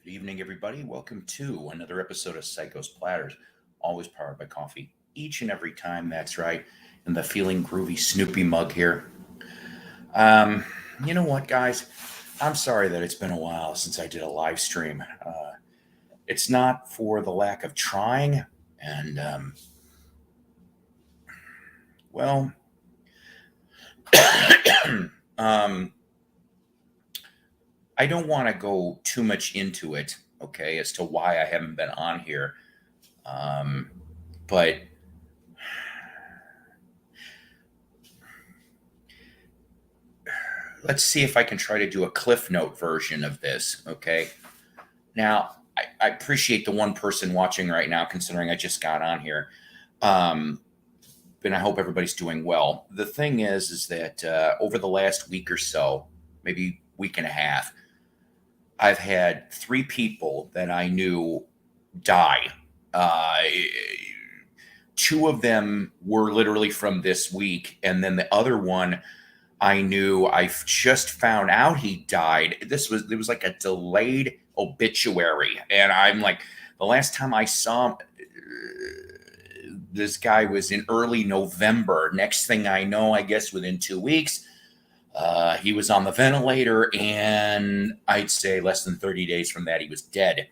Good evening, everybody. Welcome to another episode of Psycho's Platters, always powered by coffee. Each and every time, that's right. And the feeling groovy Snoopy mug here. Um, you know what, guys? I'm sorry that it's been a while since I did a live stream. It's not for the lack of trying, and well, um, I don't want to go too much into it, okay, as to why I haven't been on here. Um, but let's see if I can try to do a Cliff Note version of this, okay? Now, I appreciate the one person watching right now, considering I just got on here. Um, and I hope everybody's doing well. The thing is that over the last week or so, maybe week and a half, I've had three people that I knew die. Uh, Two of them were literally from this week, and then the other one I knew I just found out he died. It was like a delayed obituary, and I'm like, the last time I saw him, this guy was in early November. Next thing I know, I guess within 2 weeks, he was on the ventilator, and I'd say less than 30 days from that, he was dead.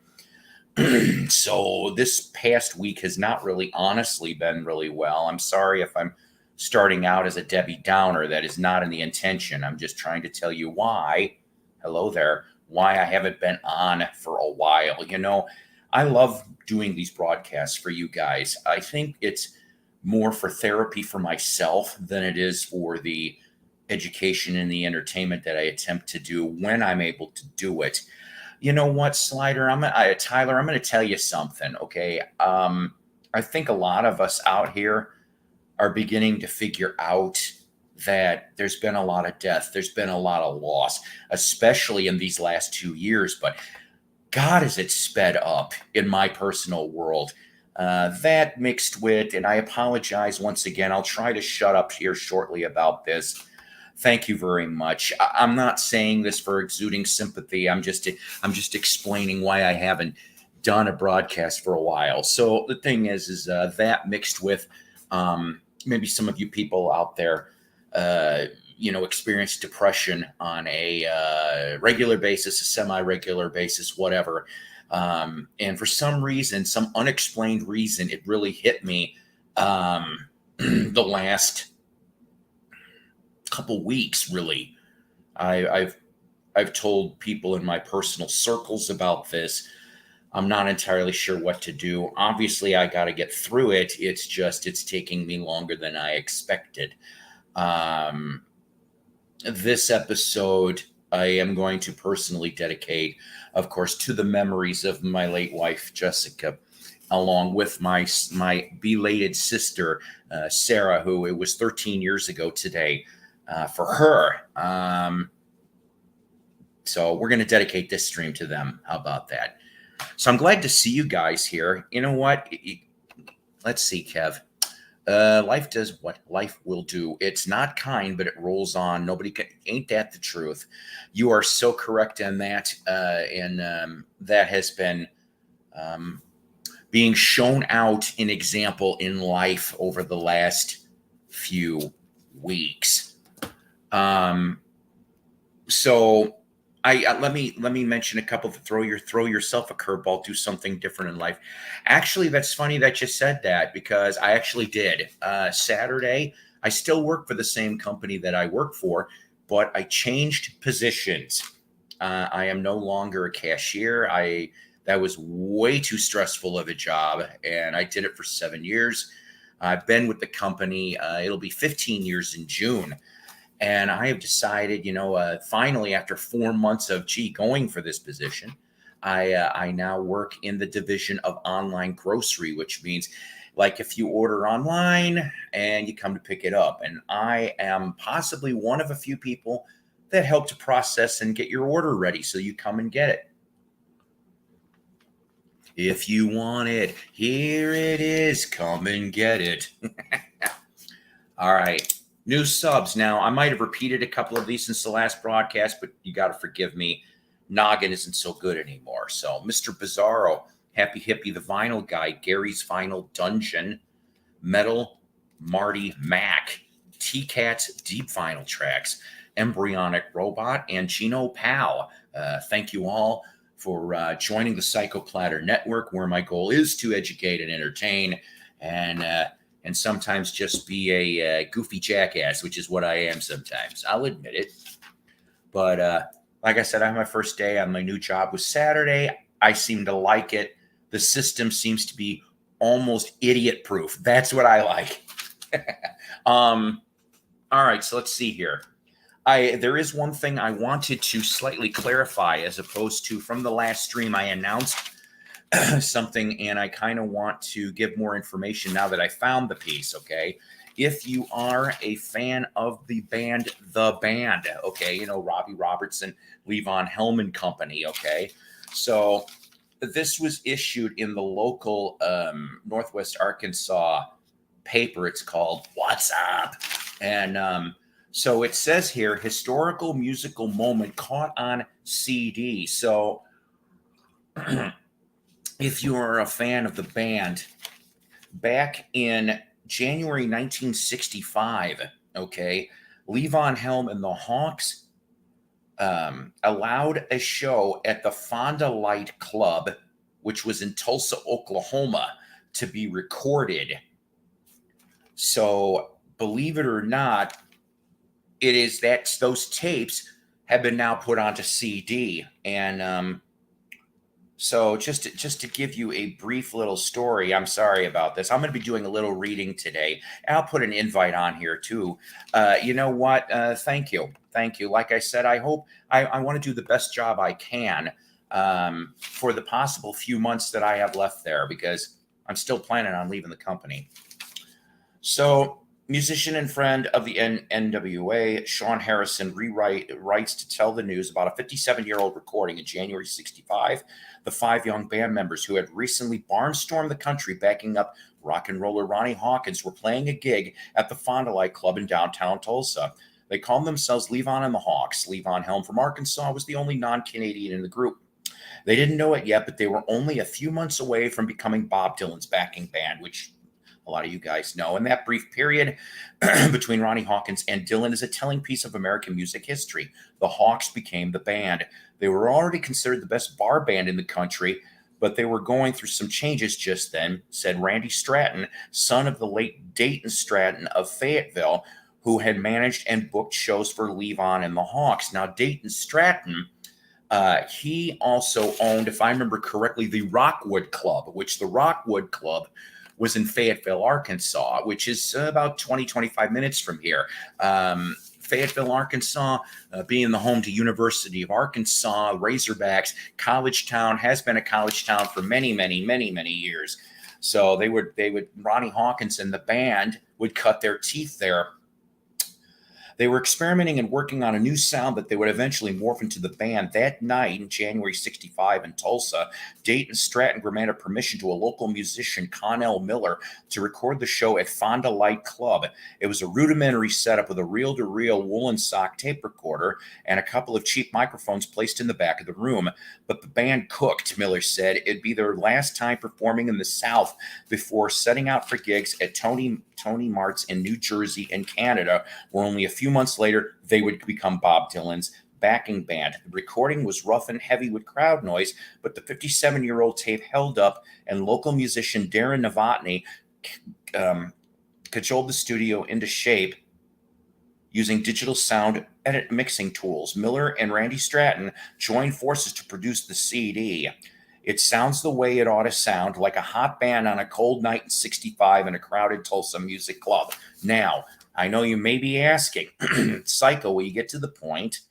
So this past week has not really honestly been really well. I'm sorry if I'm starting out as a Debbie Downer. That is not in the intention. I'm just trying to tell you why. Hello there. Why I haven't been on for a while. You know, I love doing these broadcasts for you guys. I think it's more for therapy for myself than it is for the education and the entertainment that I attempt to do when I'm able to do it. You know what, Tyler, I'm going to tell you something, okay? I think a lot of us out here are beginning to figure out that there's been a lot of death, there's been a lot of loss, especially in these last 2 years. But God, has it sped up in my personal world. That mixed with, and I apologize once again, I'll try to shut up here shortly about this. Thank you very much. I'm not saying this for exuding sympathy. I'm just explaining why I haven't done a broadcast for a while. So the thing is that mixed with maybe some of you people out there, experience depression on a regular basis, a semi-regular basis, whatever. And for some reason, some unexplained reason, it really hit me the last couple weeks. Really, I've told people in my personal circles about this. I'm not entirely sure what to do. Obviously, I got to get through it. It's taking me longer than I expected. This episode, I am going to personally dedicate, of course, to the memories of my late wife, Jessica, along with my belated sister, Sarah, who it was 13 years ago today for her. So we're going to dedicate this stream to them. How about that? So I'm glad to see you guys here. You know what? Let's see, Kev. Life does what life will do. It's not kind, but it rolls on. Nobody can. Ain't that the truth? You are so correct in that. And that has been being shown out in example in life over the last few weeks. So let me mention a couple. Throw yourself a curveball. Do something different in life. Actually, that's funny that you said that, because I actually did. Saturday, I still work for the same company that I work for, but I changed positions. I am no longer a cashier. That was way too stressful of a job, and I did it for 7 years. I've been with the company. It'll be 15 years in June. And I have decided, finally, after 4 months of going for this position, I now work in the division of online grocery, which means like if you order online and you come to pick it up. And I am possibly one of a few people that help to process and get your order ready so you come and get it. If you want it, here it is. Come and get it. All right. New subs. Now, I might have repeated a couple of these since the last broadcast, but you got to forgive me. noggin isn't so good anymore. So Mr. Bizarro, Happy Hippie, The Vinyl Guy, Gary's Vinyl Dungeon, Metal, Marty, Mac, T-Cat's Deep Vinyl Tracks, Embryonic Robot, and Gino Pal. Thank you all for joining the Psycho Platter Network, where my goal is to educate and entertain, and sometimes just be a goofy jackass, which is what I am sometimes. I'll admit it. But like I said, I had my first day on my new job was Saturday. I seem to like it. The system seems to be almost idiot proof. That's what I like. All right, so let's see here. There is one thing I wanted to slightly clarify, as opposed to from the last stream I announced something, and I kind of want to give more information now that I found the piece. Okay, if you are a fan of the band The Band, okay, you know, Robbie Robertson, Levon Helm Company, okay, so this was issued in the local Northwest Arkansas paper. It's called What's Up? And so it says here, historical musical moment caught on CD. So if you are a fan of the band, back in January 1965, okay, Levon Helm and the Hawks allowed a show at the Fonda Light Club, which was in Tulsa, Oklahoma, to be recorded. So believe it or not, it is that those tapes have been now put onto CD. And so just to give you a brief little story, I'm sorry about this. I'm going to be doing a little reading today. I'll put an invite on here too. You know what? Thank you. Thank you. Like I said, I hope I want to do the best job I can for the possible few months that I have left there, because I'm still planning on leaving the company. So musician and friend of the NWA, Sean Harrison, writes to tell the news about a 57-year-old recording in January 65. The 5 young band members who had recently barnstormed the country backing up rock and roller Ronnie Hawkins were playing a gig at the Fond du Lac Club in downtown Tulsa. They called themselves Levon and the Hawks. Levon Helm from Arkansas was the only non-Canadian in the group. They didn't know it yet, but they were only a few months away from becoming Bob Dylan's backing band, which a lot of you guys know. And that brief period between Ronnie Hawkins and Dylan is a telling piece of American music history. The Hawks became the band. They were already considered the best bar band in the country, but they were going through some changes just then, said Randy Stratton, son of the late Dayton Stratton of Fayetteville, who had managed and booked shows for Levon and the Hawks. Now, Dayton Stratton, he also owned, if I remember correctly, the Rockwood Club, which the Rockwood Club was in Fayetteville, Arkansas, which is about 20, 25 minutes from here. Fayetteville, Arkansas, being the home to University of Arkansas, Razorbacks, college town, has been a college town for many, many, many, many years. So they would Ronnie Hawkins and the band would cut their teeth there. They were experimenting and working on a new sound that they would eventually morph into the band. That night in January 65 in Tulsa, Dayton Stratton granted permission to a local musician, Connolly Miller, to record the show at Fond du Lac Club. It was a rudimentary setup with a reel-to-reel woolen sock tape recorder and a couple of cheap microphones placed in the back of the room. But the band cooked, Miller said. It'd be their last time performing in the South before setting out for gigs at Tony Mart's in New Jersey and Canada, where only a few months later they would become Bob Dylan's backing band. The recording was rough and heavy with crowd noise, but the 57-year-old tape held up, and local musician Darren Novotny cajoled the studio into shape using digital sound edit mixing tools. Miller and Randy Stratton joined forces to produce the CD. It sounds the way it ought to sound, like a hot band on a cold night in 65 in a crowded Tulsa music club. Now, I know you may be asking, Psycho, will you get to the point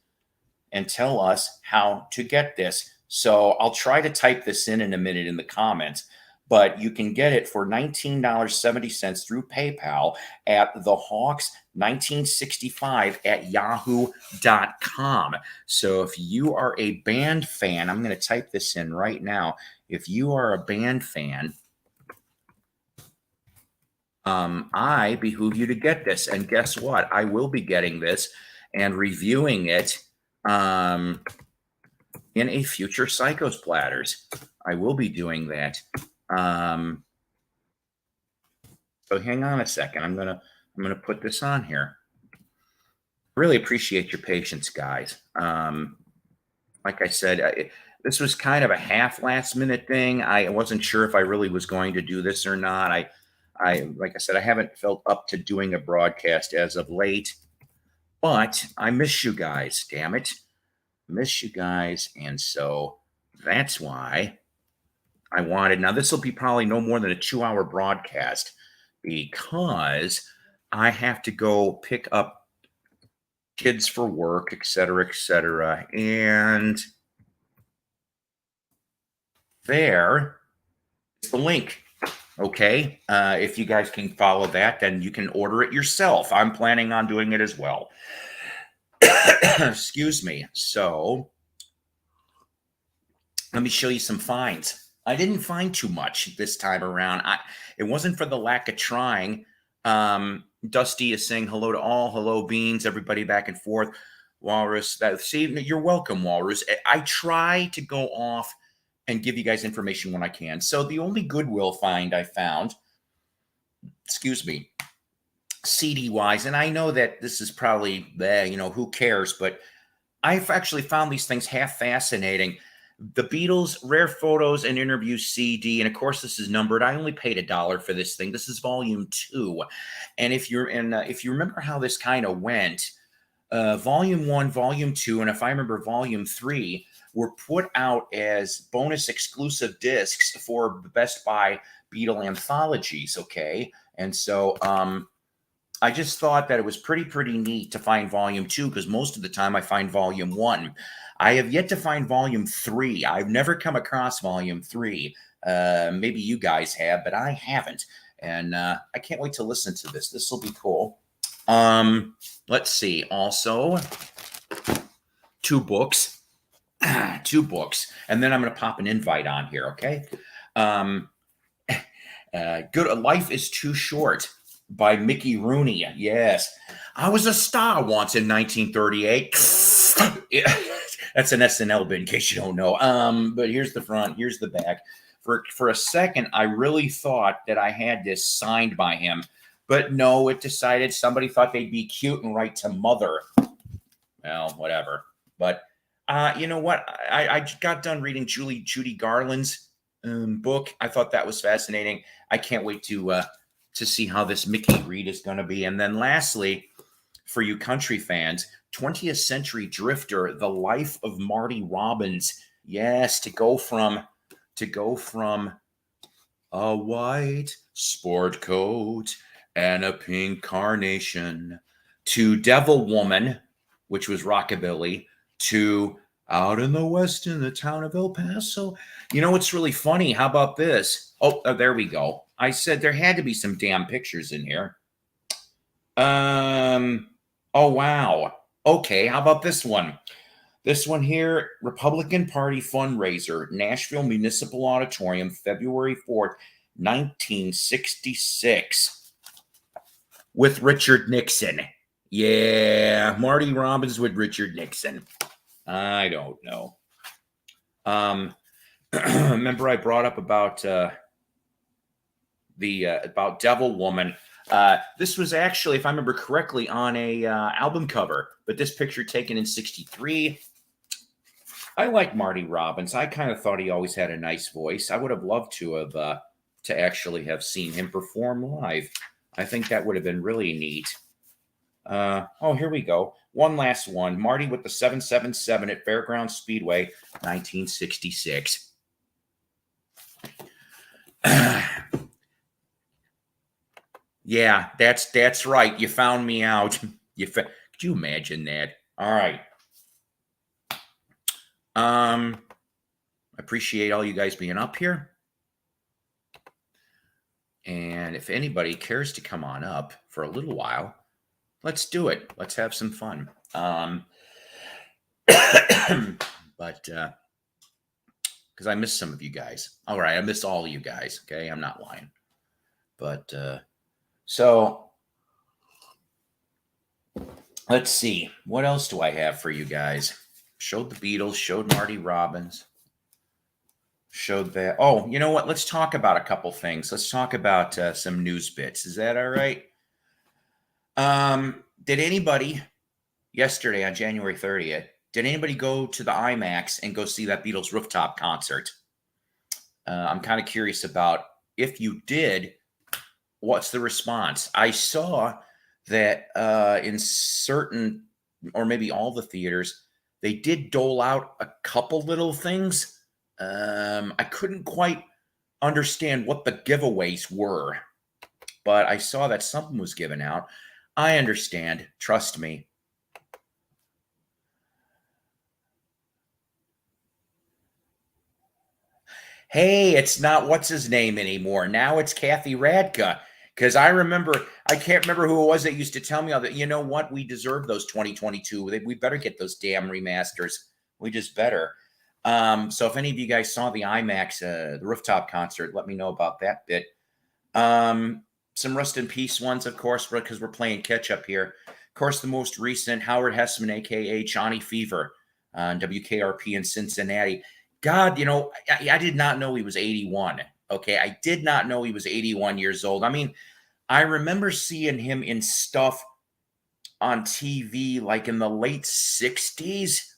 and tell us how to get this? So I'll try to type this in a minute in the comments, but you can get it for $19.70 through PayPal at thehawks1965@yahoo.com. So if you are a band fan, I'm going to type this in right now. If you are a band fan, I behoove you to get this. And guess what? I will be getting this and reviewing it in a future Psycho's Platters. I will be doing that. So hang on a second. I'm gonna put this on here. Really appreciate your patience, guys. Like I said, this was kind of a half last minute thing. I wasn't sure if I really was going to do this or not. Like I said, I haven't felt up to doing a broadcast as of late, but I miss you guys. Damn it, miss you guys, and so that's why I wanted. Now this will be probably no more than a 2-hour broadcast because I have to go pick up kids for work, et cetera, et cetera, and there is the link. Okay. If you guys can follow that, then you can order it yourself. I'm planning on doing it as well. Excuse me. So let me show you some finds. I didn't find too much this time around. It wasn't for the lack of trying. Dusty is saying hello to all. Hello, Beans, everybody back and forth. Walrus, see, you're welcome, Walrus. I try to go off and give you guys information when I can. So the only Goodwill find I found, excuse me, CD-wise, and I know that this is probably, who cares, but I've actually found these things half fascinating. The Beatles Rare Photos and Interviews CD, and of course this is numbered. I only paid $1 for this thing. This is volume 2, and if you remember how this kind of went, volume 1, volume 2, and if I remember, volume 3 were put out as bonus exclusive discs for the Best Buy Beatle anthologies. Okay, and so I just thought that it was pretty neat to find volume 2 because most of the time I find volume 1. I have yet to find volume 3. I've never come across volume 3. Maybe you guys have, but I haven't. And I can't wait to listen to this. This will be cool. Let's see. Also, 2 books. 2 books. And then I'm going to pop an invite on here, okay? Good. Life is Too Short by Mickey Rooney. Yes. I was a star once in 1938. That's an SNL bit in case you don't know. But here's the front, here's the back. For a second, I really thought that I had this signed by him, but no, it decided somebody thought they'd be cute and write to Mother. Well, whatever. But you know what? I got done reading Judy Garland's book. I thought that was fascinating. I can't wait to see how this Mickey read is going to be. And then lastly, for you country fans, 20th Century Drifter, The Life of Marty Robbins. Yes, to go from a white sport coat and a pink carnation to Devil Woman, which was rockabilly, to Out in the West in the town of El Paso. You know what's really funny? How about this? Oh, there we go. I said there had to be some damn pictures in here. Oh, wow. Okay, how about this one? This one here, Republican Party fundraiser, Nashville Municipal Auditorium, February 4th, 1966, with Richard Nixon. Yeah, Marty Robbins with Richard Nixon. I don't know. Remember I brought up about about Devil Woman. This was actually, if I remember correctly, on a album cover, but this picture taken in '63. I like Marty Robbins. I kind of thought he always had a nice voice. I would have loved to have to actually have seen him perform live. I think that would have been really neat. Oh, here we go. One last one. Marty with the 777 at Fairgrounds Speedway, 1966. Yeah, that's right. You found me out. Could you imagine that? All right. Appreciate all you guys being up here. And if anybody cares to come on up for a little while, let's do it. Let's have some fun. But because I miss some of you guys. All right, I miss all of you guys. Okay, I'm not lying. But so let's see. What else do I have for you guys? Showed the Beatles, showed Marty Robbins, showed that. Oh, you know what? Let's talk about a couple things. Let's talk about some news bits. Is that all right? Did anybody yesterday on January 30th, did anybody go to the IMAX and go see that Beatles rooftop concert? I'm kind of curious about if you did, what's the response? I saw that in certain, or maybe all the theaters, they did dole out a couple little things. I couldn't quite understand what the giveaways were, but I saw that something was given out. I understand. Trust me. Hey, it's not what's his name anymore. Now it's Kathy Radka. Because I can't remember who it was that used to tell me all that, you know what, we deserve those 2022. We better get those damn remasters. We just better. So if any of you guys saw the IMAX, the rooftop concert, let me know about that bit. Some Rust in Peace ones, of course, because we're playing catch up here. Of course, the most recent, Howard Hessman, a.k.a. Johnny Fever, on WKRP in Cincinnati. God, you know, I did not know he was 81. Okay, I did not know he was 81 years old. I mean, I remember seeing him in stuff on TV like in the late 60s.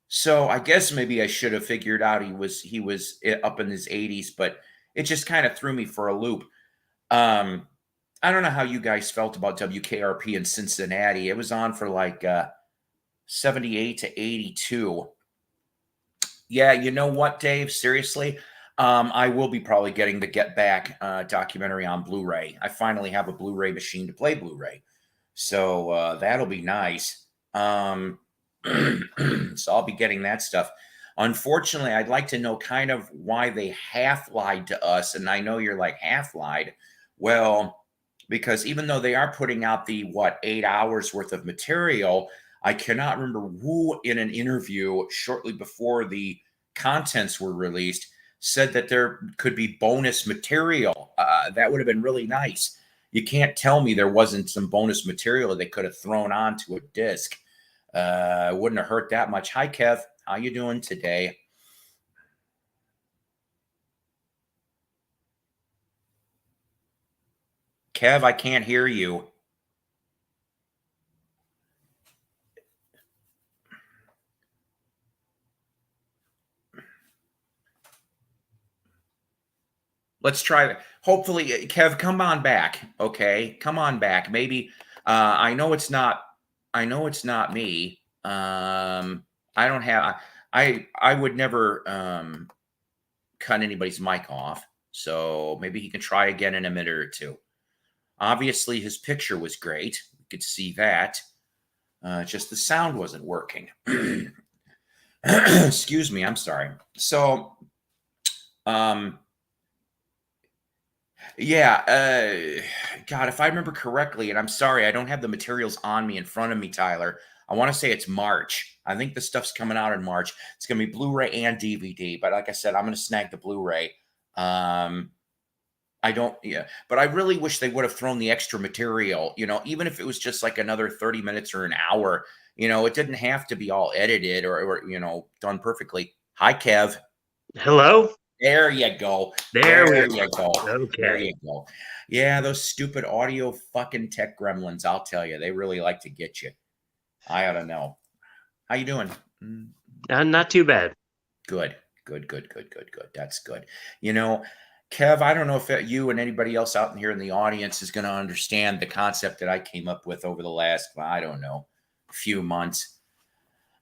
So I guess maybe I should have figured out he was up in his 80s, but it just kind of threw me for a loop. I don't know how you guys felt about WKRP in Cincinnati. It was on for like 78 to 82. Yeah, you know what, Dave? Seriously, I will be probably getting the Get Back documentary on Blu-ray. I finally have a Blu-ray machine to play Blu-ray, so that'll be nice. So I'll be getting that stuff. Unfortunately, I'd like to know kind of why they half lied to us, and I know you're like, half lied. Well, because even though they are putting out the 8 hours worth of material, I cannot remember who in an interview shortly before the contents were released said that there could be bonus material. That would have been really nice. You can't tell me there wasn't some bonus material that they could have thrown onto a disc. Wouldn't have hurt that much. Hi, Kev. How you doing today? Kev, I can't hear you. Let's try that. Hopefully, Kev, come on back. Okay, come on back. Maybe I know it's not. I know it's not me. I don't have. I would never cut anybody's mic off. So maybe he can try again in a minute or two. Obviously, his picture was great. You could see that. Just the sound wasn't working. Excuse me. I'm sorry. So, yeah, God, if I remember correctly, and I'm sorry, I don't have the materials on me in front of me, Tyler. I want to say it's March. I think the stuff's coming out in March. It's going to be Blu-ray and DVD. But like I said, I'm going to snag the Blu-ray. I don't, yeah, but I really wish they would have thrown the extra material, you know, even if it was just like another 30 minutes or an hour, you know, it didn't have to be all edited or you know, done perfectly. Hi, Kev. Hello? There you go. There you we go. Okay. There you go. Yeah, those stupid audio fucking tech gremlins, I'll tell you, they really like to get you. I ought to know. How you doing? Not too bad. Good. That's good. You know, Kev, I don't know if you and anybody else out here in the audience is going to understand the concept that I came up with over the last, I don't know, few months.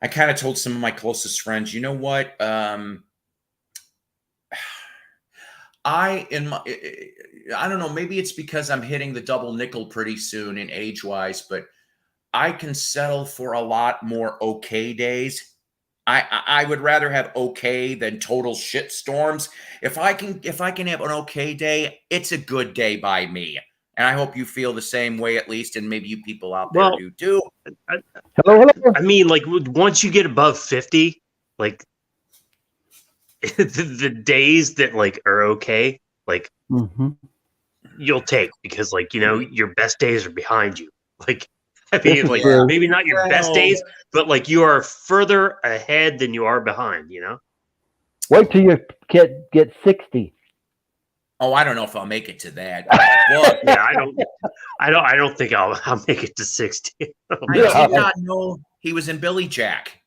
I kind of told some of my closest friends, you know what? I don't know, maybe it's because I'm hitting the double nickel pretty soon in age-wise, but I can settle for a lot more okay days. I would rather have okay than total shit storms. If I can have an okay day, it's a good day by me. And I hope you feel the same way, at least, and maybe you people out there do too. Hello. I mean, like, once you get above 50, like, the days that, like, are okay, like, you'll take, because, like, you know, your best days are behind you. Like, I mean, like Yeah. maybe not your best Well, days, but like you are further ahead than you are behind. Wait till you get 60. oh, I don't know if I'll make it to that. Well, Yeah, I don't think I'll make it to 60. I Yeah. did not know he was in Billy Jack.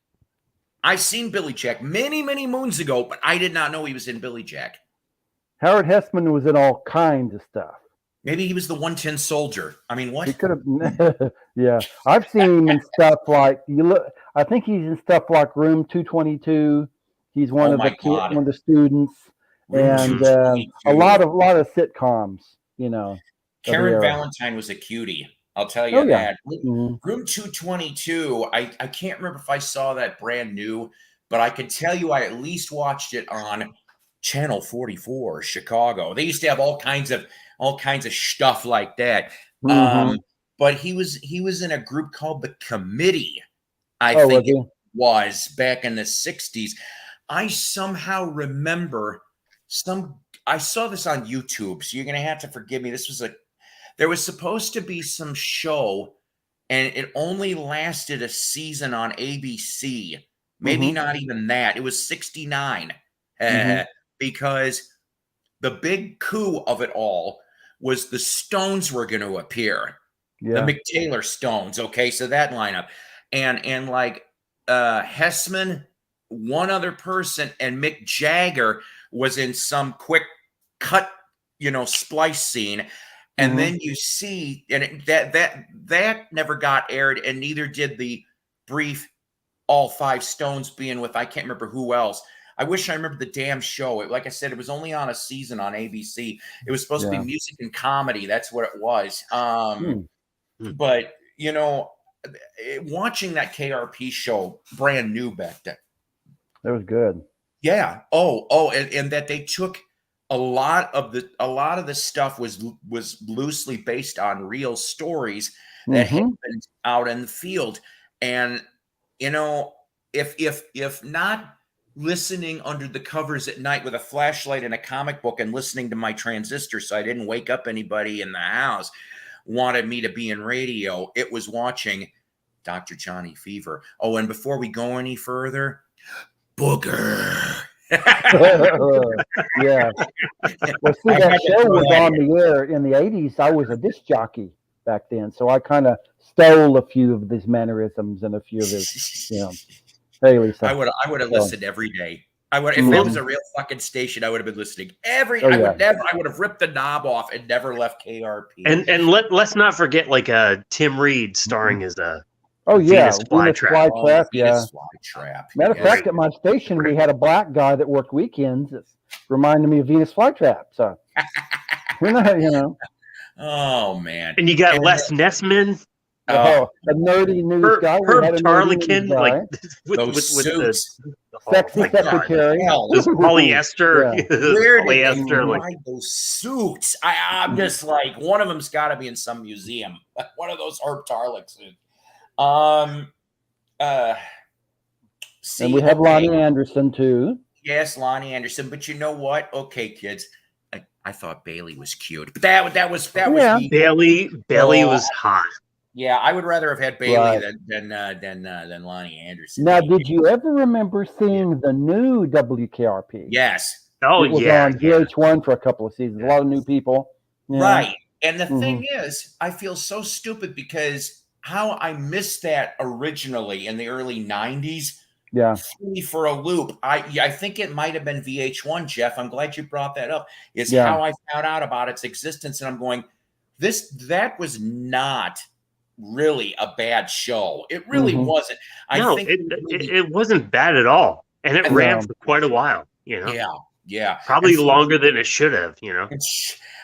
I've seen Billy Jack many, many moons ago, but I did not know he was in Billy Jack. Howard Hessman was in all kinds of stuff. Maybe he was the 110 soldier. I mean, He what? could have. Yeah, I've seen him in stuff like I think he's in stuff like Room 222. He's one Oh of my the God. one of the students, Room and 222. a lot of sitcoms. You know, Karen era. Valentine was a cutie. I'll tell you Oh, yeah. that. Mhm. Room 222, I can't remember if I saw that brand new, but I can tell you I at least watched it on Channel 44, Chicago. They used to have all kinds of stuff like that. Mhm. But he was in a group called The Committee, I Oh, think was it he? was back in the 60s. I somehow remember I saw this on YouTube, so you're gonna have to forgive me. There was supposed to be some show, and it only lasted a season on ABC. Maybe Mhm. not even that. It was 69. Mhm. Because the big coup of it all was the Stones were going to appear. The Yeah. McTaylor Stones, okay? So that lineup. And like Hessman, one other person, and Mick Jagger was in some quick cut, splice scene. And Mhm. then you see, and that never got aired, and neither did the brief all five Stones being with I can't remember who else. I wish I remember the damn show. Like I said, it was only on a season on ABC. It was supposed to be Yeah. music and comedy. That's what it was. Hmm. But watching that KRP show, brand new back then. That was good. Yeah. And that they took a lot of the stuff was loosely based on real stories that Mhm. happened out in the field. And if not listening under the covers at night with a flashlight and a comic book and listening to my transistor so I didn't wake up anybody in the house wanted me to be in radio, it was watching Dr. Johnny Fever. Oh, and before we go any further, Booger. Yeah. Well, see, I that had to show throw was that on in. the air in the 80s. I was a disc jockey back then, so I kind of stole a few of his mannerisms and a few of his, Haley stuff. I would have So, listened every day. I would, if it was a real fucking station, I would have been listening every. I would have ripped the knob off and never left KRP. And let's not forget like Tim Reed starring as oh yeah, Venus Flytrap. Flytrap, yeah. Venus Flytrap. Matter of fact, at my station, we had a black guy that worked weekends that reminded me of Venus Flytrap. So, we're not, Oh man. And you got Les Nessman. a nerdy news guy. We had a nerdy news Tarleton, guy. like Those suits. Sexy my God, secretary. hell. polyester. Yeah. Where did they polyester, like buy those suits? I'm just like, one of them's got to be in some museum. One of those Herb Tarlick suits. And we have Lonnie Anderson too. Yes, Lonnie Anderson. But you know what? Okay, kids. I thought Bailey was cute, but that was me. Bailey was hot. Yeah, I would rather have had Bailey than Lonnie Anderson. Now, did you ever remember seeing the new WKRP? Yes. Oh, it was yeah. on VH1 for a couple of seasons. A lot of new people. Yeah. Right. And the thing is, I feel so stupid because how I missed that originally in the early 90s. Yeah. Threw me for a loop. I think it might have been VH1, Jeff. I'm glad you brought that up. Is how I found out about its existence. And I'm going, that was not really a bad show. It really wasn't. I think it wasn't bad at all. And it ran for quite a while, Yeah. Probably longer than it should have,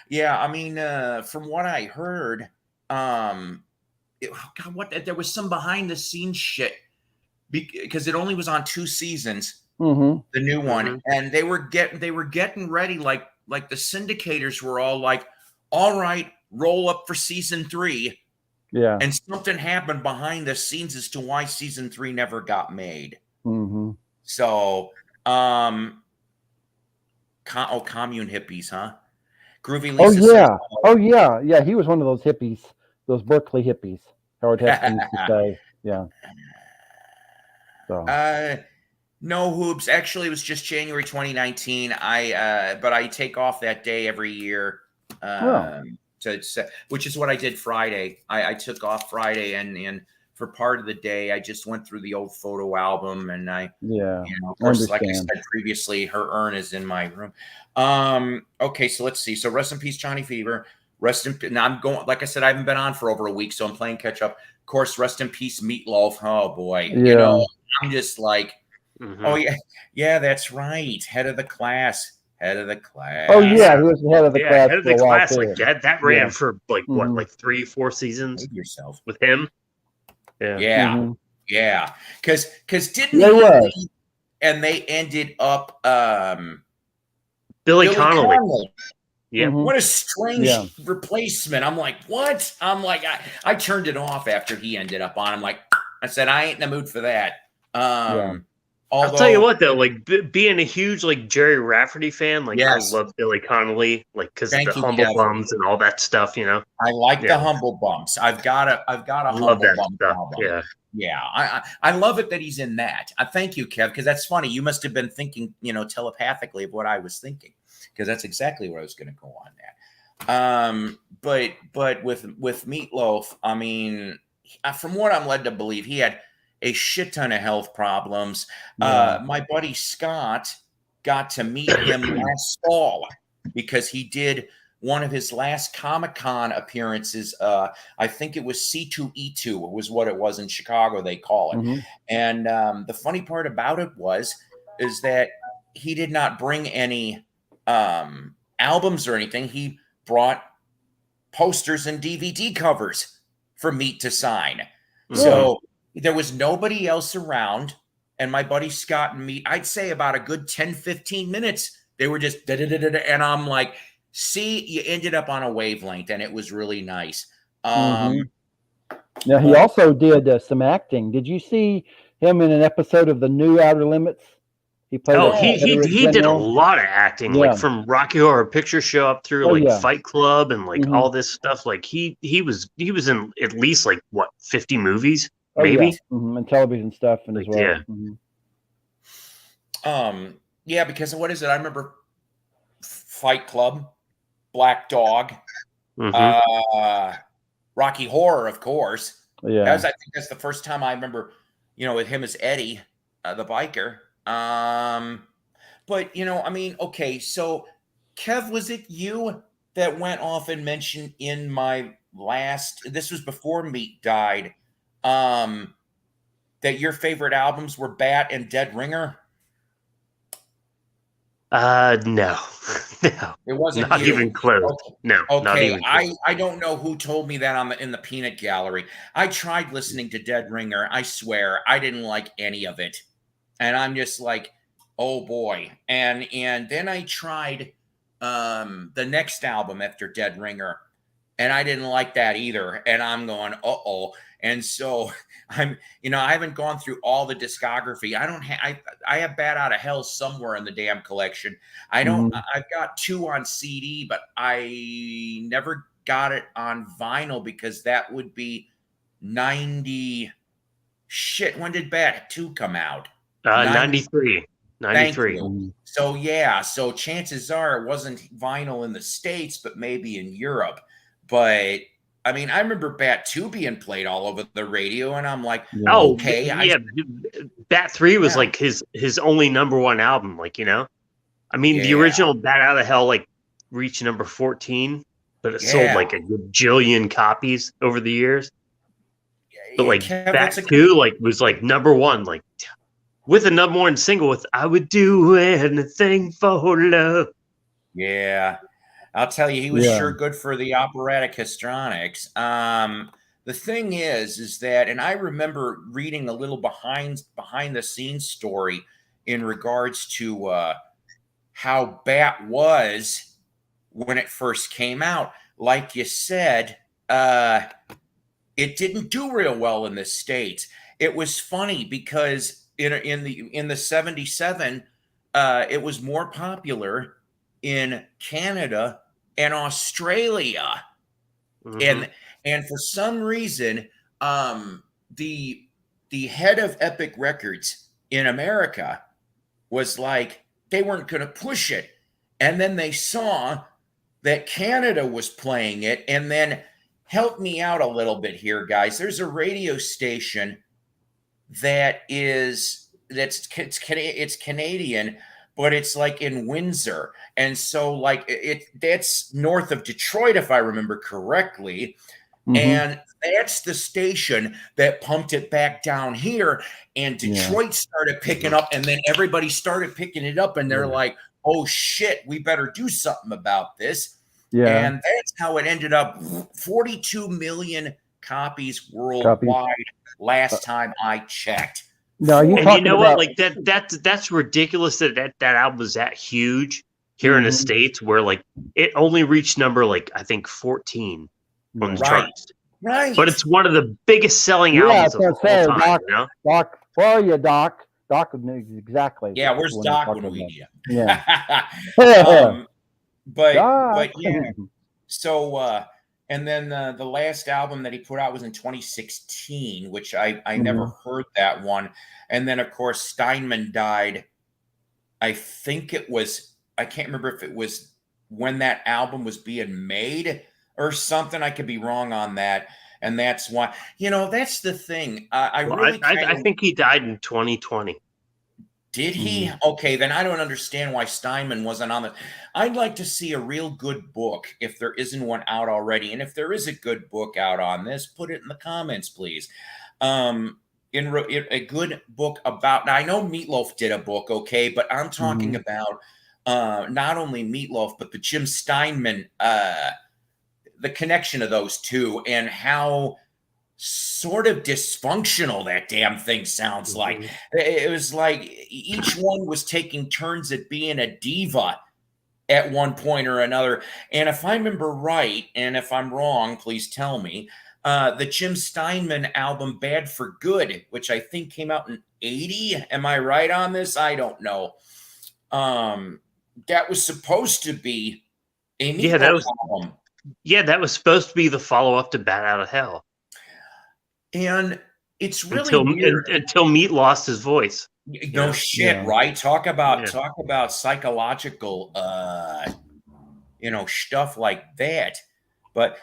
Yeah, I mean, from what I heard, there was some behind the scenes shit because it only was on 2 seasons, the new one, and they were getting ready, like the syndicators were all like, all right, roll up for season 3. Yeah. And something happened behind the scenes as to why season 3 never got made. So, commune hippies, huh? Groovy Lisa. Yeah. He was one of those hippies, those Berkeley hippies. Howard Heston used to say. Yeah. So. No hoops. Actually, it was just January 2019. But I take off that day every year. Which is what I did Friday. I took off Friday, and for part of the day, I just went through the old photo album, and of course, like I said previously, her urn is in my room. Okay, so let's see. So rest in peace, Johnny Fever. Now I'm going. Like I said, I haven't been on for over a week, so I'm playing catch up. Of course, rest in peace, Meatloaf. Oh boy, I'm just like, oh yeah, that's right. Head of the class. Oh yeah, he was the head of the class. Head of the class. Like that ran for like what, like 3-4 seasons with him. Yeah. Because didn't they leave and they ended up Billy Connolly. Yeah. What a strange replacement. I'm like, what? I'm like, I turned it off after he ended up on. I'm like, I said, I ain't in the mood for that. I'll tell you what, though, like being a huge like Jerry Rafferty fan, like I love Billy Connolly, like because of the Humble Bums and all that stuff. You know, I like the Humble Bumps. I've got a Humble Bump album. I love it that he's in that. Thank you, Kev, because that's funny. You must have been thinking, telepathically of what I was thinking, because that's exactly what I was going to go on that. But with Meatloaf, I mean, from what I'm led to believe, he had a shit ton of health problems. My buddy Scott got to meet him last fall because he did one of his last Comic-Con appearances. I think it was C2E2 was what it was in Chicago, they call it. And the funny part about it is that he did not bring any albums or anything. He brought posters and DVD covers for Meat to sign. So there was nobody else around, and my buddy Scott and me, I'd say about a good 10, 15 minutes, they were just da-da-da-da-da, and I'm like, see, you ended up on a wavelength, and it was really nice. Now, he also did some acting. Did you see him in an episode of The New Outer Limits? He did a lot of acting, like from Rocky Horror Picture Show up through Fight Club and like all this stuff. Like he was in at least like what, 50 movies. Maybe and television stuff and as well. Because what is it? I remember Fight Club, Black Dog, Rocky Horror, of course. I think that's the first time I remember, with him as Eddie, the biker. But I mean, okay, so Kev, was it you that went off and mentioned in my last? This was before Meat died. That your favorite albums were Bat and Dead Ringer? No. It wasn't not even close. Okay. No. Okay. Not even close. I don't know who told me that in the peanut gallery. I tried listening to Dead Ringer. I swear I didn't like any of it. And I'm just like, oh boy. And then I tried the next album after Dead Ringer, and I didn't like that either. And I'm going, uh-oh. And so I haven't gone through all the discography. I have Bat Out of Hell somewhere in the damn collection. I've got 2 on CD, but I never got it on vinyl because that would be 90. Shit, when did Bat 2 come out? 93. So chances are it wasn't vinyl in the States, but maybe in Europe. But I mean, I remember Bat 2 being played all over the radio, and I'm like, okay. Bat 3 was like his only #1 album, I mean, the original Bat Out of Hell like reached number 14, but it sold like a gajillion copies over the years. But like Bat 2 like was like #1, like with a #1 single with "I Would Do Anything for Love." Yeah. I'll tell you, he was sure good for the operatic histrionics. The thing is that, and I remember reading a little behind the scenes story in regards to how Bat was when it first came out. Like you said, it didn't do real well in the States. It was funny because in the 77, it was more popular in Canada and Australia. And for some reason, the head of Epic Records in America was like, they weren't going to push it. And then they saw that Canada was playing it. And then, help me out a little bit here, guys. There's a radio station it's Canadian, but it's like in Windsor. And so like that's north of Detroit, if I remember correctly. Mm-hmm. And that's the station that pumped it back down here. And Detroit started picking up, and then everybody started picking it up, and they're like, oh shit, we better do something about this. Yeah. And that's how it ended up. 42 million copies worldwide last time I checked. No, you know what? Like that's ridiculous that album was that huge here in the States, where like it only reached number like I think 14 on the charts. Right. But it's one of the biggest selling albums of all time. Doc, you know? Doc, where are you, Doc? Doc knows exactly. Yeah, where's Doc when we need you? Yeah. But yeah. So and then the last album that he put out was in 2016, which I never heard that one. And then of course Steinman died. I think it was, I can't remember if it was when that album was being made or something. I could be wrong on that. And that's why, that's the thing. I think he died in 2020. Did he? Okay, then I don't understand why Steinman wasn't on it. I'd like to see a real good book if there isn't one out already. And if there is a good book out on this, put it in the comments, please. In a good book about, now I know Meatloaf did a book, okay, but I'm talking about not only Meatloaf, but the Jim Steinman, the connection of those two and how sort of dysfunctional that damn thing sounds like. It was like each one was taking turns at being a diva at one point or another. And if I remember right, and if I'm wrong, please tell me, the Jim Steinman album Bad for Good, which I think came out in 80. Am I right on this? I don't know. That was supposed to be a album. Yeah, that was supposed to be the follow-up to Bat Out of Hell. And it's really weird. Until Meat lost his voice. No shit, right? Talk about psychological stuff like that. But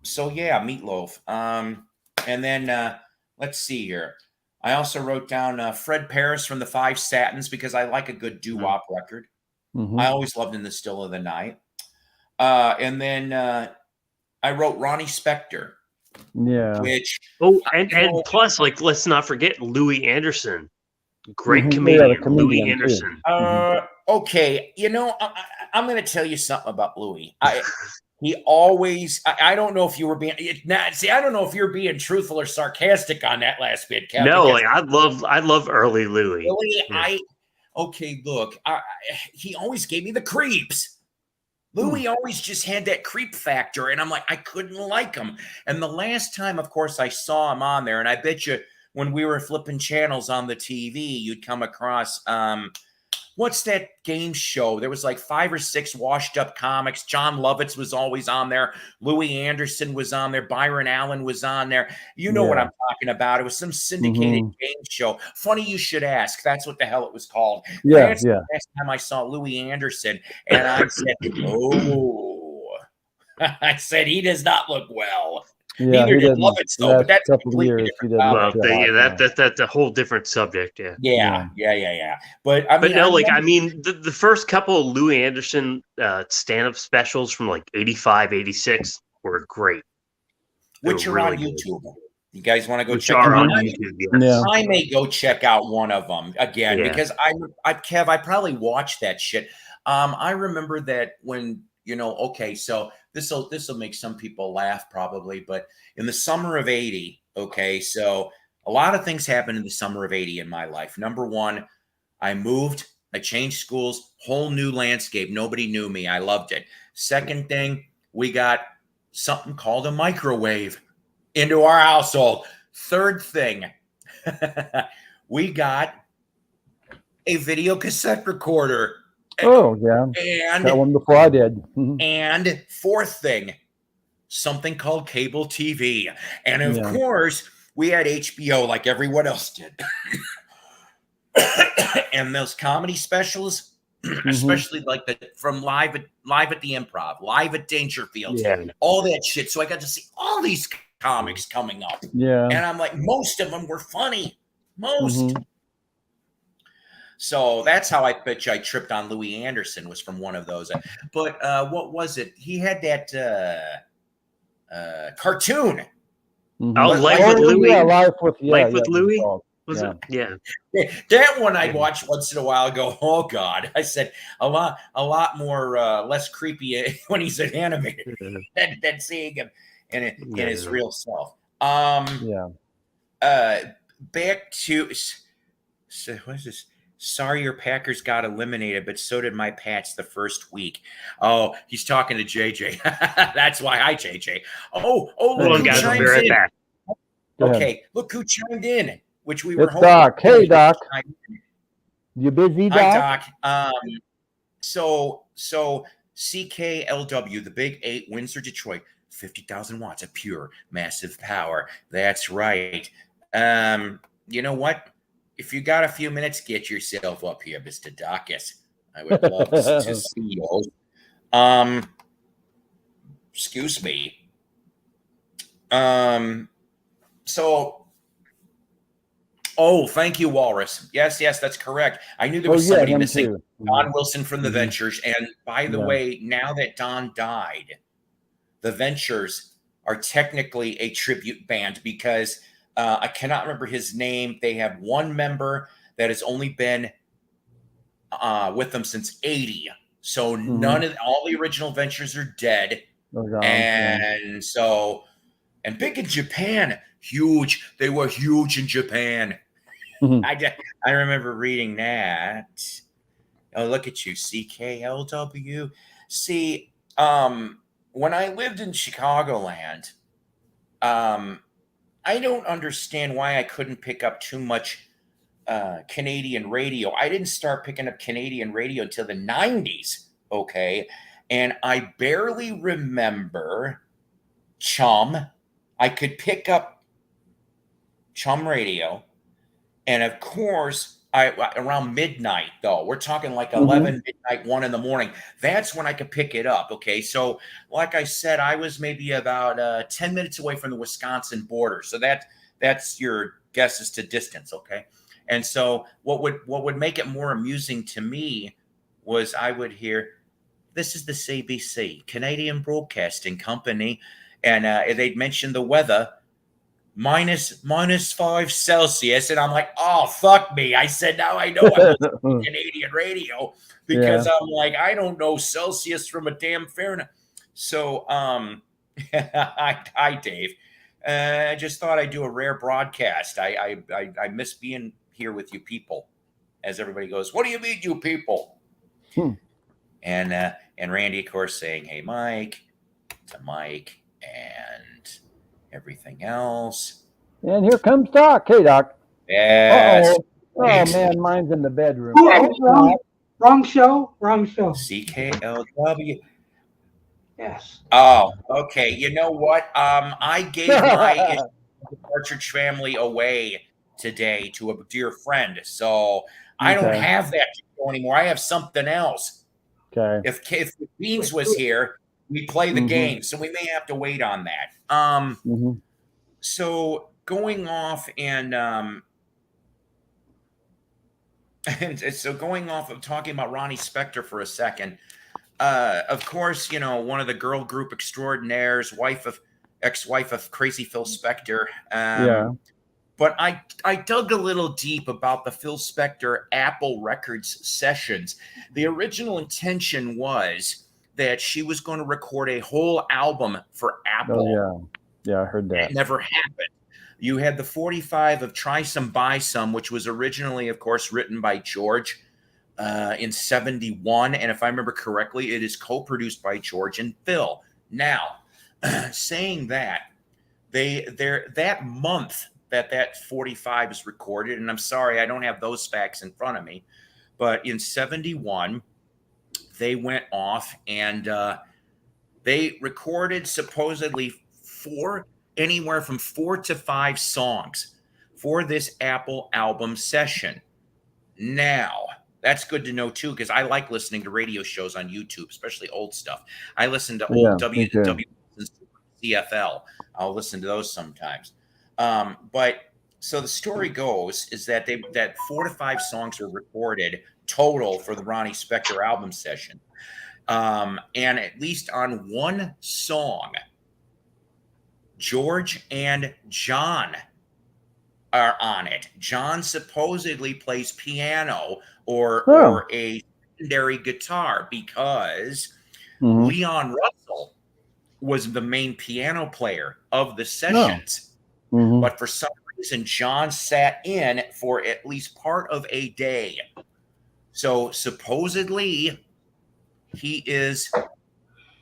so yeah, Meatloaf. And then let's see here. I also wrote down Fred Paris from the Five Satins because I like a good doo-wop record. I always loved In the Still of the Night. And then I wrote Ronnie Spector. Yeah. Which and plus, like, let's not forget Louis Anderson, great comedian, Louis Anderson. Okay, I'm going to tell you something about Louis. He always. I don't know if you were being. I don't know if you're being truthful or sarcastic on that last bit, Kevin. No, like I love early Louis. Really, yeah. Look, he always gave me the creeps. Louis always just had that creep factor, and I'm like, I couldn't like him. And the last time, of course, I saw him on there, and I bet you when we were flipping channels on the TV, you'd come across, what's that game show? There was like 5 or 6 washed up comics. John Lovitz was always on there. Louis Anderson was on there. Byron Allen was on there. You know what I'm talking about. It was some syndicated game show. Funny you should ask. That's what the hell it was called. That's the last time I saw Louis Anderson. And I said, I said, he does not look well. Yeah, neither did Lovitz, though, but that's a completely different that's a whole different subject. Yeah. But the first couple of Louis Anderson stand-up specials from like 85, 86 were great. Which are on YouTube. You guys want to go check them out? On YouTube, yes. I may go check out one of them again because Kev, I probably watched that shit. I remember that when. So this will make some people laugh probably, but in the summer of 80, so a lot of things happened in the summer of 80 in my life. Number one, I moved, I changed schools, whole new landscape. Nobody knew me. I loved it. Second thing, we got something called a microwave into our household. Third thing, we got a video cassette recorder. Oh, yeah. And that one before I did. And fourth thing, something called cable TV. And of course, we had HBO like everyone else did. And those comedy specials, especially like from live at the Improv, live at Dangerfield, all that shit. So I got to see all these comics coming up. Yeah. And I'm like, most of them were funny. Most. So that's how I bet you I tripped on Louis Anderson, was from one of those. But what was it? He had that cartoon. Oh, Life with Louis. Yeah, Life with Louis. Was it? Yeah. That one I watch once in a while. Go, oh God! I said a lot more less creepy when he's an animated than seeing him in his real self. Back to what is this? Sorry, your Packers got eliminated, but so did my Pats the first week. Oh, he's talking to JJ. That's why. Hi, JJ. Oh, look who chimed in. Back. Okay, look who chimed in, which we were hoping. Doc. Hey, Doc. You busy, Doc? Hi, Doc. So CKLW, the Big 8, Windsor, Detroit, 50,000 watts of pure, massive power. That's right. You know what? If you got a few minutes, get yourself up here, Mr. Dawkins. I would love to see you. Excuse me. Thank you, Walrus. Yes, that's correct. I knew there was somebody missing. Don Wilson from the Ventures. And by the way, now that Don died, the Ventures are technically a tribute band because I cannot remember his name. They have one member that has only been with them since 80. So all the original Ventures are dead. And big in Japan, huge. They were huge in Japan. I remember reading that. Oh, look at you, CKLW. See, when I lived in Chicagoland, I don't understand why I couldn't pick up too much Canadian radio. I didn't start picking up Canadian radio until the 90s, okay? And I barely remember Chum. I could pick up Chum radio. And of course, around midnight, though, we're talking like 11, midnight, 1 in the morning. That's when I could pick it up. Okay. So like I said, I was maybe about 10 minutes away from the Wisconsin border. So that's your guess as to distance. Okay. And so what would make it more amusing to me was I would hear, this is the CBC, Canadian Broadcasting Company. And they'd mention the weather, -5 Celsius, and I'm like, oh, fuck me. I said, now I know I'm listening to Canadian radio because I'm like, I don't know Celsius from a damn Fahrenheit. So, hi, Dave. I just thought I'd do a rare broadcast. I miss being here with you people. As everybody goes, what do you mean, you people? And Randy, of course, saying, hey, Mike, to Mike, and everything else. And here comes Doc. Hey, Doc. Yes. Oh, man, mine's in the bedroom. Wrong show. CKLW. Yes. Oh, okay. You know what? I gave my Partridge Family away today to a dear friend. So I don't have that show anymore. I have something else. Okay. If Beans was here, we play the game, so we may have to wait on that. So going off and so going off of talking about Ronnie Spector for a second, of course, you know, one of the girl group extraordinaires, ex-wife of Crazy Phil Spector. But I dug a little deep about the Phil Spector Apple Records sessions. The original intention was that she was going to record a whole album for Apple. Oh, yeah, I heard that. It never happened. You had the 45 of Try Some, Buy Some, which was originally, of course, written by George in 71. And if I remember correctly, it is co-produced by George and Phil. Now, saying that, that month that 45 is recorded, and I'm sorry, I don't have those facts in front of me, but in 71, they went off and They recorded supposedly anywhere from 4 to 5 songs for this Apple album session. Now, that's good to know too, because I like listening to radio shows on YouTube, especially old stuff. I listen to old CFL. I'll listen to those sometimes. But so the story goes is that that 4 to 5 songs were recorded total for the Ronnie Spector album session. And at least on one song, George and John are on it. John supposedly plays piano or a secondary guitar because Leon Russell was the main piano player of the sessions. But for some reason, John sat in for at least part of a day. So supposedly he is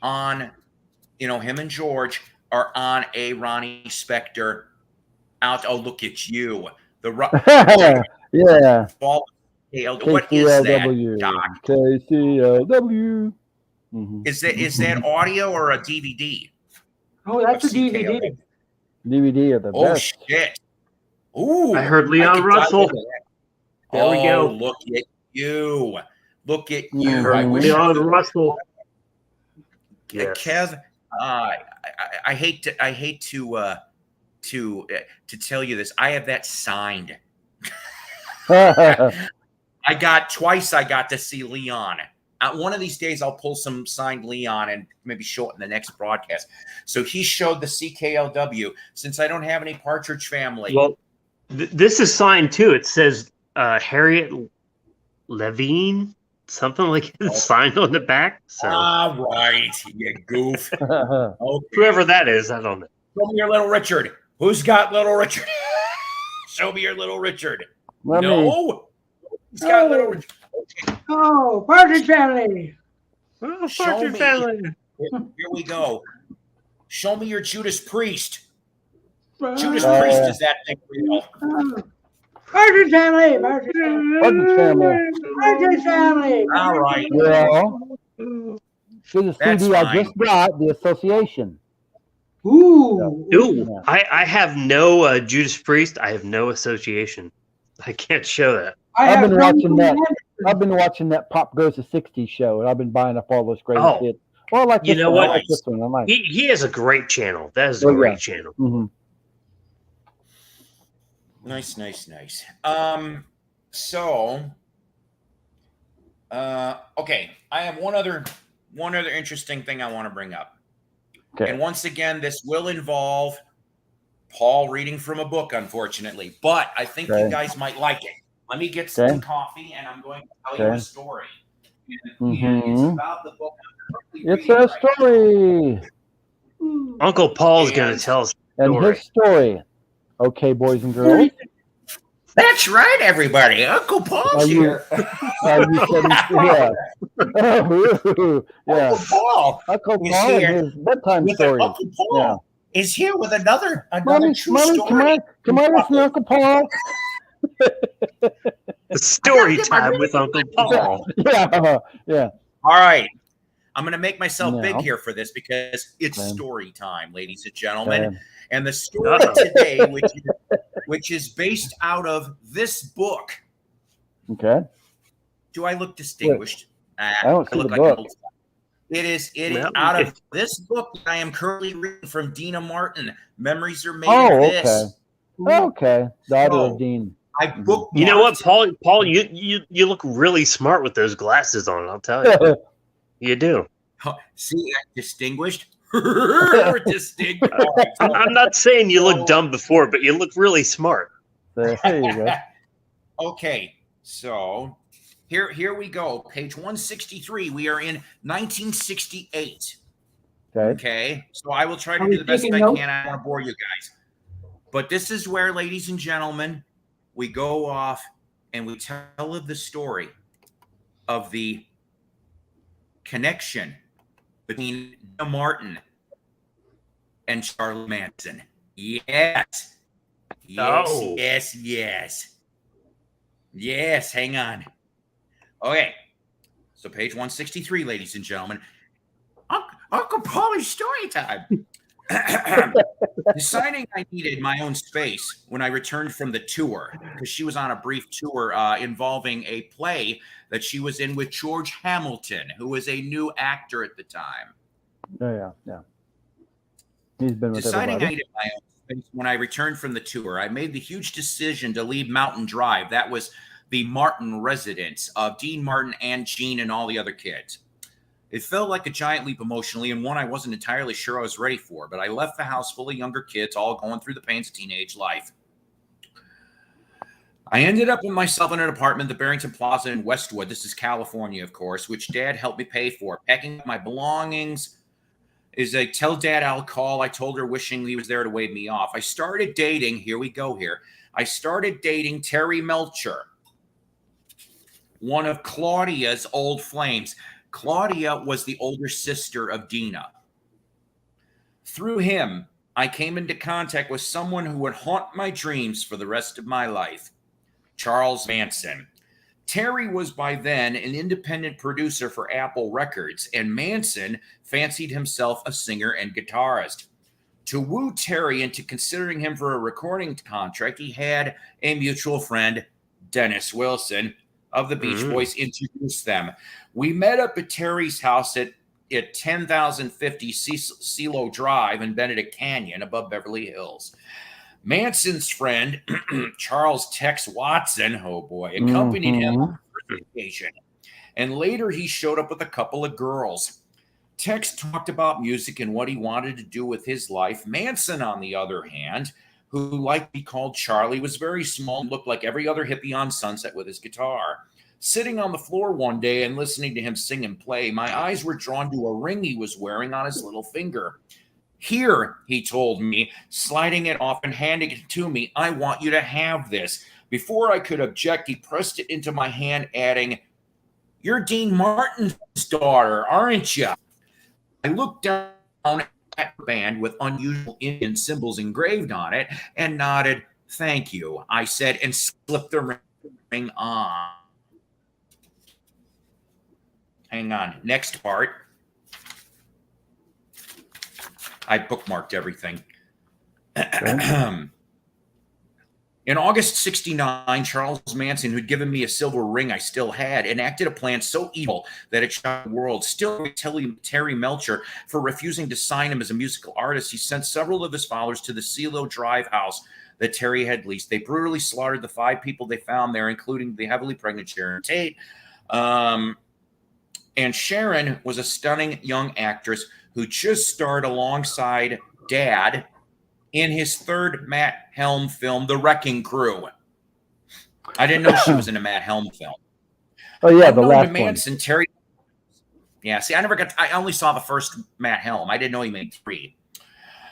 on, him and George are on a Ronnie Spector out. Oh, look at you. Yeah. What is that, Doc? KCLW. Is that audio or a DVD? Oh, that's a DVD. DVD of the best. Oh, shit. Ooh. I heard Leon Russell. There we go. Look at you. Look at you. I wish Leon Russell. Yes. Kev, I hate to tell you this. I have that signed. I got to see Leon. One of these days, I'll pull some signed Leon and maybe show it in the next broadcast. So he showed the CKLW. Since I don't have any Partridge Family. Well, this is signed too. It says Harriet Levine, something like it's signed on the back. So. All right, you goof. Okay. Whoever that is, I don't know. Show me your Little Richard. Who's got Little Richard? Show me your Little Richard. No. He's got Little Richard. Okay. Oh, Partridge Family. Oh, Partridge Family. Here we go. Show me your Judas Priest. Judas Priest, is that thing real? Partridge Family. Partridge Family. Partridge Family. All right. Well, the CD I just got, The Association. Ooh. Ooh. I have no Judas Priest. I have no association. I can't show that. I've been watching that Pop Goes to 60 show, and I've been buying up all those great hits. Well, I like this one. What? I like this one. I like. He has a great channel. That is a great channel. Mm-hmm. Nice. Okay. I have one other interesting thing I want to bring up. Okay. And once again, this will involve Paul reading from a book, unfortunately, but I think you guys might like it. Let me get some coffee, and I'm going to tell you a story. And it's about the book. It's a story. Uncle Paul's going to tell us a story. And his story. Okay, boys and girls. That's right, everybody. Uncle Paul's here. Uncle Paul. Uncle Paul and his bedtime story. Uncle Paul is here with another true story. Come on, listen, Uncle Paul. Story time with Uncle Paul. Yeah. All right. I'm going to make myself big here for this because it's story time, ladies and gentlemen. And the story today, which is based out of this book. Okay. Do I look distinguished? I don't see the book. It is out of this book that I am currently reading from Dina Martin. Memories are made of this. Okay. Daughter of Dean. You know what, Paul? You look really smart with those glasses on. I'll tell you, you do. See, distinguished. Distinguished. I'm not saying you look dumb before, but you look really smart. There you go. Okay, so here we go. Page 163. We are in 1968. Okay. So I will try to do the best I can. I don't want to bore you guys, but this is where, ladies and gentlemen, we go off and we tell of the story of the connection between Dina Martin and Charlie Manson. Yes. Yes, hang on. Okay. So page 163, ladies and gentlemen. Uncle Polly's story time. Deciding I needed my own space when I returned from the tour, because she was on a brief tour involving a play that she was in with George Hamilton, who was a new actor at the time. Yeah. He's been with Deciding everybody. I needed my own space when I returned from the tour, I made the huge decision to leave Mountain Drive. That was the Martin residence of Dean Martin and Gene and all the other kids. It felt like a giant leap emotionally, and one I wasn't entirely sure I was ready for, but I left the house full of younger kids, all going through the pains of teenage life. I ended up with myself in an apartment, the Barrington Plaza in Westwood. This is California, of course, which Dad helped me pay for. Packing up my belongings is a tell Dad I'll call. I told her, wishing he was there to wave me off. I started dating. Here we go here. I started dating Terry Melcher, one of Claudia's old flames. Claudia was the older sister of Dina. Through him, I came into contact with someone who would haunt my dreams for the rest of my life, Charles Manson. Terry was by then an independent producer for Apple Records, and Manson fancied himself a singer and guitarist. To woo Terry into considering him for a recording contract, he had a mutual friend, Dennis Wilson, of the Beach Boys, introduce them. We met up at Terry's house at 10,050 CeeLo Drive in Benedict Canyon above Beverly Hills. Manson's friend, Charles Tex Watson, oh boy, accompanied him on vacation. And later he showed up with a couple of girls. Tex talked about music and what he wanted to do with his life. Manson, on the other hand, who liked to be called Charlie, was very small and looked like every other hippie on Sunset with his guitar. Sitting on the floor one day and listening to him sing and play, my eyes were drawn to a ring he was wearing on his little finger. Here, he told me, sliding it off and handing it to me, I want you to have this. Before I could object, he pressed it into my hand, adding, "You're Dean Martin's daughter, aren't you?" I looked down at the band with unusual Indian symbols engraved on it and nodded, "Thank you," I said, and slipped the ring on. Hang on. Next part. I bookmarked everything. Okay. In August 1969, Charles Manson, who'd given me a silver ring I still had, enacted a plan so evil that it shocked the world. Still Terry Melcher for refusing to sign him as a musical artist. He sent several of his followers to the CeeLo Drive house that Terry had leased. They brutally slaughtered the 5 people they found there, including the heavily pregnant Sharon Tate. And Sharon was a stunning young actress who just starred alongside Dad in his third Matt Helm film, The Wrecking Crew. I didn't know she was in a Matt Helm film. Oh yeah, the Unknown last to Manson, one. Terry. Yeah, see, I only saw the first Matt Helm. I didn't know he made 3.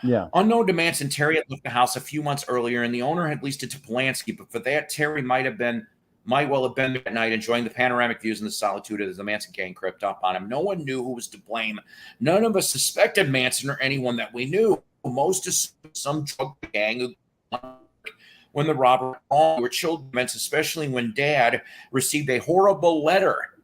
Yeah. Unknown to Manson, Terry had left the house a few months earlier, and the owner had leased it to Polanski. But for that, Terry might well have been there at night, enjoying the panoramic views and the solitude as the Manson gang crept up on him. No one knew who was to blame. None of us suspected Manson or anyone that we knew. Most assumed some drug gang when the robbery were children, especially when Dad received a horrible letter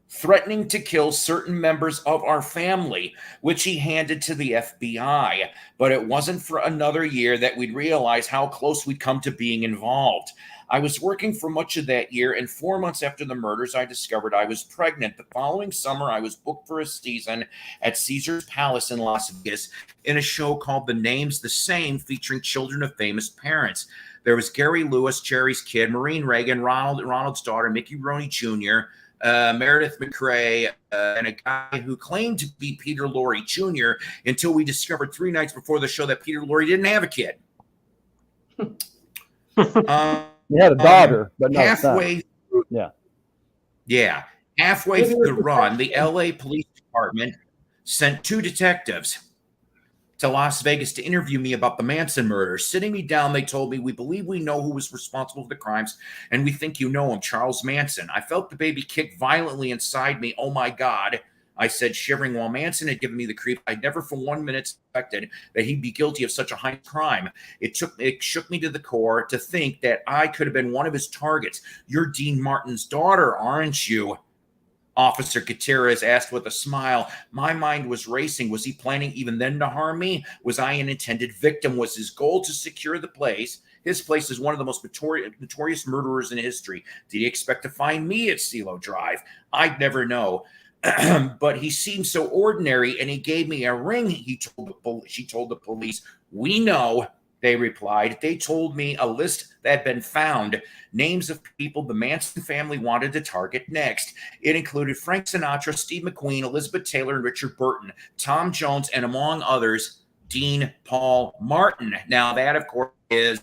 threatening to kill certain members of our family, which he handed to the FBI. But it wasn't for another year that we'd realize how close we'd come to being involved. I was working for much of that year, and 4 months after the murders, I discovered I was pregnant. The following summer, I was booked for a season at Caesar's Palace in Las Vegas in a show called The Name's the Same, featuring children of famous parents. There was Gary Lewis, Jerry's kid, Maureen Reagan, Ronald's daughter, Mickey Rooney Jr., Meredith McRae, and a guy who claimed to be Peter Lorre Jr. until we discovered 3 nights before the show that Peter Lorre didn't have a kid. He had a daughter, but not halfway. Yeah. Halfway through the run, the LA Police Department sent 2 detectives to Las Vegas to interview me about the Manson murders. Sitting me down, they told me, "We believe we know who was responsible for the crimes, and we think you know him, Charles Manson." I felt the baby kick violently inside me. "Oh my God," I said, shivering. While Manson had given me the creep, I'd never for 1 minute suspected that he'd be guilty of such a high crime. It shook me to the core to think that I could have been one of his targets. "You're Dean Martin's daughter, aren't you?" Officer Gutierrez asked with a smile. My mind was racing. Was he planning even then to harm me? Was I an intended victim? Was his goal to secure the place? His place is one of the most notorious murderers in history. Did he expect to find me at CeeLo Drive? I'd never know. But he seemed so ordinary, and he gave me a ring. She told the police. We know, they replied. They told me a list that had been found, names of people the Manson family wanted to target next. It included Frank Sinatra, Steve McQueen, Elizabeth Taylor, and Richard Burton, Tom Jones, and among others, Dean Paul Martin. Now, that, of course, is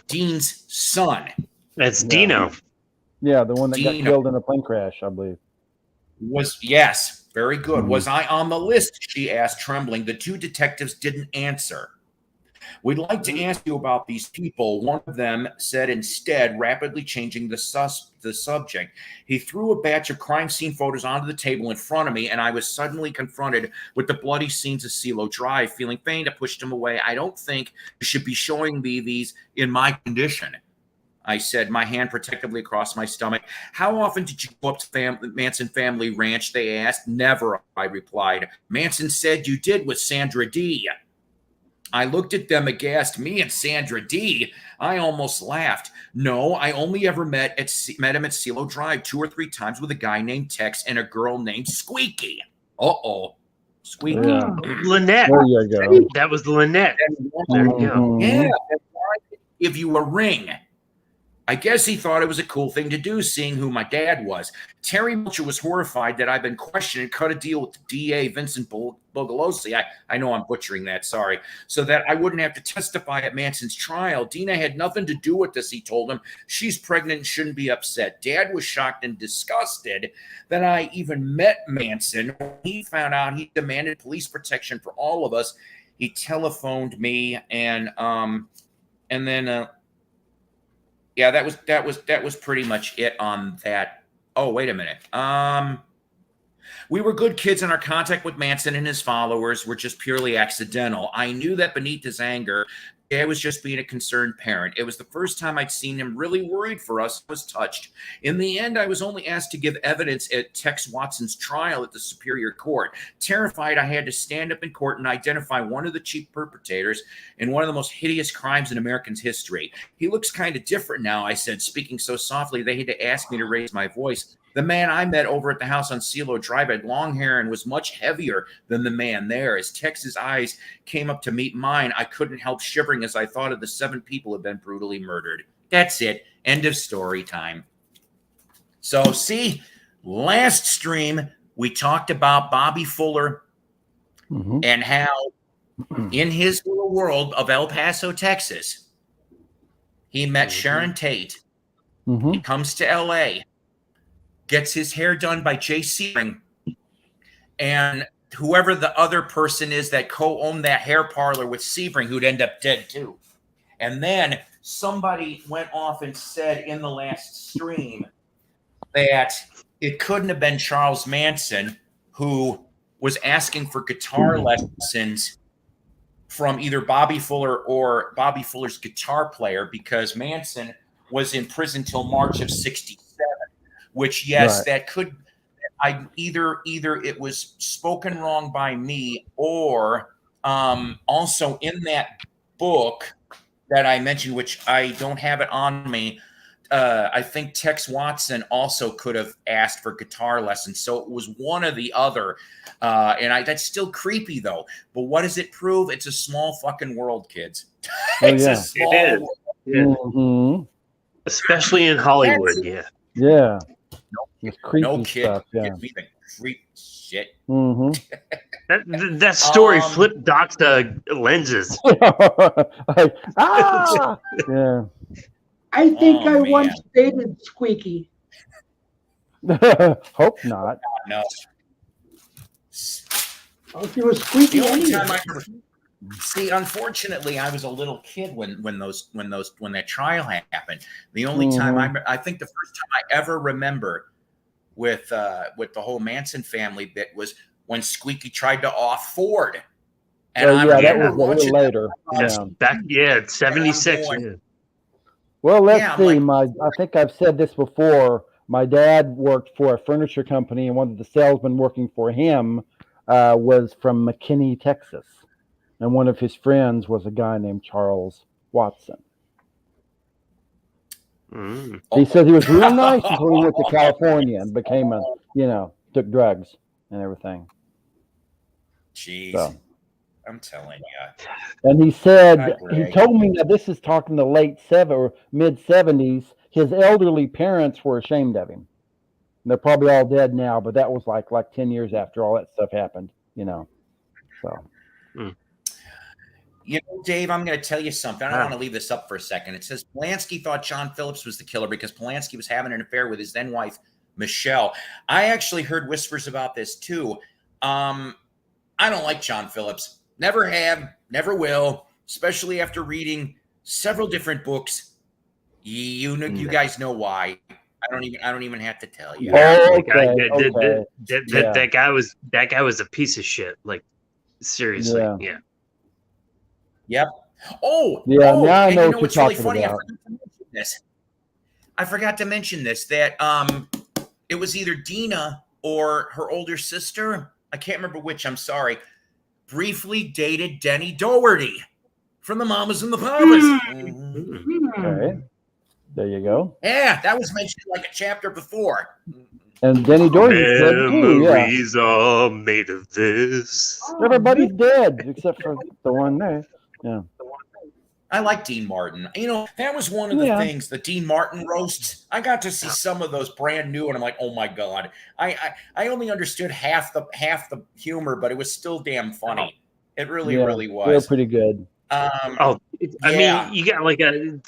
Dean's son. That's Dino. Yeah, the one that got Dino. killed in a plane crash, I believe. Yes, very good. Was I on the list? She asked, trembling. The two detectives didn't answer. We'd like to ask you about these people. One of them said instead, rapidly changing the subject. He threw a batch of crime scene photos onto the table in front of me, and I was suddenly confronted with the bloody scenes of CeeLo Drive. Feeling faint, I pushed him away. I don't think you should be showing me these in my condition, I said, my hand protectively across my stomach. How often did you go up to Manson Family Ranch, they asked. Never, I replied. Manson said you did with Sandra D. I looked at them aghast. Me and Sandra D. I almost laughed. No, I only ever met him at CeeLo Drive 2 or 3 times with a guy named Tex and a girl named Squeaky. Uh-oh. Squeaky. Yeah. Lynette. There you go. That was Lynette. There you go. Yeah. If you a ring. I guess he thought it was a cool thing to do, seeing who my dad was. Terry Melcher was horrified that I'd been questioned and cut a deal with the DA, Vincent Bogolosi. I know I'm butchering that, sorry. So that I wouldn't have to testify at Manson's trial. Dina had nothing to do with this, he told him. She's pregnant and shouldn't be upset. Dad was shocked and disgusted that I even met Manson. When he found out he demanded police protection for all of us, he telephoned me and then yeah, that was pretty much it on that. Oh, wait a minute. We were good kids, and our contact with Manson and his followers were just purely accidental. I knew that beneath his anger, I was just being a concerned parent. It was the first time I'd seen him really worried for us. I was touched. In the end, I was only asked to give evidence at Tex Watson's trial at the Superior Court. Terrified, I had to stand up in court and identify one of the chief perpetrators in one of the most hideous crimes in American history. He looks kind of different now, I said, speaking so softly they had to ask me to raise my voice. The man I met over at the house on CeeLo Drive had long hair and was much heavier than the man there. As Tex's eyes came up to meet mine, I couldn't help shivering as I thought of the 7 people who had been brutally murdered. That's it. End of story time. So, see, last stream, we talked about Bobby Fuller and how in his little world of El Paso, Texas, he met Sharon Tate. He comes to L.A., gets his hair done by Jay Sebring, and whoever the other person is that co-owned that hair parlor with Sebring, who'd end up dead too. And then somebody went off and said in the last stream that it couldn't have been Charles Manson, who was asking for guitar lessons from either Bobby Fuller or Bobby Fuller's guitar player, because Manson was in prison till March of 67. Which, yes, that could. Either it was spoken wrong by me, or also in that book that I mentioned, which I don't have it on me. I think Tex Watson also could have asked for guitar lessons, so it was one or the other. And that's still creepy though. But what does it prove? It's a small fucking world, kids. It's a small world. Especially in Hollywood. Yeah. No kid. Stuff, yeah. Creep shit. That story flipped Doc's lenses. Yeah. I think I once dated Squeaky. Hope not. No. Oh, she was Squeaky. The only time I ever, see, unfortunately, I was a little kid when that trial happened. The only time I think the first time I ever remember with the whole Manson family bit was when Squeaky tried to off Ford. And that was a little later. Back, 76. Well, let's see. I think I've said this before. my dad worked for a furniture company, and one of the salesmen working for him was from McKinney, Texas. And one of his friends was a guy named Charles Watson. He said he was real nice until he went to California and became took drugs and everything. Jeez. So. I'm telling you. And he said, he told me that this is talking the late or mid 70s. His elderly parents were ashamed of him. They're probably all dead now, but that was like 10 years after all that stuff happened, So. Dave, I'm going to tell you something. I don't want to leave this up for a second. It says Polanski thought John Phillips was the killer because Polanski was having an affair with his then wife, Michelle. I actually heard whispers about this too. I don't like John Phillips. Never have, never will, especially after reading several different books. You guys know why. I don't even have to tell you. That guy was a piece of shit. Like, seriously. Yeah. Yep. Oh, now I know what what's you're really talking funny? about. I forgot to mention this. That it was either Dina or her older sister. I can't remember which. I'm sorry. Briefly dated Denny Doherty from the Mamas and the Papas. Okay. There you go. Yeah, that was mentioned like a chapter before. And Denny Doherty said too, memories are made of this. Everybody's dead except for the one there. Yeah. I like Dean Martin. That was one of the things, the Dean Martin roasts. I got to see some of those brand new, and I'm like, oh my God. I only understood half the humor, but it was still damn funny. It really was. They're pretty good. I mean, you got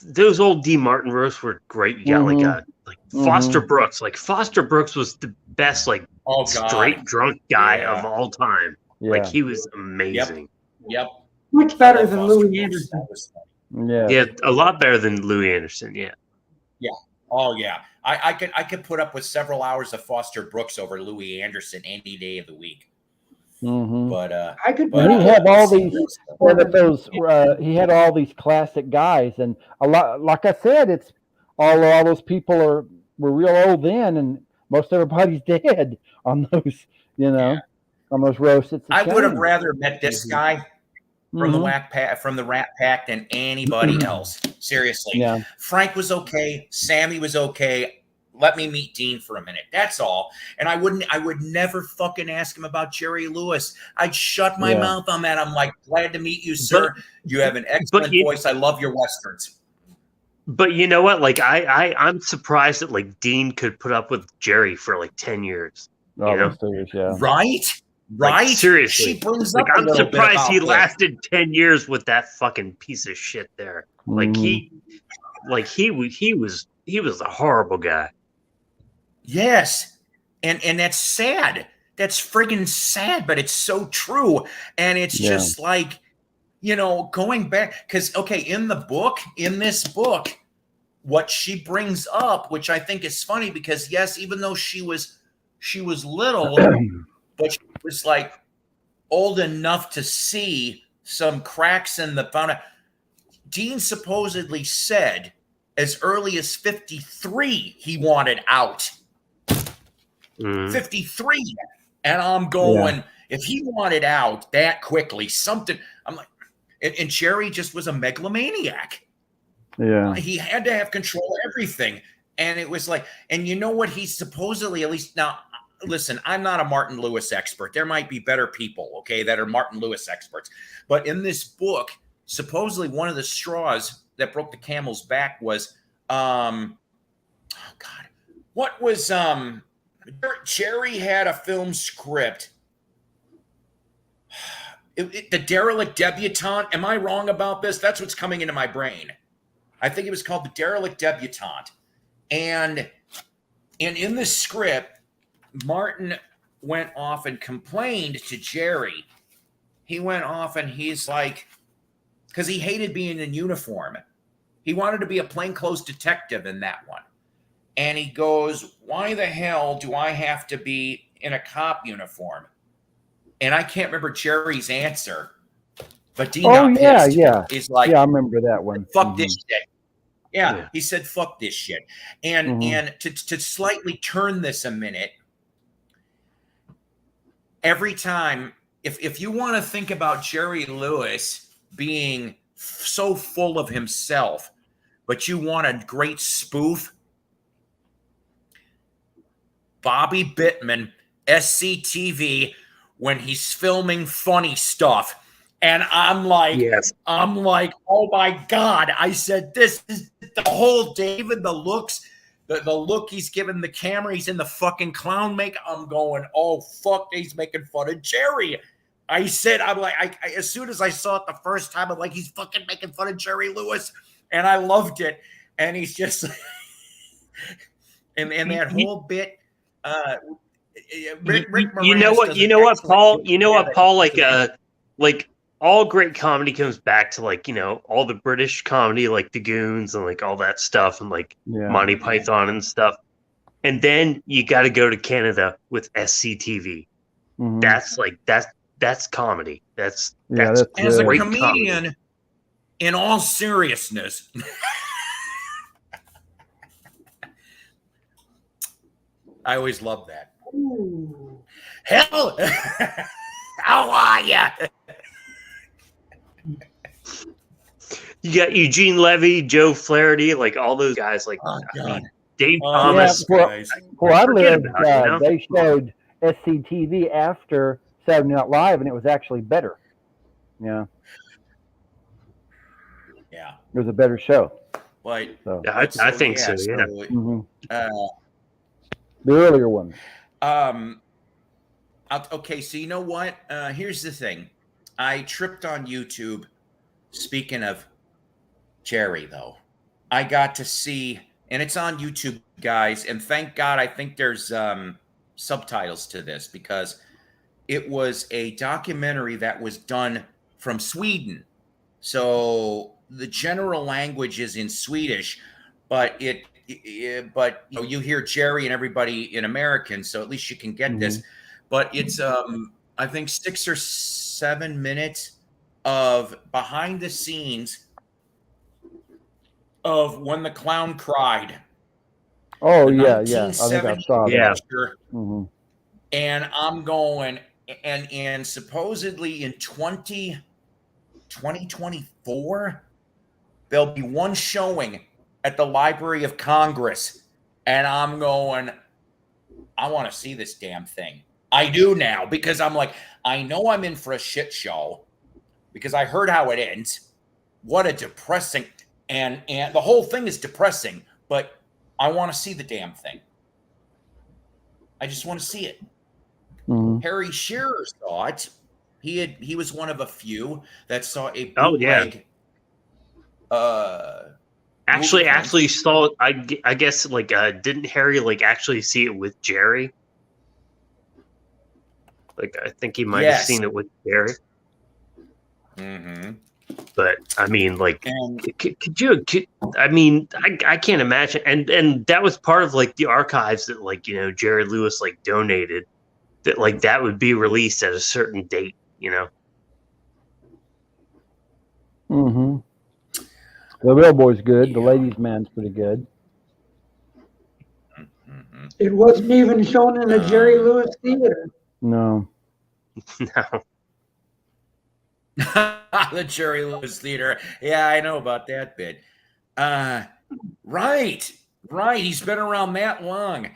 those old Dean Martin roasts were great. You got Foster Brooks. Like Foster Brooks was the best straight drunk guy of all time. Yeah. Like he was amazing. Yep. Much better than Louis Anderson. Yeah, a lot better than Louis Anderson. Yeah. Yeah. Oh yeah. I could put up with several hours of Foster Brooks over Louis Anderson any day of the week. Mm-hmm. But I could. He had all these. He had all these classic guys, and a lot. Like I said, it's all those people were real old then, and most everybody's dead on those. On those roasts. I would have rather met this guy from the Rat Pack than anybody else. Seriously. Yeah. Frank was okay. Sammy was okay. Let me meet Dean for a minute. That's all. And I would never fucking ask him about Jerry Lewis. I'd shut my mouth on that. I'm like, glad to meet you, sir. You have an excellent voice. I love your Westerns. But you know what? I'm surprised that Dean could put up with Jerry for 10 years. Right? Right? Seriously. She brings up I'm surprised he lasted 10 years with that fucking piece of shit there. He was a horrible guy. Yes. And that's sad. That's friggin' sad, but it's so true. And it's just going back, because in this book, what she brings up, which I think is funny, because yes, even though she was little, but she was old enough to see some cracks in the foundation. Dean supposedly said as early as 53 he wanted out. 53. And I'm going, if he wanted out that quickly, something, I'm like, and Jerry just was a megalomaniac. Yeah. He had to have control of everything. And it was and you know what, he supposedly, at least now, listen, I'm not a Martin Lewis expert. There might be better people, okay, that are Martin Lewis experts. But in this book, supposedly one of the straws that broke the camel's back was, Jerry had a film script. The Derelict Debutante. Am I wrong about this? That's what's coming into my brain. I think it was called The Derelict Debutante. And in the script, Martin went off and complained to Jerry. He went off and he's because he hated being in uniform. He wanted to be a plainclothes detective in that one. And he goes, why the hell do I have to be in a cop uniform? And I can't remember Jerry's answer. But Dean got pissed. Yeah. He's I remember that one. Fuck this shit. Yeah, he said, "Fuck this shit." And to slightly turn this a minute, every time, if you want to think about Jerry Lewis being so full of himself, but you want a great spoof, Bobby Bittman, SCTV, when he's filming funny stuff. And I'm like, oh my God. I said, this is the whole David, the looks, the look he's giving the camera. He's in the fucking clown makeup. I'm going, oh, fuck, he's making fun of Jerry. I said, I'm like, I as soon as I saw it the first time, I'm like, he's fucking making fun of Jerry Lewis. And I loved it. And he's just, and that whole bit, Rick you know what, Paul, like all great comedy comes back to like, all the British comedy, like the Goons and like all that stuff and like Monty Python and stuff. And then you got to go to Canada with SCTV. That's like, that's comedy. That's as a comedian, comedy. In all seriousness, I always love that. Ooh. Hell, how are ya? You got Eugene Levy, Joe Flaherty, like all those guys. Like Dave Thomas. Where I lived, they showed SCTV after Saturday Night Live, and it was actually better. Yeah. Yeah. It was a better show. But so. I think so. Yeah. The earlier one. Okay, so you know what? Here's the thing. I tripped on YouTube. Speaking of Jerry, though, I got to see, and it's on YouTube, guys. And thank God, I think there's subtitles to this because it was a documentary that was done from Sweden. So the general language is in Swedish, but you hear Jerry and everybody in American, so at least you can get this. But it's I think 6 or 7 minutes of behind the scenes of when the clown cried. Oh yeah. I think I saw that. And I'm going, and supposedly in 2024, there'll be one showing at the Library of Congress. And I'm going, I want to see this damn thing. I do now, because I'm like, I know I'm in for a shit show because I heard how it ends. What a depressing, and the whole thing is depressing, but I want to see the damn thing. I just want to see it. Harry Shearer saw it. He was one of a few that saw a bootleg. Actually saw it. I guess like didn't Harry like actually see it with Jerry? Like I think he might have seen it with Jerry. But I mean, like, I can't imagine. And that was part of like the archives that like, Jerry Lewis like donated, that like that would be released at a certain date, The Real Boy's good. The Ladies Man's pretty good. It wasn't even shown in a Jerry Lewis theater. No. No. The Jerry Lewis Theater. Yeah, I know about that bit. Right. He's been around that long.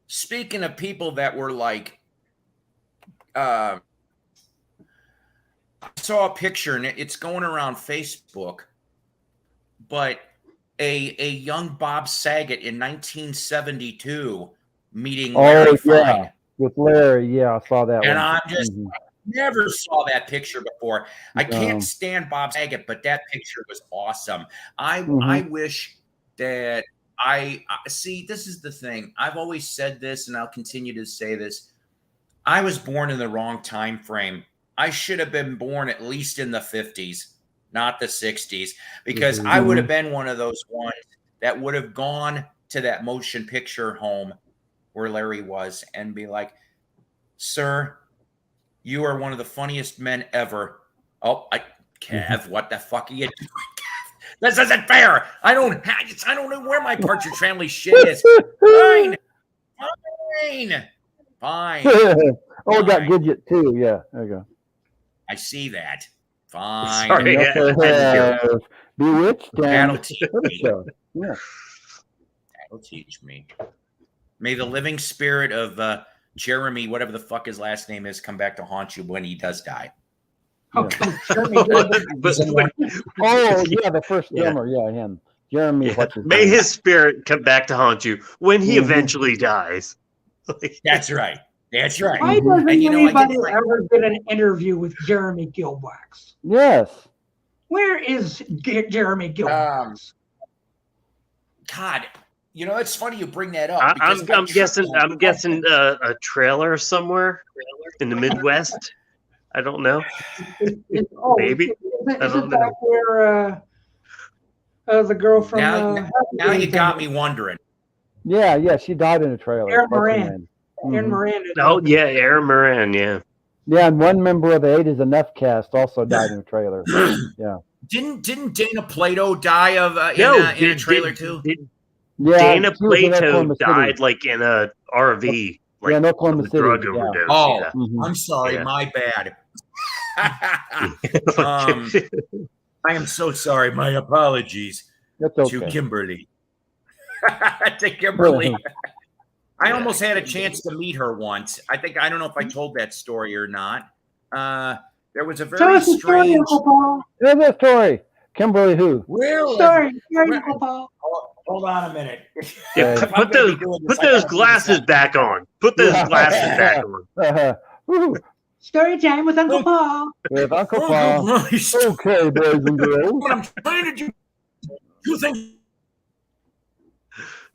Speaking of people that were like, I saw a picture and it's going around Facebook, but a young Bob Saget in 1972 meeting Larry Fine. With Larry, I saw that one. And I'm just never saw that picture before. I can't stand Bob Saget, but that picture was awesome. I wish that I see, this is the thing. I've always said this, and I'll continue to say this. I was born in the wrong time frame. I should have been born at least in the 50s, not the 60s, because I would have been one of those ones that would have gone to that motion picture home where Larry was and be like, sir, you are one of the funniest men ever. Oh, Kev, what the fuck are you doing, Kev? This isn't fair. I don't know where my Partridge Family shit is. Fine. Oh, got Gidget too. Yeah, there you go. I see that. Fine. Sorry. Bewitched. That'll teach me. Yeah. That'll teach me. May the living spirit of Jeremy, whatever the fuck his last name is, come back to haunt you when he does die. Oh, Jeremy. The first drummer. Yeah, him. Jeremy. Yeah. May his spirit come back to haunt you when he eventually dies. That's right. That's right. Why doesn't And anybody ever get an interview with Jeremy Gilwax? Yes. Where is Jeremy Gilwax? God, it's funny you bring that up. I'm guessing a trailer somewhere in the Midwest. I don't know. Maybe. Isn't that where the girl from now you got me wondering. Yeah, she died in a trailer. Aaron Moran. Aaron Moran. Oh yeah, Aaron Moran. Yeah. Yeah, and one member of the 8 is Enough cast also died in a trailer. Yeah. Didn't Dana Plato die in a trailer too? Dana Plato died like in a RV. Like, in Oklahoma City. Drug overdose. Oh, yeah. I'm sorry, my bad. I am so sorry. My apologies to Kimberly. To Kimberly. I almost had a chance to meet her once. I don't know if I told that story or not. There was a very strange. Tell that story. Kimberly who? Hold on a minute. Yeah, put those glasses back on. Put those glasses back on. Story time with Uncle Paul. With Uncle Paul. Okay, boys and girls. What I'm trying to do. You think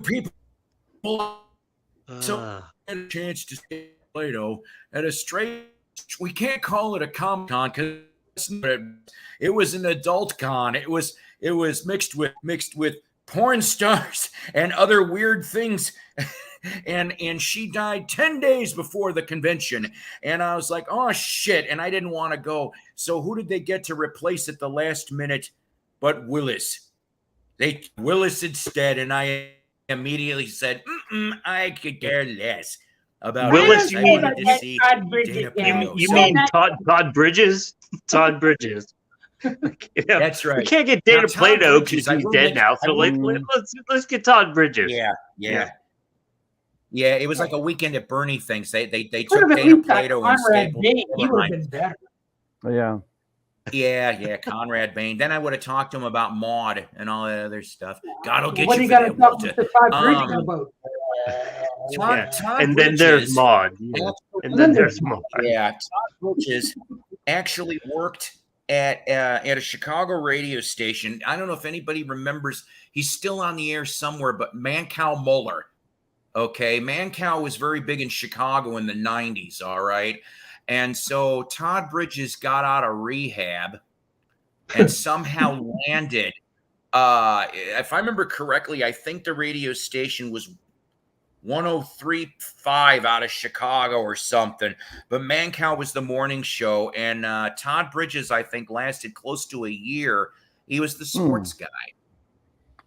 people had a chance to see Plato at a straight? We can't call it a Comic Con because it was an adult con. It was mixed with porn stars and other weird things. And she died 10 days before the convention. And I was like, oh shit. And I didn't want to go. So who did they get to replace at the last minute but Willis? Willis instead. And I immediately said, I could care less about Willis. I wanted to see you mean Todd Bridges? Todd Bridges. That's right. We can't get Dana Plato because he's dead now. So let's get Todd Bridges. Yeah, it was like a Weekend at Bernie thing. They took Dana Plato and stapled him. He would have been better. Yeah, Conrad Bain. Then I would have talked to him about Maude and all that other stuff. God will get what you for that, Walter. And then there's Maude. And then there's Maude. Yeah, Todd Bridges actually worked at a Chicago radio station. I don't know if anybody remembers. He's still on the air somewhere, but Mancow Muller. Okay, Mancow was very big in Chicago in the 90s, all right? And so Todd Bridges got out of rehab and somehow landed. If I remember correctly, I think the radio station was 103.5 out of Chicago or something. But Mancow was the morning show. And Todd Bridges, I think, lasted close to a year. He was the sports guy.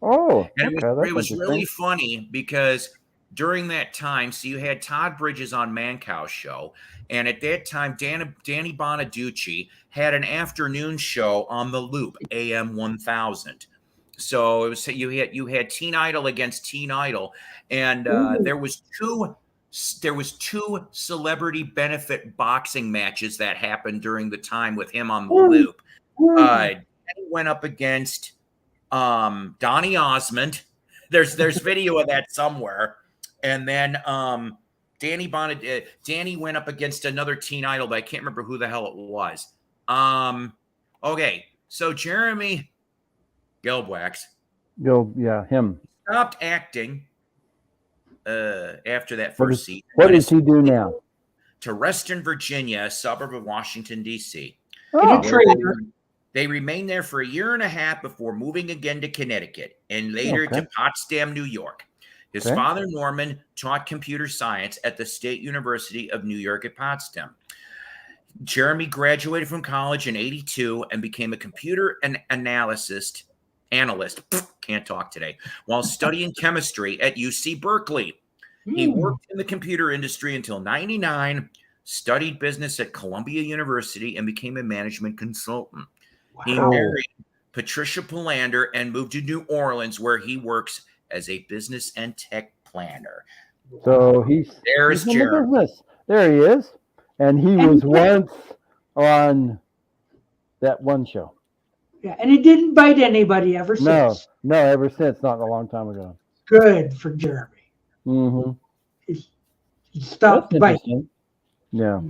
Oh, and it was really funny because during that time, so you had Todd Bridges on Mancow's show, and at that time, Danny Bonaducci had an afternoon show on the Loop, AM 1000. So it was you had Teen Idol against Teen Idol, and there was two celebrity benefit boxing matches that happened during the time with him on the Loop. Danny went up against Donny Osmond. There's video of that somewhere. And then Danny went up against another Teen Idol, but I can't remember who the hell it was. Okay, so Jeremy Gelbwax. Him. Stopped acting after that first season. What does he do now? To Reston, Virginia, a suburb of Washington, D.C. They remained there for a year and a half before moving again to Connecticut and later to Potsdam, New York. His father, Norman, taught computer science at the State University of New York at Potsdam. Jeremy graduated from college in 1982 and became a computer analyst analyst. Can't talk today. While studying chemistry at UC Berkeley. He worked in the computer industry until 99, studied business at Columbia University, and became a management consultant. Wow. He married Patricia Palander and moved to New Orleans, where he works as a business and tech planner. So he's in the business. There he is. And he was once on that one show. Yeah, and he didn't bite anybody ever since. No, ever since. Not a long time ago. Good for Jeremy. Mm-hmm. He stopped biting. Yeah.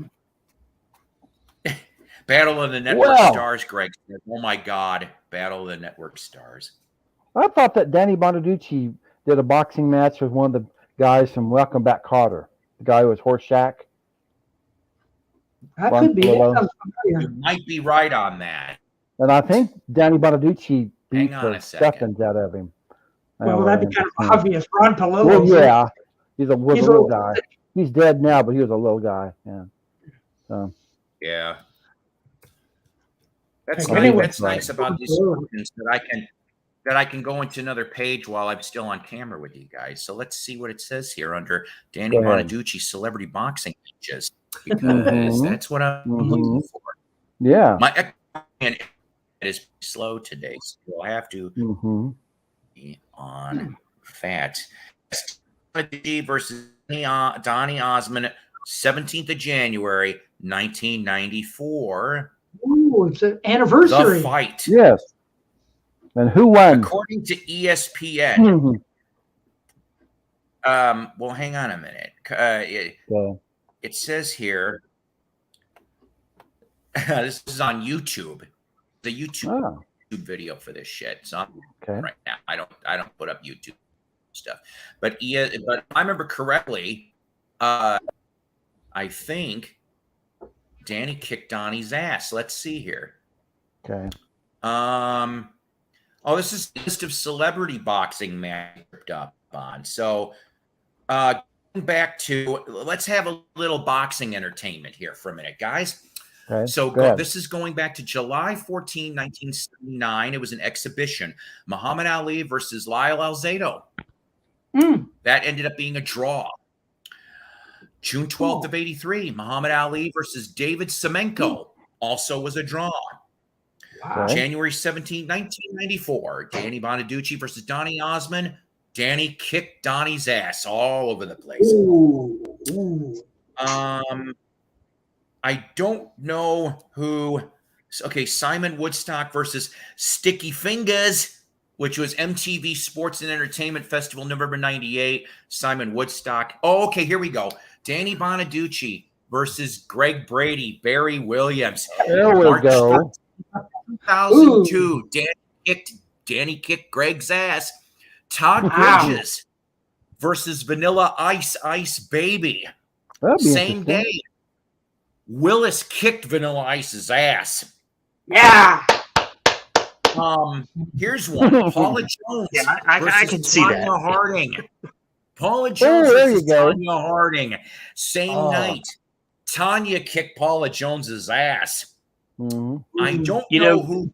Battle of the Network Stars, Greg said. Oh my God, Battle of the Network Stars. I thought that Danny Bonaducci did a boxing match with one of the guys from Welcome Back, Kotter. The guy who was Horseshack. That could be it. You might be right on that. And I think Danny Bonaducci beat the second out of him. Well, that'd be kind of obvious. Ron Palillo. Well, yeah. He's a little guy. He's dead now, but he was a little guy. Yeah. So. Yeah. That's nice about these tokens that I can go into another page while I'm still on camera with you guys. So let's see what it says here under Danny Bonaducci celebrity boxing pages, because that's what I'm looking for. Yeah. My internet is slow today, so you'll have to be on fat. Versus Donnie Osmond, 17th of January, 1994. Ooh, it's an anniversary. The fight. Yes. And who won? According to ESPN. Well, hang on a minute. It says here, this is on YouTube. The YouTube video for this shit. So right now, I don't put up YouTube stuff. But if I remember correctly, I think Danny kicked Donnie's ass. Let's see here. Okay. This is a list of celebrity boxing matches up on. So going back to, let's have a little boxing entertainment here for a minute, guys. Okay. So this is going back to July 14, 1979. It was an exhibition. Muhammad Ali versus Lyle Alzado. That ended up being a draw. June 12th of 83, Muhammad Ali versus David Semenko also was a draw. Wow. January 17, 1994, Danny Bonaducci versus Donnie Osmond. Danny kicked Donnie's ass all over the place. I don't know who. Okay, Simon Woodstock versus Sticky Fingers, which was MTV Sports and Entertainment Festival, November 98. Simon Woodstock. Oh, okay, here we go. Danny Bonaducci versus Greg Brady, Barry Williams. There we go. 2002. Danny kicked Greg's ass. Todd Bridges versus Vanilla Ice Baby. Same day. Willis kicked Vanilla Ice's ass. Yeah. Here's one. Paula Jones. Yeah, I can see that. Harding. Paula Jones versus Tanya Harding. Same night. Tanya kicked Paula Jones's ass. I don't know who.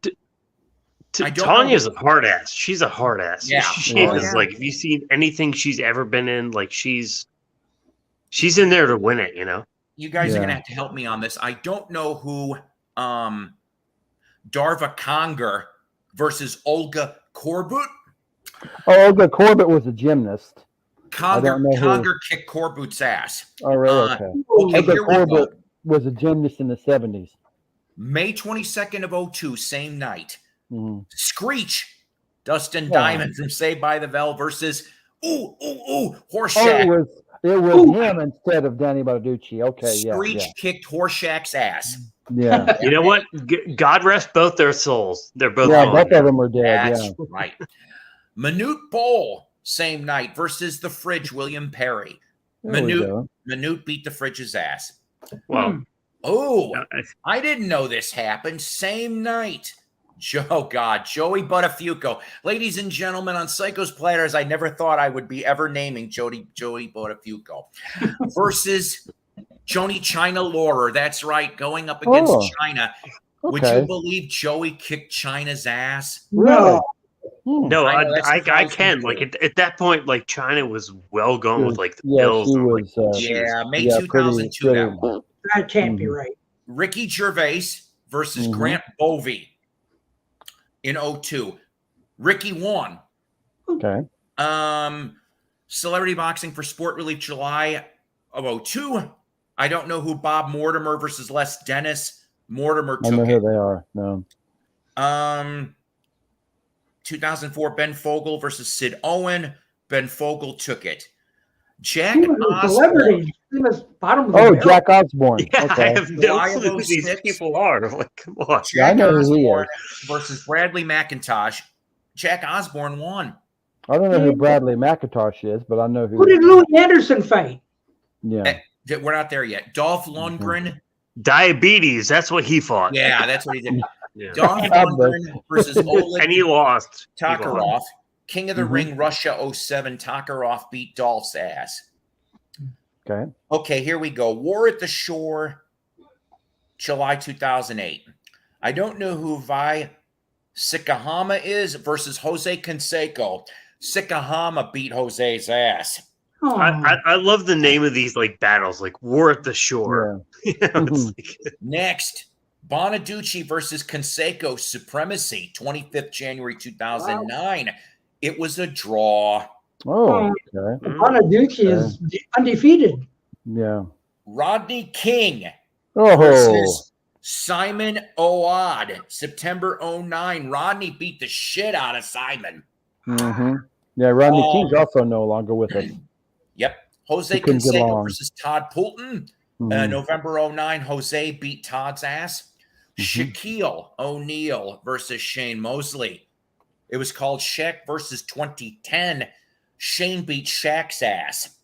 Tanya's a hard ass. She's a hard ass. Yeah. She is. Like, if you've seen anything she's ever been in, like she's in there to win it, you know? You guys are going to have to help me on this. I don't know who Darva Conger versus Olga Korbut. Oh, Olga Korbut was a gymnast. Conger kicked Korbut's ass. Oh, really? Okay. Olga Korbut was a gymnast in the 70s. May 22nd of 02, same night. Screech, Dustin Diamond from Saved by the Bell versus Horseshack. It was him instead of Danny Bonaducci. Okay, Screech kicked Horseshack's ass. Yeah. You know what? God rest both their souls. They're both both of them are dead. That's right. Manute Bol, same night, versus the Fridge, William Perry. Manute beat the Fridge's ass. Wow. Oh, I didn't know this happened. Same night. Joey Buttafuoco. Ladies and gentlemen, on Psycho's Platters, I never thought I would be ever naming Joey Buttafuoco versus Joni China Laurer. That's right, going up against China. Okay. Would you believe Joey kicked China's ass? No. No, I know, that I surprised me can. too. Like at that point, like China was well going with like the Yeah, Bills. she and, like, was. she was- Yeah, May Yeah, 2002, pretty. that one. That can't be right. Ricky Gervais versus Grant Bovey in 02. Ricky won. Okay. Celebrity Boxing for Sport Relief July of 02. I don't know who Bob Mortimer versus Les Dennis. Mortimer I know took who it. they are. No. 2004 Ben Fogle versus Sid Owen. Ben Fogle took it. Jack He was a Osborne. celebrity. He was bottom of the Oh, barrel. Jack Osborne. Yeah, I Okay. have no July of clue who these 06. people are. Like, come on. Yeah, I Jack know who he Osborne is. versus Bradley McIntosh. Jack Osborne won. I don't know who Bradley McIntosh is, but I know Who who. did Louis Anderson fight? Yeah. We're not there yet. Dolph Lundgren. Diabetes. That's what he fought. Yeah, that's what he did. Yeah. Dolph Lundgren versus Oleg And he lost. Tokarov. King of the Ring, Russia 07. Tokarov beat Dolph's ass. Okay. Okay, here we go. War at the Shore, July 2008. I don't know who Vi Sikahama is versus Jose Canseco. Sikahama beat Jose's ass. Oh, I love the name of these like battles, like War at the Shore. Yeah. You know, it's like, Next, Bonaducci versus Canseco, Supremacy, 25th January 2009. Wow. It was a draw. Oh, okay. Bonaducci is undefeated. Yeah. Rodney King Oh. versus Simon Oad, September 09. Rodney beat the shit out of Simon. Yeah, Rodney King's also no longer with us. Yep. Jose He couldn't get Canseco along. versus Todd Poulton. November 09, Jose beat Todd's ass. Shaquille O'Neal versus Shane Mosley. It was called Shaq versus 2010. Shane beat Shaq's ass.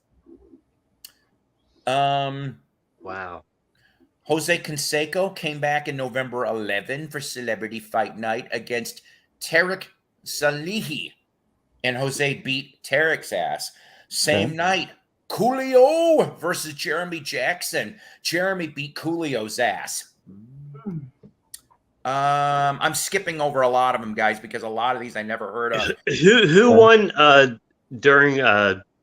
wow. Jose Canseco came back in November 11 for Celebrity Fight Night against Tarek Salihi. And Jose beat Tarek's ass. Same night, Coolio versus Jeremy Jackson. Jeremy beat Coolio's ass. I'm skipping over a lot of them, guys, because a lot of these I never heard of. Who won during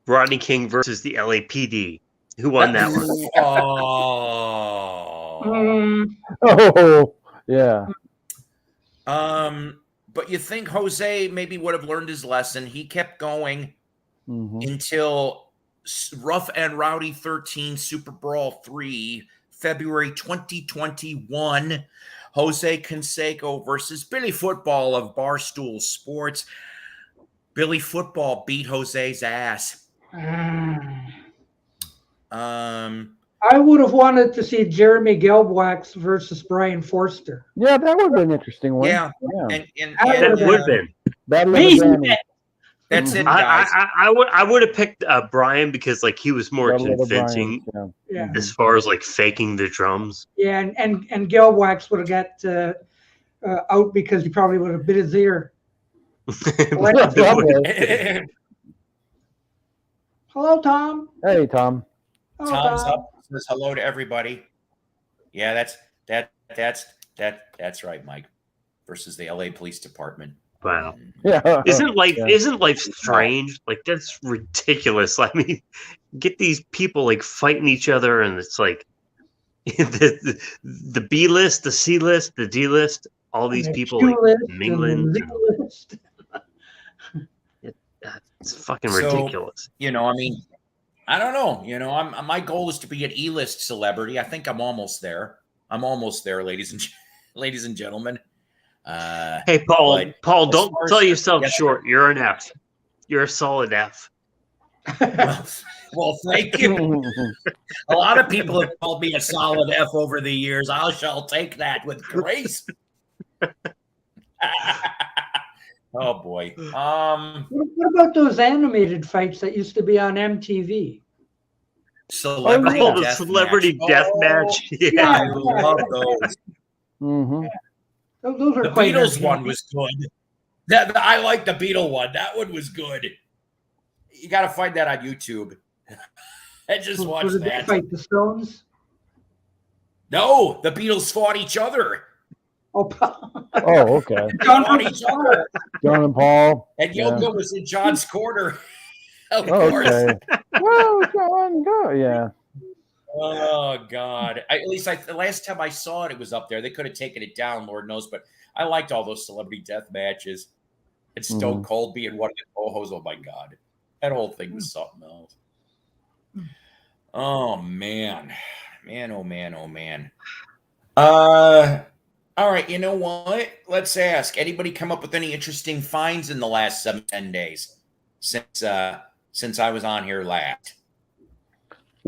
Rodney King versus the LAPD? Who won that one? Oh, yeah. But you think Jose maybe would have learned his lesson. He kept going until Rough and Rowdy 13, Super Brawl 3, February 2021. Jose Canseco versus Billy Football of Barstool Sports. Billy Football beat Jose's ass. I would have wanted to see Jeremy Gelbwax versus Brian Forster. Yeah, that would have been an interesting one. Yeah. And That would have been. That's it, guys. I would have picked Brian because like he was more convincing as far as like faking the drums. Yeah, and Gelbwax would have got out because he probably would have bit his ear. Hello, Tom. Hey, Tom. Hello, Tom's Tom. up. Says hello to everybody. Yeah, that's right, Mike. Versus the LA Police Department. Wow. Yeah. Isn't life strange? Like that's ridiculous. I mean, get these people like fighting each other, and it's like the B list, the C list, the D list, all these people like mingling. It's fucking ridiculous. You know, I mean, I don't know. You know, my goal is to be an E-list celebrity. I think I'm almost there. Ladies and gentlemen. Hey, Paul, don't sell yourself short. You're an F. You're a solid F. Well, thank you. A lot of people have called me a solid F over the years. I shall take that with grace. Oh boy. What about those animated fights that used to be on MTV? Celebrity Deathmatch. Yeah, I love those. Those are the quite Beatles one was good. I like the Beatle one. That one was good. You got to find that on YouTube. I just watched did that. They fight the Stones? No, the Beatles fought each other. Oh, Oh, okay. Johnny Tucker. John and Paul. And Yoga was in John's corner. Of Oh, course. okay. Whoa, John, go. Yeah. Oh God! At least the last time I saw it, it was up there. They could have taken it down, Lord knows. But I liked all those celebrity death matches. And Stone Cold being one of the co-hosts. Oh my God, that whole thing was something else. Oh man, oh man. All right. You know what? Let's ask. Anybody come up with any interesting finds in the last 7-10 days since I was on here last?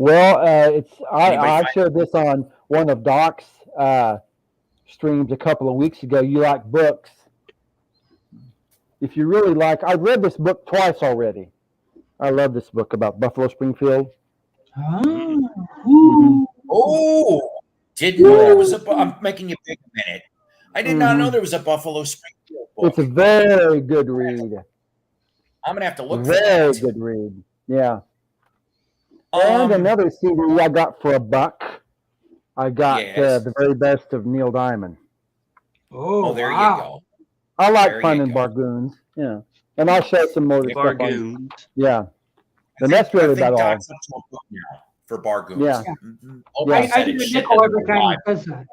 Well, I shared this on one of Doc's streams a couple of weeks ago. You like books? If you really like, I've read this book twice already. I love this book about Buffalo Springfield. Oh, didn't know there was a. I'm making you pick a minute. I did not know there was a Buffalo Springfield book. It's a very good read. I'm gonna have to look. Very good read. Yeah. And another CD I got for $1. I got the very best of Neil Diamond. Oh, there you go. I like Fun and Bargoons. Yeah. And I'll show some more stuff on. Yeah. And that's really about all. Doc's up to a book now for Bargoons. Yeah. I do a nickel every time he says that.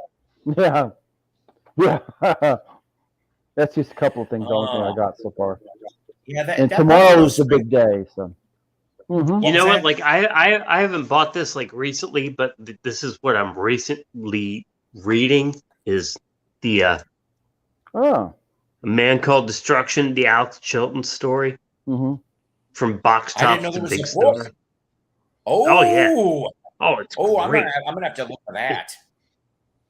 Yeah. Yeah. That's just a couple of things I got so far. Yeah. And tomorrow's the big day. So. You know what? Like I haven't bought this like recently, but this is what I'm recently reading is the A Man Called Destruction, the Alex Chilton story from Box Top to Big Star. Oh yeah. Oh, it's great. I'm gonna have to look for that.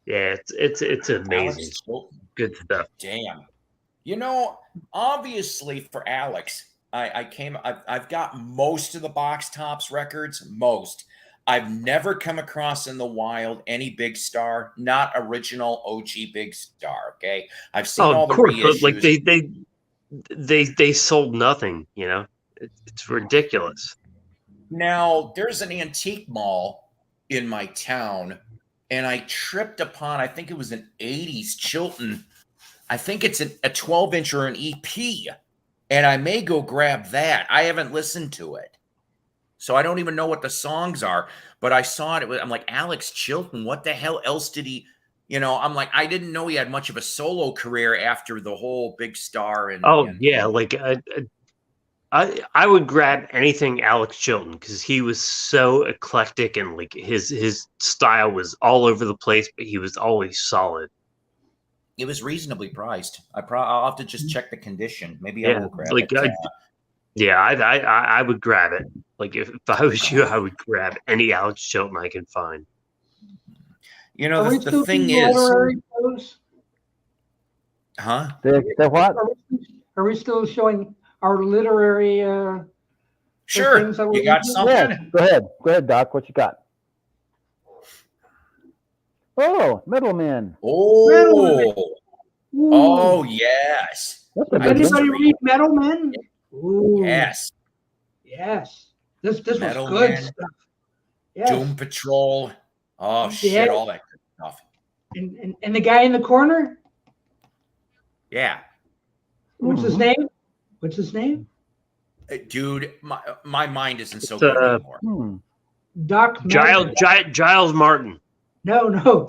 Yeah, it's amazing. Good stuff. Damn. You know, obviously for Alex. I've got most of the Box Tops records, most. I've never come across in the wild any Big Star, not original OG Big Star. Okay, I've seen all the reissues. But like they sold nothing. You know, it's ridiculous. Now there's an antique mall in my town, and I tripped upon. I think it was an '80s Chilton. I think it's a 12-inch or an EP. And I may go grab that. I haven't listened to it. So I don't even know what the songs are. But I saw it. I'm like, Alex Chilton, what the hell else did he, I'm like, I didn't know he had much of a solo career after the whole Big Star. Like I would grab anything Alex Chilton because he was so eclectic and like his style was all over the place, but he was always solid. It was reasonably priced. I'll have to just check the condition. Maybe I will grab it. I would grab it. Like if I was you, I would grab any Alex Chilton I can find. You know, the thing is, huh? The what? Are we still showing our literary? Sure. You got something? Yeah. Go ahead, Doc. What you got? Oh, Middlemen. Oh, yes. Anybody read Metalmen? Yes. This was good stuff. Yes. Doom Patrol. Oh shit! All that good stuff. And the guy in the corner. Yeah. What's his name? Dude, my mind isn't so good anymore. Giles Martin. No.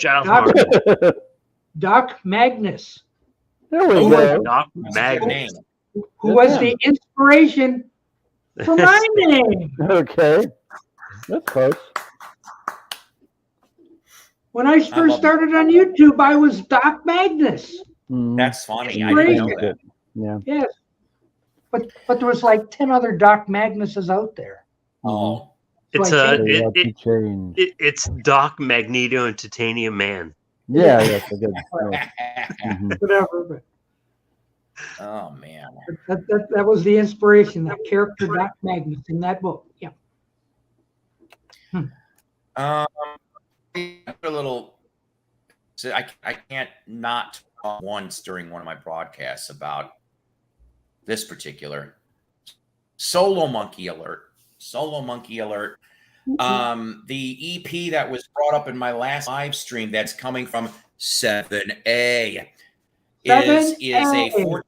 Doc Magnus. There we go. Doc Magnus. Who was the inspiration for my name? Okay. That's close. When I first started on YouTube, I was Doc Magnus. That's funny. I didn't know that. Yeah. Yes. But there was like 10 other Doc Magnuses out there. Oh. It's Doc Magneto and Titanium Man. Yeah, that's a good. Whatever. But oh man, that was the inspiration. That character, Doc Magnus, in that book. Yeah. A little. So I can't not talk once during one of my broadcasts about this particular Solo Monkey Alert. The EP that was brought up in my last live stream that's coming from 7A. is a 7A. 4.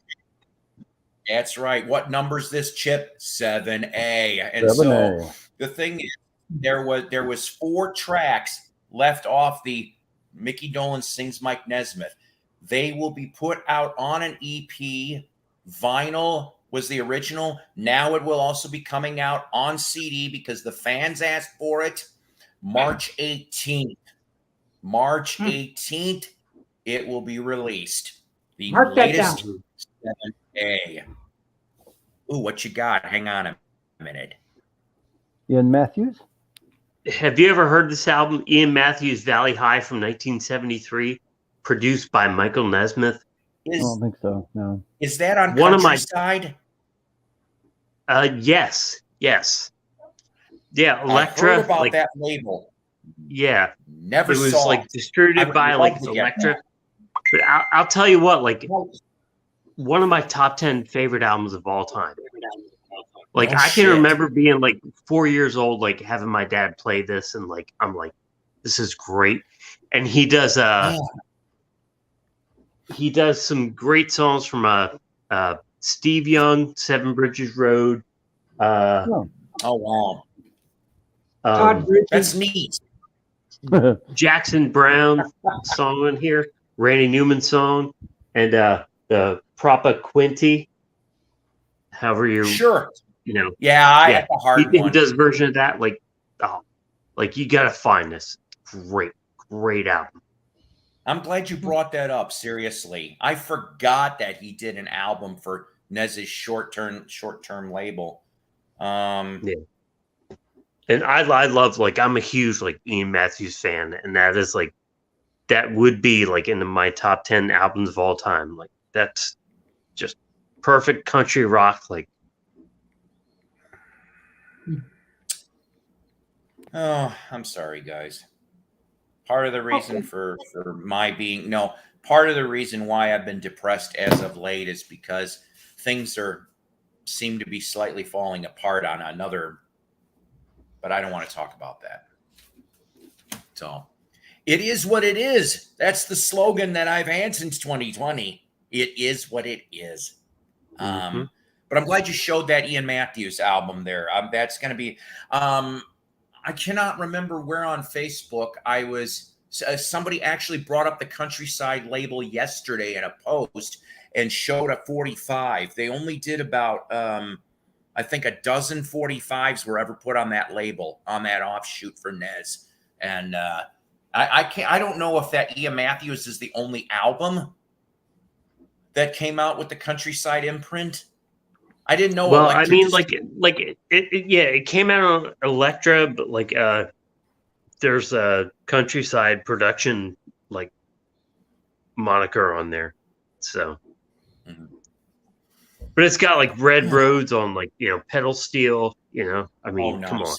That's right. What number's this, Chip? 7A. And 7A. so the thing is, there was 4 tracks left off the Mickey Dolenz Sings Mike Nesmith. They will be put out on an EP. Vinyl was the original. Now it will also be coming out on CD because the fans asked for it. March 18th. March 18th, it will be released. The Mark that latest down. 7A. Ooh, what you got? Hang on a minute. Ian Matthews? Have you ever heard this album, Ian Matthews' Valley High from 1973, produced by Michael Nesmith? I don't think so. No. Is that on One of my- Countryside? Yes. Yeah, I Electra. heard about like, that label. Yeah, Never it was saw like it. I distributed would by love like to get Electra. that. But I'll tell you what, like one of my top 10 favorite albums of all time. Like No I shit. can remember being like 4 years old, like having my dad play this, and like I'm like, this is great. And he does some great songs from Steve Young, Seven Bridges Road. Oh wow, Todd Bridges. that's neat. Jackson Brown song in here, Randy Newman song, and the Propa Quinty. However you Sure. know, Yeah, that's a hard he one. does a version of that. Like, like you gotta find this great album. I'm glad you brought that up. Seriously, I forgot that he did an album for Nez's short-term label. Yeah. And I love, like, I'm a huge like Ian Matthews fan, and that would be like in my top 10 albums of all time. Like that's just perfect country rock. Like, oh, I'm sorry, guys. Part of the reason for my being part of the reason why I've been depressed as of late is because things seem to be slightly falling apart on another. But I don't want to talk about that. So it is what it is. That's the slogan that I've had since 2020. It is what it is. But I'm glad you showed that Ian Matthews album there. That's going to be. I cannot remember where on Facebook I was. Somebody actually brought up the Countryside label yesterday in a post and showed a 45. They only did about. I think a dozen 45s were ever put on that label, on that offshoot for Nez. And I don't know if that Ian Matthews is the only album that came out with the Countryside imprint. I didn't know. Well, I mean, it came out on Electra, but like there's a Countryside production like moniker on there. So but it's got like red roads on, like, pedal steel, I mean, come on.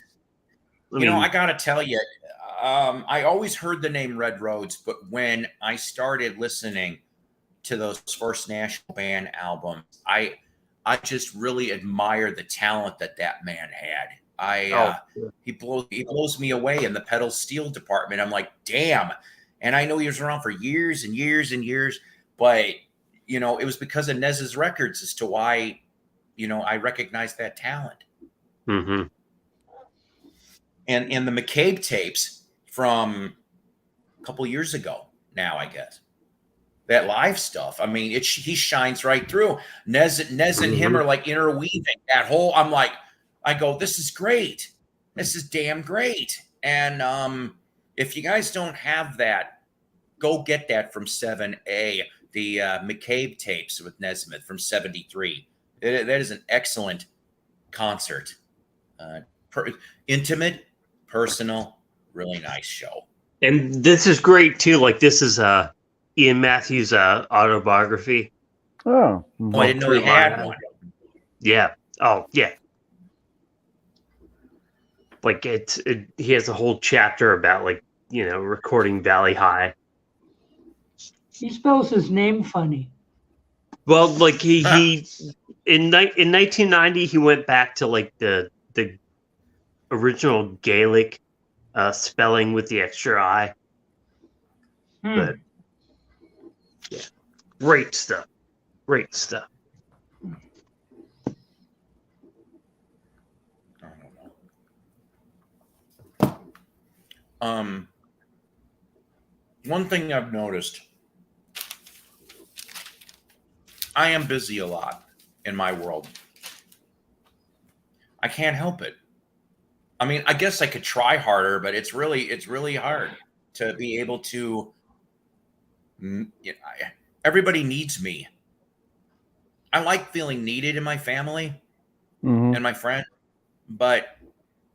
I gotta tell you, I always heard the name Red Roads, but when I started listening to those first National Band albums, I just really admire the talent that man had. He blows me away in the pedal steel department. I'm like, damn. And I know he was around for years and years and years, but it was because of Nez's records as to why, I recognized that talent. Mm-hmm. And the McCabe tapes from a couple years ago now, I guess. That live stuff. I mean, he shines right through. Nez and him are like interweaving that whole. I go, this is great. This is damn great. And if you guys don't have that, go get that from 7A, the McCabe tapes with Nesmith from '73. That is an excellent concert. Intimate, personal, really nice show. And this is great too. Like, this is Ian Matthews' autobiography. Oh, I didn't know he had one. Yeah. Oh, yeah. Like he has a whole chapter about recording Valley High. He spells his name funny. Well, like he in 1990 he went back to like the original Gaelic spelling with the extra I. But yeah. Great stuff. Great stuff. I don't know. One thing I've noticed, I am busy a lot in my world. I can't help it. I mean, I guess I could try harder, but it's really hard to be able to. Everybody needs me. I like feeling needed in my family and my friend, but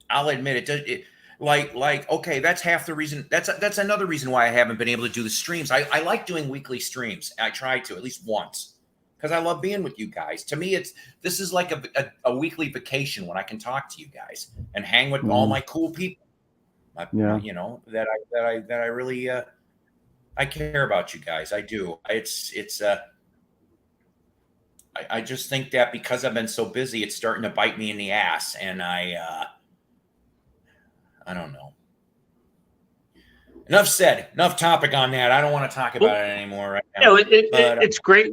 I'll admit it. Okay, that's half the reason. That's another reason why I haven't been able to do the streams. I like doing weekly streams. I try to at least once because I love being with you guys. To me, this is like a weekly vacation when I can talk to you guys and hang with all my cool people. You know that I really I care about you guys. I do. I just think that because I've been so busy, it's starting to bite me in the ass, and I don't know. Enough said. Enough topic on that. I don't want to talk about it anymore right now. No, it's great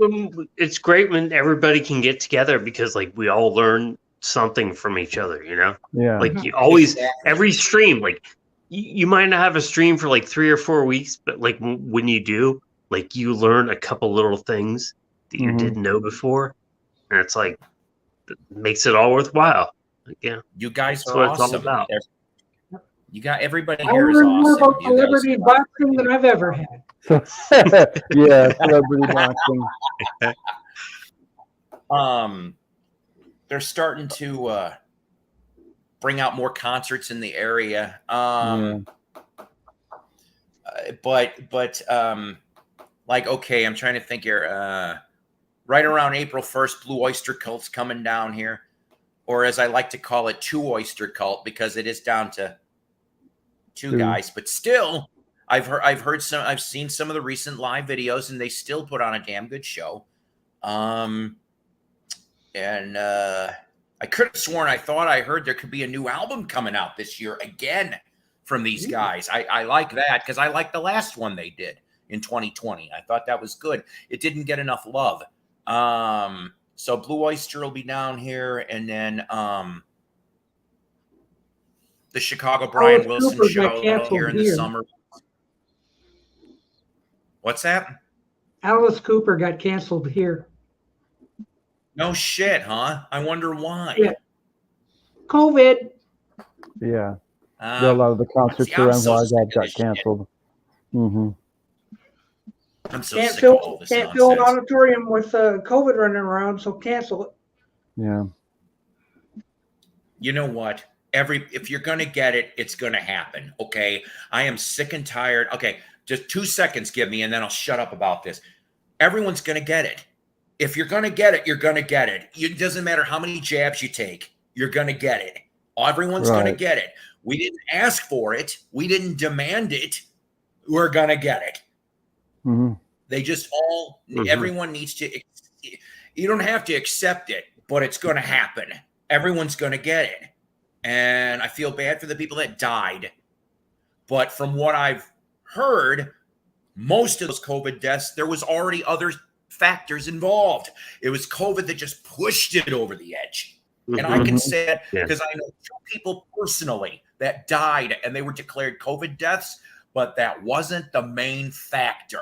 when everybody can get together because like we all learn something from each other, you know? Yeah. Like you always every stream, like you might not have a stream for like 3 or 4 weeks, but like when you do, like you learn a couple little things that you didn't know before, and it's like it makes it all worthwhile. Like, yeah, you guys that's are what awesome. it's all about. You got everybody I here is learned more awesome. about celebrity boxing than I've ever had. Yeah, celebrity boxing. They're starting to bring out more concerts in the area. But like, okay, I'm trying to think here. Right around April 1st, Blue Oyster Cult's coming down here, or as I like to call it, Two Oyster Cult, because it is down to two guys. But still, I've seen some of the recent live videos, and they still put on a damn good show. And I could have sworn I thought I heard there could be a new album coming out this year again from these guys. I like that because I like the last one they did in 2020. I thought that was good. It didn't get enough love. So Blue Oyster will be down here, and then the Chicago Brian Wilson show here in the summer. What's that? Alice Cooper got canceled here. No shit, huh? I wonder why. Yeah. COVID. Yeah. A lot of the concerts around why that got canceled. I'm so Can't sick of all this can't fill an auditorium with COVID running around, so cancel it. Yeah. You know what? If you're gonna get it, it's gonna happen. Okay. I am sick and tired. Okay, just 2 seconds, give me, and then I'll shut up about this. Everyone's gonna get it. If you're gonna get it, you're gonna get it. It doesn't matter how many jabs you take, you're gonna get it. Everyone's gonna get it. We didn't ask for it. We didn't demand it. We're gonna get it. They just all, everyone needs to, you don't have to accept it, but it's going to happen. Everyone's going to get it. And I feel bad for the people that died. But from what I've heard, most of those COVID deaths, there was already other factors involved. It was COVID that just pushed it over the edge. And I can say that because I know 2 people personally that died and they were declared COVID deaths, but that wasn't the main factor.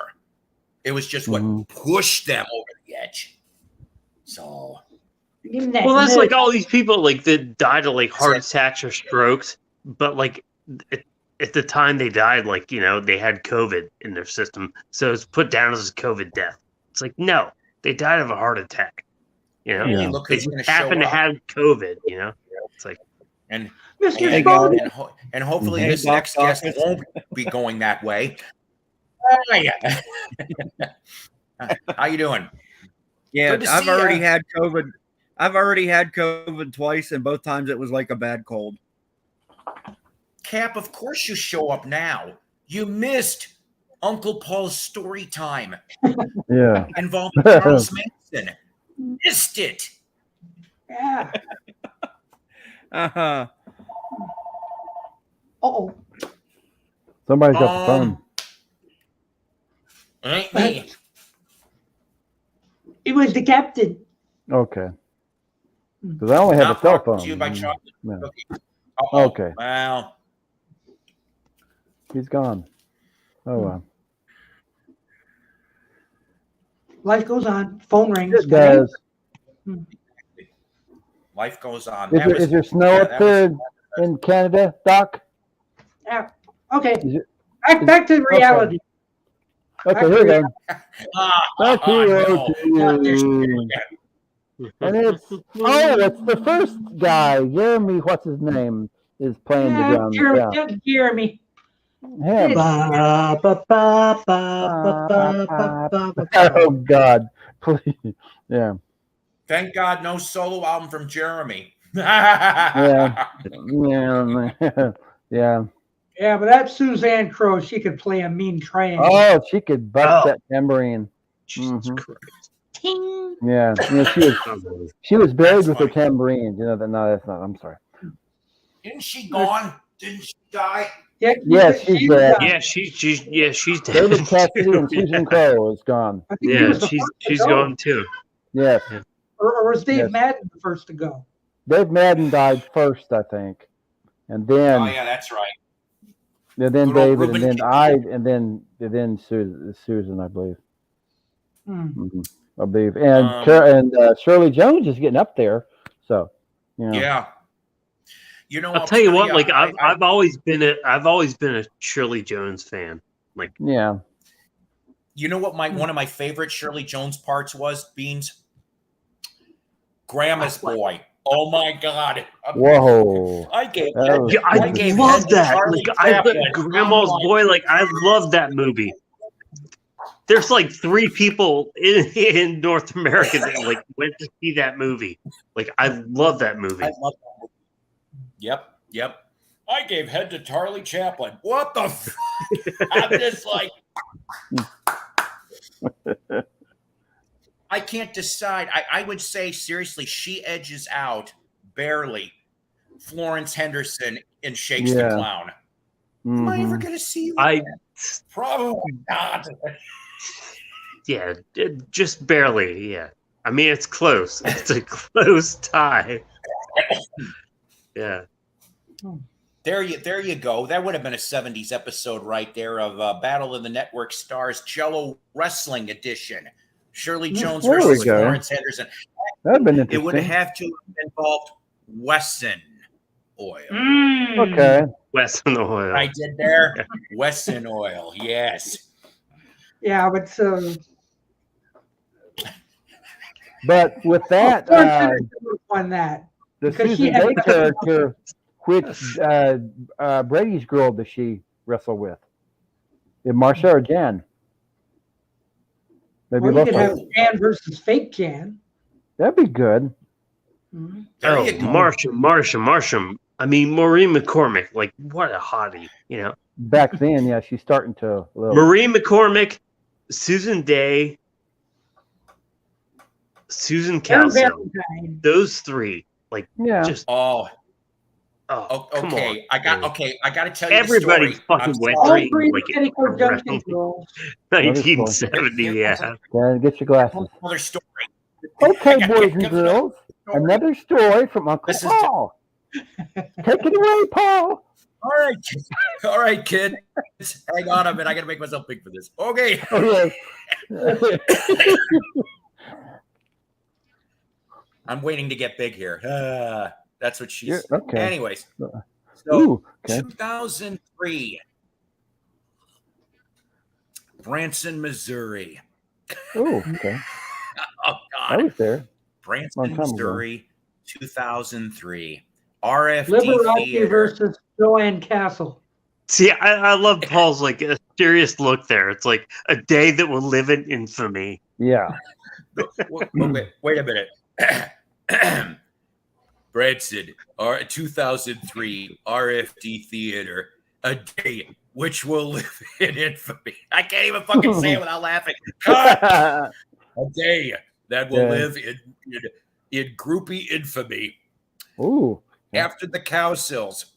It was just what pushed them over the edge. So, well, that's like all these people like that died of like heart attacks or strokes, but like at the time they died, like, you know, they had COVID in their system, so it's put down as a COVID death. It's like, no, they died of a heart attack. You know, they just happened to have COVID. You know, it's like, and hopefully this next guest won't be going that way. How you doing? Yeah, I've already had COVID. I've already had COVID twice, and both times it was like a bad cold. Cap, of course you show up now. You missed Uncle Paul's story time. Yeah. Involving Charles Manson. Missed it. Yeah. Uh-huh. Oh. Somebody's got the phone. Ain't me. He was the captain. Okay. Because I only have a cell phone. To you by chocolate cookie. Okay. Well, He's gone. Oh, well. Life goes on. Phone rings. It does. life goes on. Is there snow up there in Canada, Doc? Yeah. Okay. Is Back to reality. Okay, here we go. Back to no. reality. And it's the first guy, Jeremy. What's his name? Is playing the drums. Jeremy. Him. Oh God, please. Yeah. Thank God, no solo album from Jeremy. Yeah. Yeah. Yeah, but that Suzanne Crowe, she could play a mean triangle. Oh, she could bust that tambourine. Jesus Christ. Ting. Yeah. She was buried with her tambourine. You know that? No, that's not. I'm sorry. Isn't she gone? Didn't she die? Yeah, she's dead. Yeah, she's dead. David Cassidy and Susan Crowe is gone. Yeah, she's gone too. Yes. Or was Dave Madden the first to go? Dave Madden died first, I think, and then. Oh yeah, that's right. And then Good old David, Reuben and then King. and then Susan, I believe. I believe, and Shirley Jones is getting up there. So, yeah. You know, I'll tell you what. Like I've always been a Shirley Jones fan. Like, yeah. You know what? One of my favorite Shirley Jones parts was Beans. Grandma's boy. Oh my God! Whoa! I love that. Like, I Grandma's Boy. Like, I love that movie. There's like 3 people in North America that like went to see that movie. Like, I love that movie. I love that movie. Yep. I gave head to Charlie Chaplin. What the? I'm just like. I can't decide. I would say, seriously, she edges out, barely, Florence Henderson in Shakes the Clown. Am I ever going to see you? Probably not. Yeah, just barely, yeah. I mean, it's close. It's a close tie. Yeah. There you go. That would have been a 70s episode right there of Battle of the Network Stars Jello Wrestling Edition. Shirley Jones versus Florence Henderson. That'd been interesting. It would have to have involved Wesson oil. Okay. Wesson oil. I did there. Wesson oil. Yes. Yeah, but But with that, won that. The Susan Day character, which Brady's girl does she wrestle with? Is Marsha or Jan? Maybe you could have Jan versus fake Jan. That'd be good. Oh, Marsha. I mean, Maureen McCormick. Like, what a hottie, you know? Back then, yeah, she's starting to. Maureen McCormick, Susan Day, Susan Calzo. Those 3. Like, just. Oh, okay. I got to tell you. Everybody fucking went through like 1970. Yeah. Get your glasses. Another story. Okay, boys and girls. Another story from Uncle Paul. Take it away, Paul. All right, kid. Hang on a minute. I got to make myself big for this. Okay. I'm waiting to get big here. That's what she's. Okay. Anyways, so 2003, Branson, Missouri. Oh, okay. Oh God, I was there. Branson, Missouri, 2003. RFD Liberace Theater versus Joanne Castle. See, I love Paul's like a serious look there. It's like a day that will live in infamy. Yeah. Wait a minute. Branson, 2003 RFD Theater, a day which will live in infamy. I can't even fucking say it without laughing. A day that will live in groupie infamy. Ooh. After the cow sills.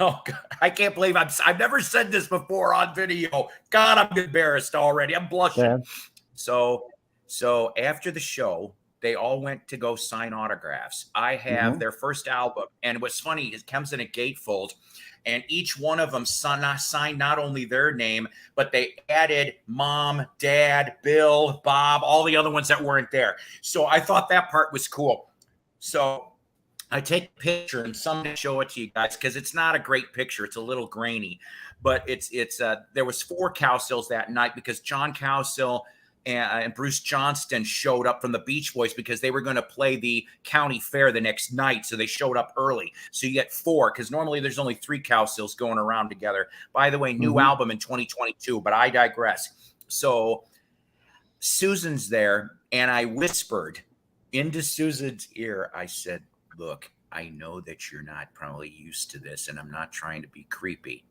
Oh God, I can't believe I've never said this before on video. God, I'm embarrassed already. I'm blushing. Yeah. So So after the show, they all went to go sign autographs. I have their first album, and what's funny, it comes in a gatefold, and each one of them signed not only their name, but they added Mom, Dad, Bill, Bob, all the other ones that weren't there. So I thought that part was cool. So I take a picture and someday show it to you guys because it's not a great picture. It's a little grainy, but it's there was 4 Cowsills that night because John Cowsill and Bruce Johnston showed up from the Beach Boys because they were going to play the county fair the next night. So they showed up early. So you get 4 because normally there's only 3 Cowsills going around together. By the way, new album in 2022, but I digress. So Susan's there, and I whispered into Susan's ear. I said, look, I know that you're not probably used to this, and I'm not trying to be creepy.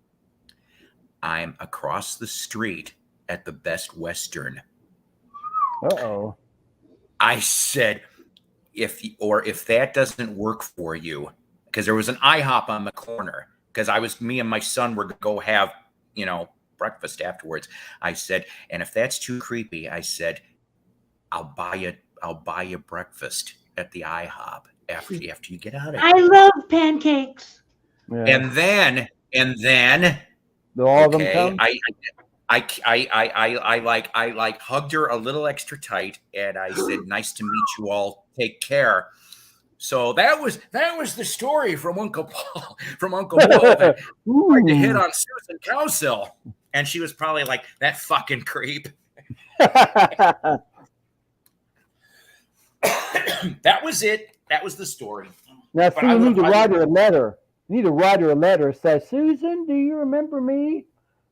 I'm across the street at the Best Western. Uh-oh. I said, if that doesn't work for you, because there was an IHOP on the corner, because me and my son were going to go have, breakfast afterwards. I said, and if that's too creepy, I said, I'll buy you breakfast at the IHOP after you get out of here. I love pancakes. Yeah. And then all of them come? I hugged her a little extra tight, and I said, "Nice to meet you all. Take care." So that was the story from Uncle Paul. That tried to hit on Susan Cowsill, and she was probably like, "That fucking creep." That was it. That was the story. Now, see, you need to write her a letter. You need to write her a letter. Say, Susan, do you remember me?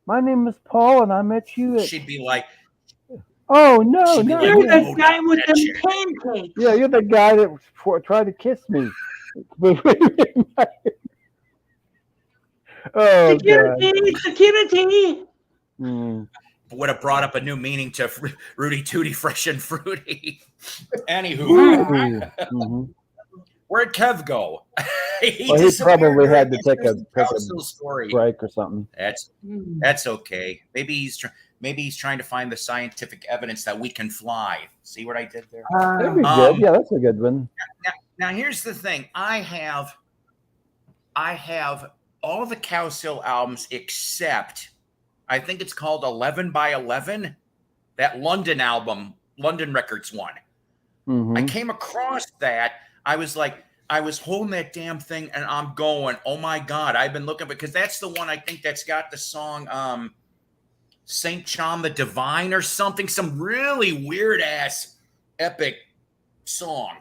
My name is Paul, and I met you at... She'd be like, oh, no. You're the guy with the pancakes. Yeah, you're the guy that tried to kiss me. Oh, Security. Would have brought up a new meaning to Rudy Tooty Fresh and Fruity. Anywho, where'd Kev go? he probably had to take a break or something. That's okay. Maybe he's trying to find the scientific evidence that we can fly. See what I did there? That'd be good. Yeah, that's a good one. Now here's the thing. I have all the Cowsill albums except I think it's called 11 by 11. That London album, London Records one. I came across that. I was holding that damn thing and I'm going, oh my God, I've been looking, because that's the one I think that's got the song St. John the Divine or something, some really weird ass epic song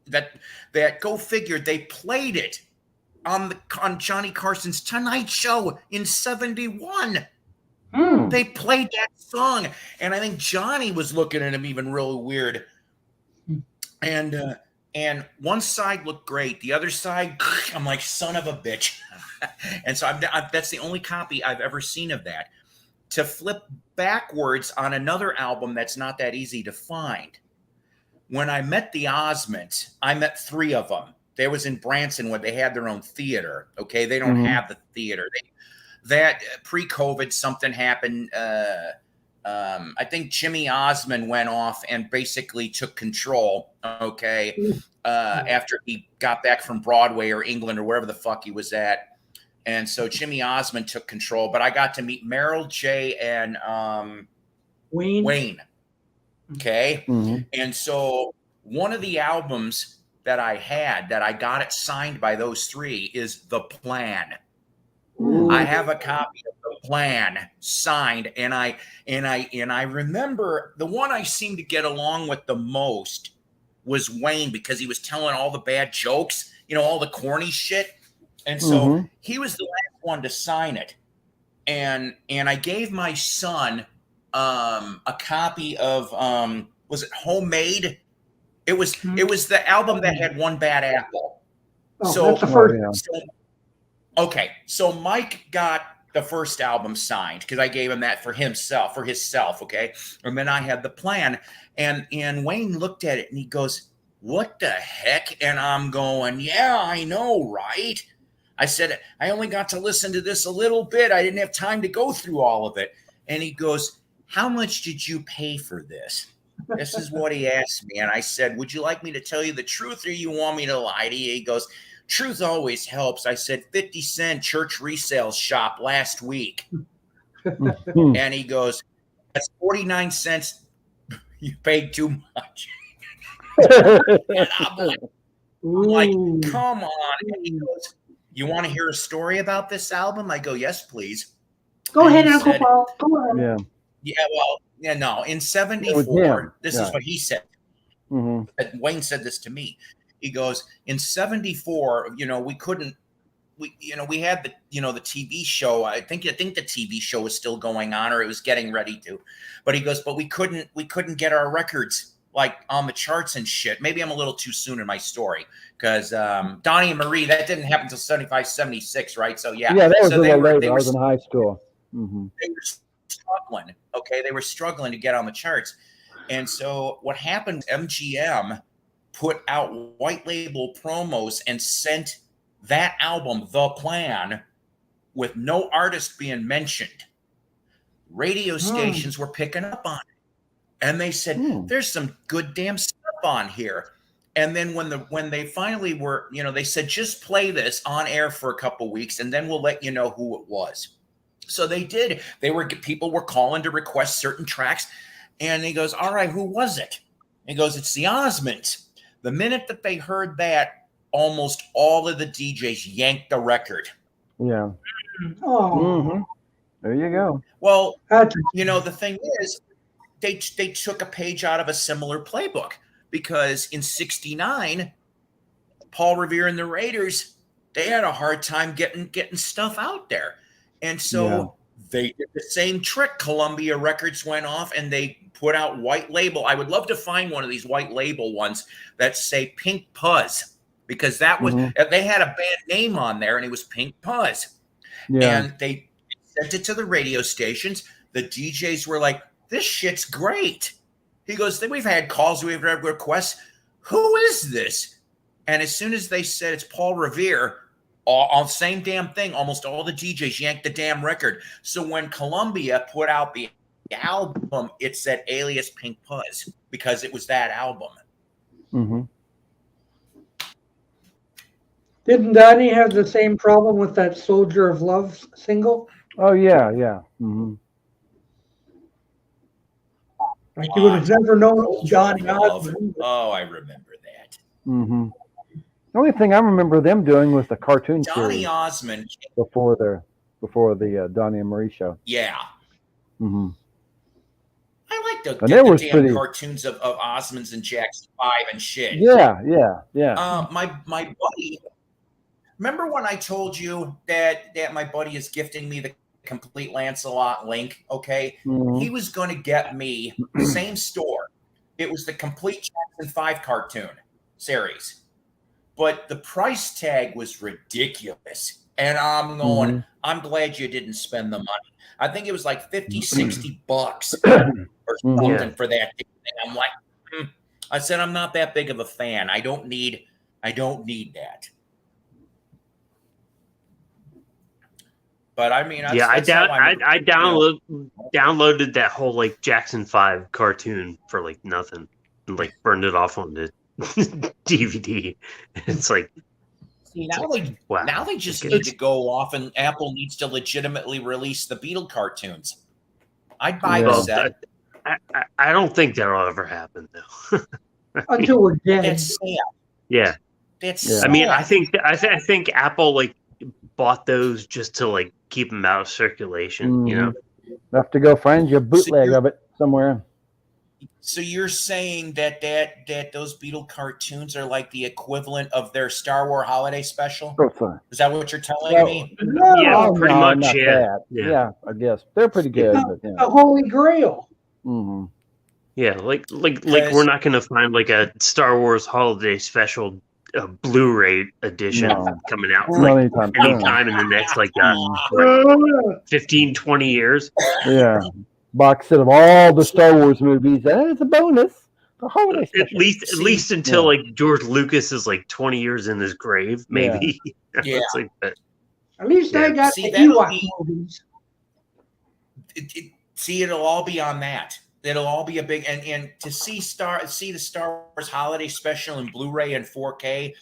that go figure, they played it on Johnny Carson's Tonight Show in 1971. They played that song, and I think Johnny was looking at him even really weird. And one side looked great, the other side, I'm like, son of a bitch. And so that's the only copy I've ever seen of that. To flip backwards on another album that's not that easy to find. When I met the Osmonds, I met 3 of them. They was in Branson when they had their own theater. Okay, they don't have the theater. That pre-COVID, something happened. I think Jimmy Osmond went off and basically took control. Okay, after he got back from Broadway or England or wherever the fuck he was at, and so Jimmy Osmond took control. But I got to meet Merrill J. and Wayne. Okay, and so one of the albums that I had that I got it signed by those 3 is The Plan. I have a copy of The Plan signed, and I remember the one I seemed to get along with the most was Wayne, because he was telling all the bad jokes, all the corny shit, and so he was the last one to sign it, and I gave my son a copy of was it Homemade? It was the album that had One Bad Apple. So that's the first. Okay, so Mike got the first album signed because I gave him that for himself, okay? And then I had The Plan, and Wayne looked at it and he goes, what the heck? And I'm going, yeah, I know, right? I said, I only got to listen to this a little bit. I didn't have time to go through all of it. And he goes, how much did you pay for this? This is what he asked me. And I said, would you like me to tell you the truth or you want me to lie to you? He goes, truth always helps. I said, 50-cent church resale shop last week. And he goes, that's 49 cents. You paid too much. And I'm like, come on. And he goes, you want to hear a story about this album? I go, yes, please. Go ahead, Uncle Paul. Go ahead. Yeah. Well, no. In 74, this is what he said. Mm-hmm. Wayne said this to me. He goes, in 74, we had the TV show. I think the TV show was still going on, or it was getting ready to. But he goes, but we couldn't get our records like on the charts and shit. Maybe I'm a little too soon in my story because Donnie and Marie, that didn't happen until 75, 76, right? So yeah, that was so a little later. I was in high school. Mm-hmm. They were struggling. Okay, they were struggling to get on the charts, and so what happened? MGM put out white label promos and sent that album, The Plan, with no artist being mentioned. Radio stations were picking up on it. And they said, there's some good damn stuff on here. And then when they finally were, they said, just play this on air for a couple weeks and then we'll let you know who it was. So they did. People were calling to request certain tracks. And he goes, all right, who was it? He goes, it's the Osmonds. The minute that they heard that, almost all of the DJs yanked the record. Yeah. Oh. Mm-hmm. There you go. Well, the thing is, they took a page out of a similar playbook because in 69, Paul Revere and the Raiders, they had a hard time getting stuff out there. And so they did the same trick. Columbia Records went off and they put out white label. I would love to find one of these white label ones that say Pink Puzz, because that was they had a band name on there and it was Pink Puzz. Yeah. And they sent it to the radio stations. The DJs were like, this shit's great. He goes, we've had calls, we've had requests. Who is this? And as soon as they said it's Paul Revere, all the same damn thing, almost all the DJs yanked the damn record. So when Columbia put out the album, it said alias Pink Puzz because it was that album. Mm-hmm. Didn't Donnie have the same problem with that Soldier of Love single? Oh, yeah. Mm-hmm. Like you would have never known it was Donnie Osmond. Oh, I remember that. Mm-hmm. The only thing I remember them doing was the cartoon Donnie series Osmond before the Donnie and Marie show. Yeah. Mm-hmm. I like the damn cartoons of Osmonds and Jackson 5 and shit. Yeah. My buddy, remember when I told you that my buddy is gifting me the complete Lancelot link? Okay. Mm-hmm. He was going to get me the same store. It was the complete Jackson 5 cartoon series. But the price tag was ridiculous. And I'm going, I'm glad you didn't spend the money. I think it was like $50, $60 or something for that thing. I'm like, I said, I'm not that big of a fan. I don't need that. But I mean, I downloaded that whole like Jackson 5 cartoon for like nothing and like burned it off on the DVD. It's like, see, now they just need to go off, and Apple needs to legitimately release the Beatle cartoons. I'd buy the set. I don't think that'll ever happen though. Until we're dead. That's sad. Yeah. That's sad. I mean, I think Apple like bought those just to like keep them out of circulation, you know. Have to go find your bootleg of it somewhere. So you're saying that those Beatle cartoons are like the equivalent of their Star Wars holiday special? Oh, is that what you're telling me? No, yeah, pretty much. Yeah, I guess they're pretty good. A holy grail. Mm-hmm. Yeah, like we're not going to find like a Star Wars holiday special Blu-ray edition coming out like anytime in the next like 15, 20 years. Yeah. Box set of all the Star Wars movies, and it's a bonus. The holiday at least until like George Lucas is like 20 years in his grave, maybe. Yeah. Like, at least I got the Ewok movies. It'll all be on that. It'll all be a big and to see the Star Wars Holiday Special in Blu-ray and 4K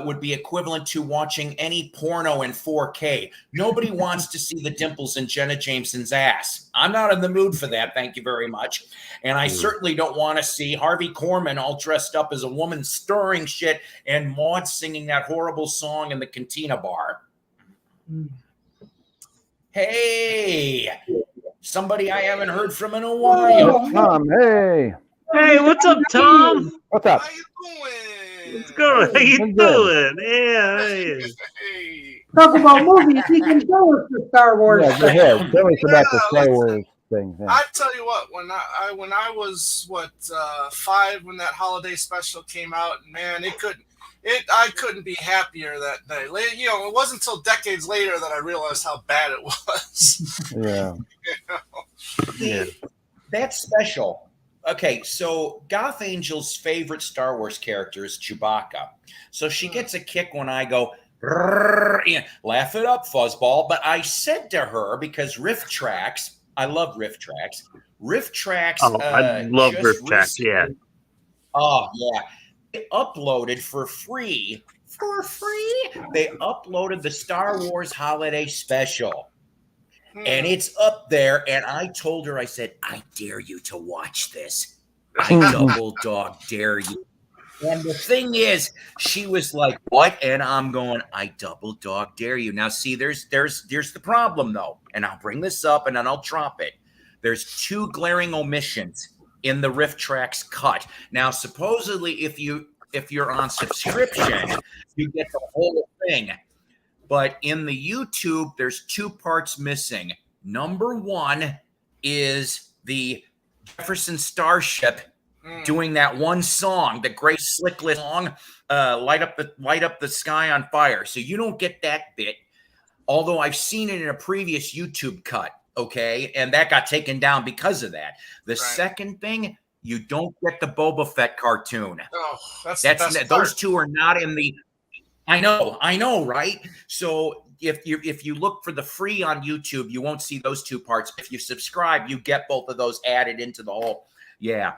would be equivalent to watching any porno in 4K. Nobody wants to see the dimples in Jenna Jameson's ass. I'm not in the mood for that, thank you very much. And I certainly don't want to see Harvey Korman all dressed up as a woman stirring shit and Maude singing that horrible song in the Cantina bar. Hey, somebody I haven't heard from in a while. Tom, hey. Hey, what's up, Tom? What's up? How you doing? What's going on? How you doing? Yeah. Hey. Talk about movies. He can go with the Star Wars. Yeah, go ahead. Tell us about the Star Wars thing. Yeah. I tell you what, when I was 5 when that holiday special came out, man, I couldn't be happier that day. You know, it wasn't until decades later that I realized how bad it was. Yeah. Yeah. That's special. Okay, so Goth Angel's favorite Star Wars character is Chewbacca. So she gets a kick when I go, laugh it up, fuzzball. But I said to her, because Riff Tracks, I love Riff Tracks. Riff Tracks. Oh, I love Riff Tracks, yeah. Oh, yeah. They uploaded for free. They uploaded the Star Wars Holiday Special. And it's up there, and I told her, I said, I dare you to watch this. I double dog dare you. And the thing is, she was like, what? And I'm going, I double dog dare you. Now, see, there's the problem, though. And I'll bring this up, and then I'll drop it. There's 2 glaring omissions in the Riff Tracks cut. Now, supposedly, if you're on subscription, you get the whole thing. But in the YouTube, there's 2 parts missing. Number 1 is the Jefferson Starship doing that one song, the great Slicklet song, light up the sky on fire. So you don't get that bit. Although I've seen it in a previous YouTube cut, okay, and that got taken down because of that. The second thing, you don't get the Boba Fett cartoon. Oh, that's those 2 are not in the. I know, right? So if you look for the free on YouTube, you won't see those 2 parts. If you subscribe, you get both of those added into the whole. Yeah.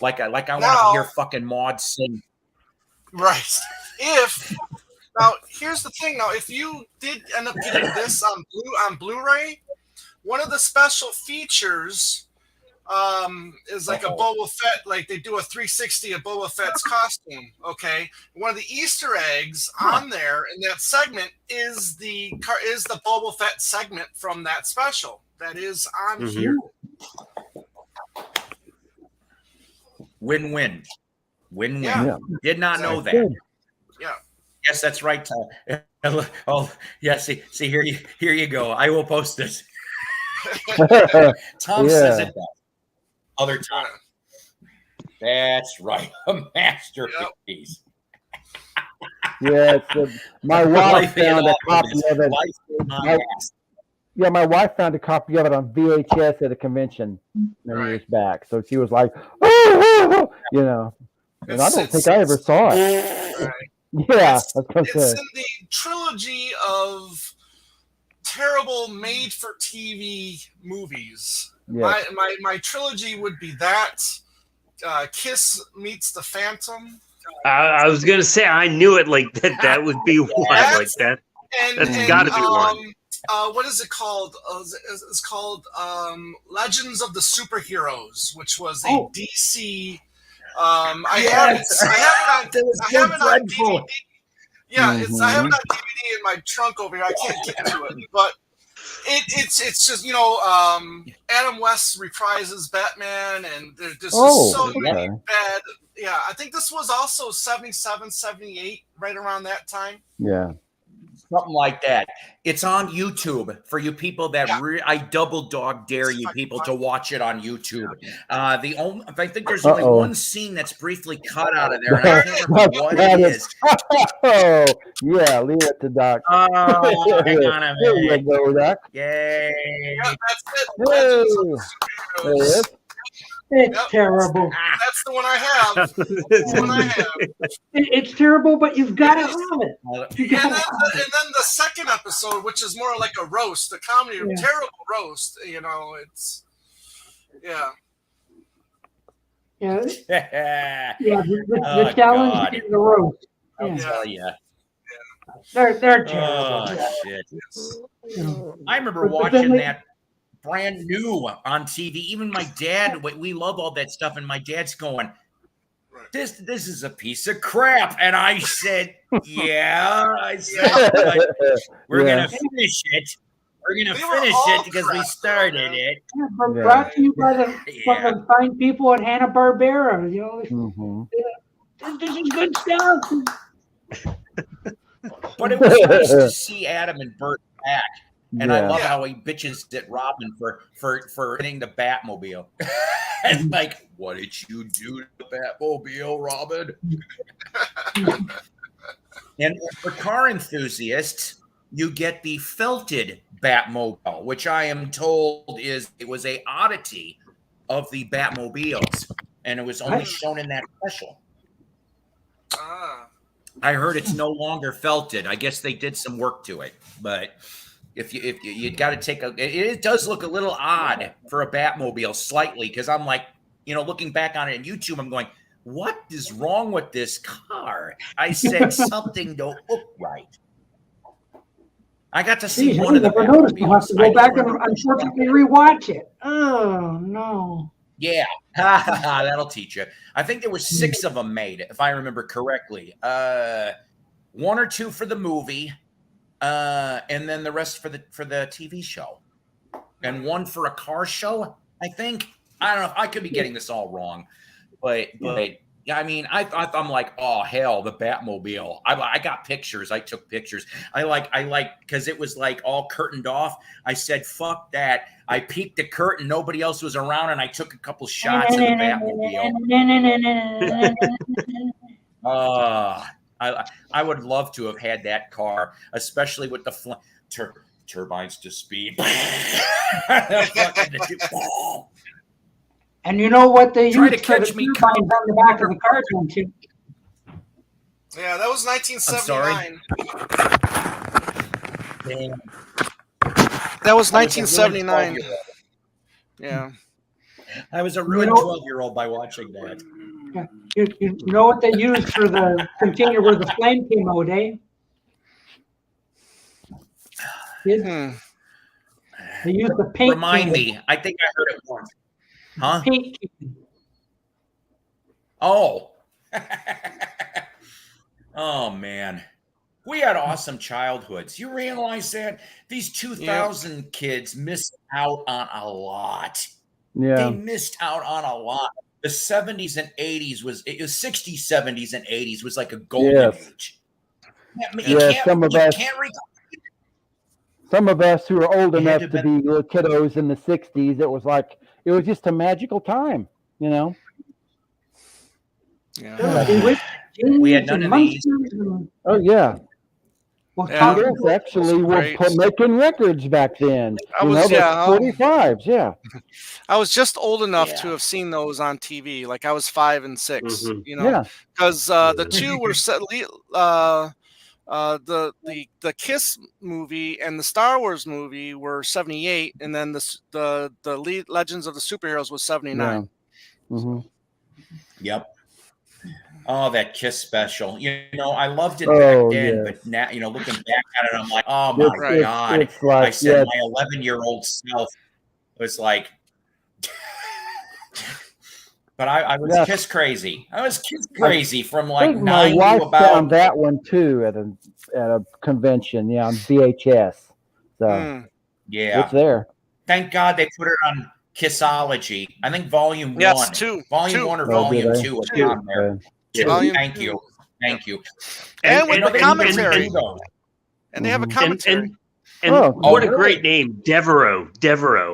Like I want to hear fucking Maude sing. Right. Now here's the thing. Now, if you did end up getting this on Blu-ray, one of the special features is like a Boba Fett, like they do a 360 of Boba Fett's costume. Okay, one of the Easter eggs on there in that segment is the Boba Fett segment from that special that is on here. Win-win. Yeah. Did not know that. Yeah. Yes, that's right, Tom. Oh, yeah. See, here you go. I will post this. Tom says it best. Other time. That's right. A masterpiece. Yeah, my wife found a copy of it. My wife found a copy of it on VHS at a convention many years back. So she was like, you know, and I don't think I ever saw it. Right. Yeah, it's in the trilogy of terrible made-for-TV movies. Yes. My trilogy would be that Kiss Meets the Phantom. I was gonna say I knew it like that. That would be one like that. That's got to be one. What is it called? It's called Legends of the Superheroes, which was a DC. I have it on DVD. Yeah, I have it on DVD in my trunk over here. I can't get to it, but it's just, you know, Adam West reprises Batman, and there's just so many bad. Yeah, I think this was also 77, 78, right around that time. Yeah. Something like that. It's on YouTube for you people that I double dog dare you people to watch it on YouTube. I think there's only one scene that's briefly cut out of there, and I can't remember what it is. Oh, yeah, leave it to Doc. Hang on a minute. There you go, Doc. Yay. Yeah, that's it. There it is. It's terrible. That's the one I have. It's terrible, but you've got to have it. And then the second episode, which is more like a roast, a comedy, terrible roast. You know, it's Yeah, yeah, the challenge God. and the roast. I'll Yeah. tell you. They're terrible. Oh, shit. You know. I remember But then watching they- that brand new on TV. Even my dad, we love all that stuff, and my dad's going, This is a piece of crap. And I said, yeah. I said, but we're gonna finish it. We're gonna finish it because we started it. Yeah, brought to you by the from the fine people at Hanna-Barbera. You know, this is good stuff. But it was nice to see Adam and Bert back. And Yeah. I love how he bitches at Robin for hitting the Batmobile. And like, what did you do to the Batmobile, Robin? And for car enthusiasts, you get the felted Batmobile, which I am told it was a oddity of the Batmobiles, and it was only shown in that special. I heard it's no longer felted. I guess they did some work to it, but if you got to take it does look a little odd for a Batmobile slightly, because I'm like, looking back on it on YouTube, I'm going, what is wrong with this car? I said something don't look right. I got to see one of the Batmobiles. I'll have to go back and unfortunately rewatch it. Oh no. Yeah, that'll teach you. I think there were 6 of them made, if I remember correctly. 1 or 2 for the movie, and then the rest for the TV show, and 1 for a car show. I think. I don't know. I could be getting this all wrong, but I mean, I'm like, oh hell, the Batmobile. I got pictures. I took pictures. I like because it was like all curtained off. I said, fuck that. I peeked the curtain. Nobody else was around, and I took a couple shots of the Batmobile. I would love to have had that car, especially with the turbines to speed. And you know what they Try used to catch me turbines on the back of the car, don't you? Yeah, that was 1979. That was 1979. Yeah. I was a ruined 12-year-old by watching that. Yeah. You know what they used for the container where the flame came out, eh? They used the paint. Remind me. I think I heard it once. Huh? Paint. Oh. Oh, man. We had awesome childhoods. You realize that? These 2000 kids missed out on a lot. Yeah. They missed out on a lot. The 70s and 80s was 60s, 70s, and 80s was like a golden age. Some of us who are old enough to be little kiddos in the 60s, it was just a magical time, Yeah. We had none of these. Oh yeah. Well, Beatles actually were making records back then. I was 45s, yeah. I was just old enough to have seen those on TV. Like I was 5 and 6, because the 2 were the Kiss movie and the Star Wars movie were 78, and then the Legends of the Superheroes was 79. Yeah. Mm-hmm. Yep. Oh, that Kiss special. I loved it back then, but now, looking back at it, I'm like, oh my God. It's like, I said my 11-year-old self was like, but I was Kiss crazy. I was Kiss crazy from like 9 my wife to about. found that one too at a convention, on VHS. So it's there. Thank God they put it on Kissology. I think Volume 1. Yes, 2. Volume 1 or Volume 2 was on there. Thank you. And with the commentary. And they have a commentary. And what a great name, Devereaux.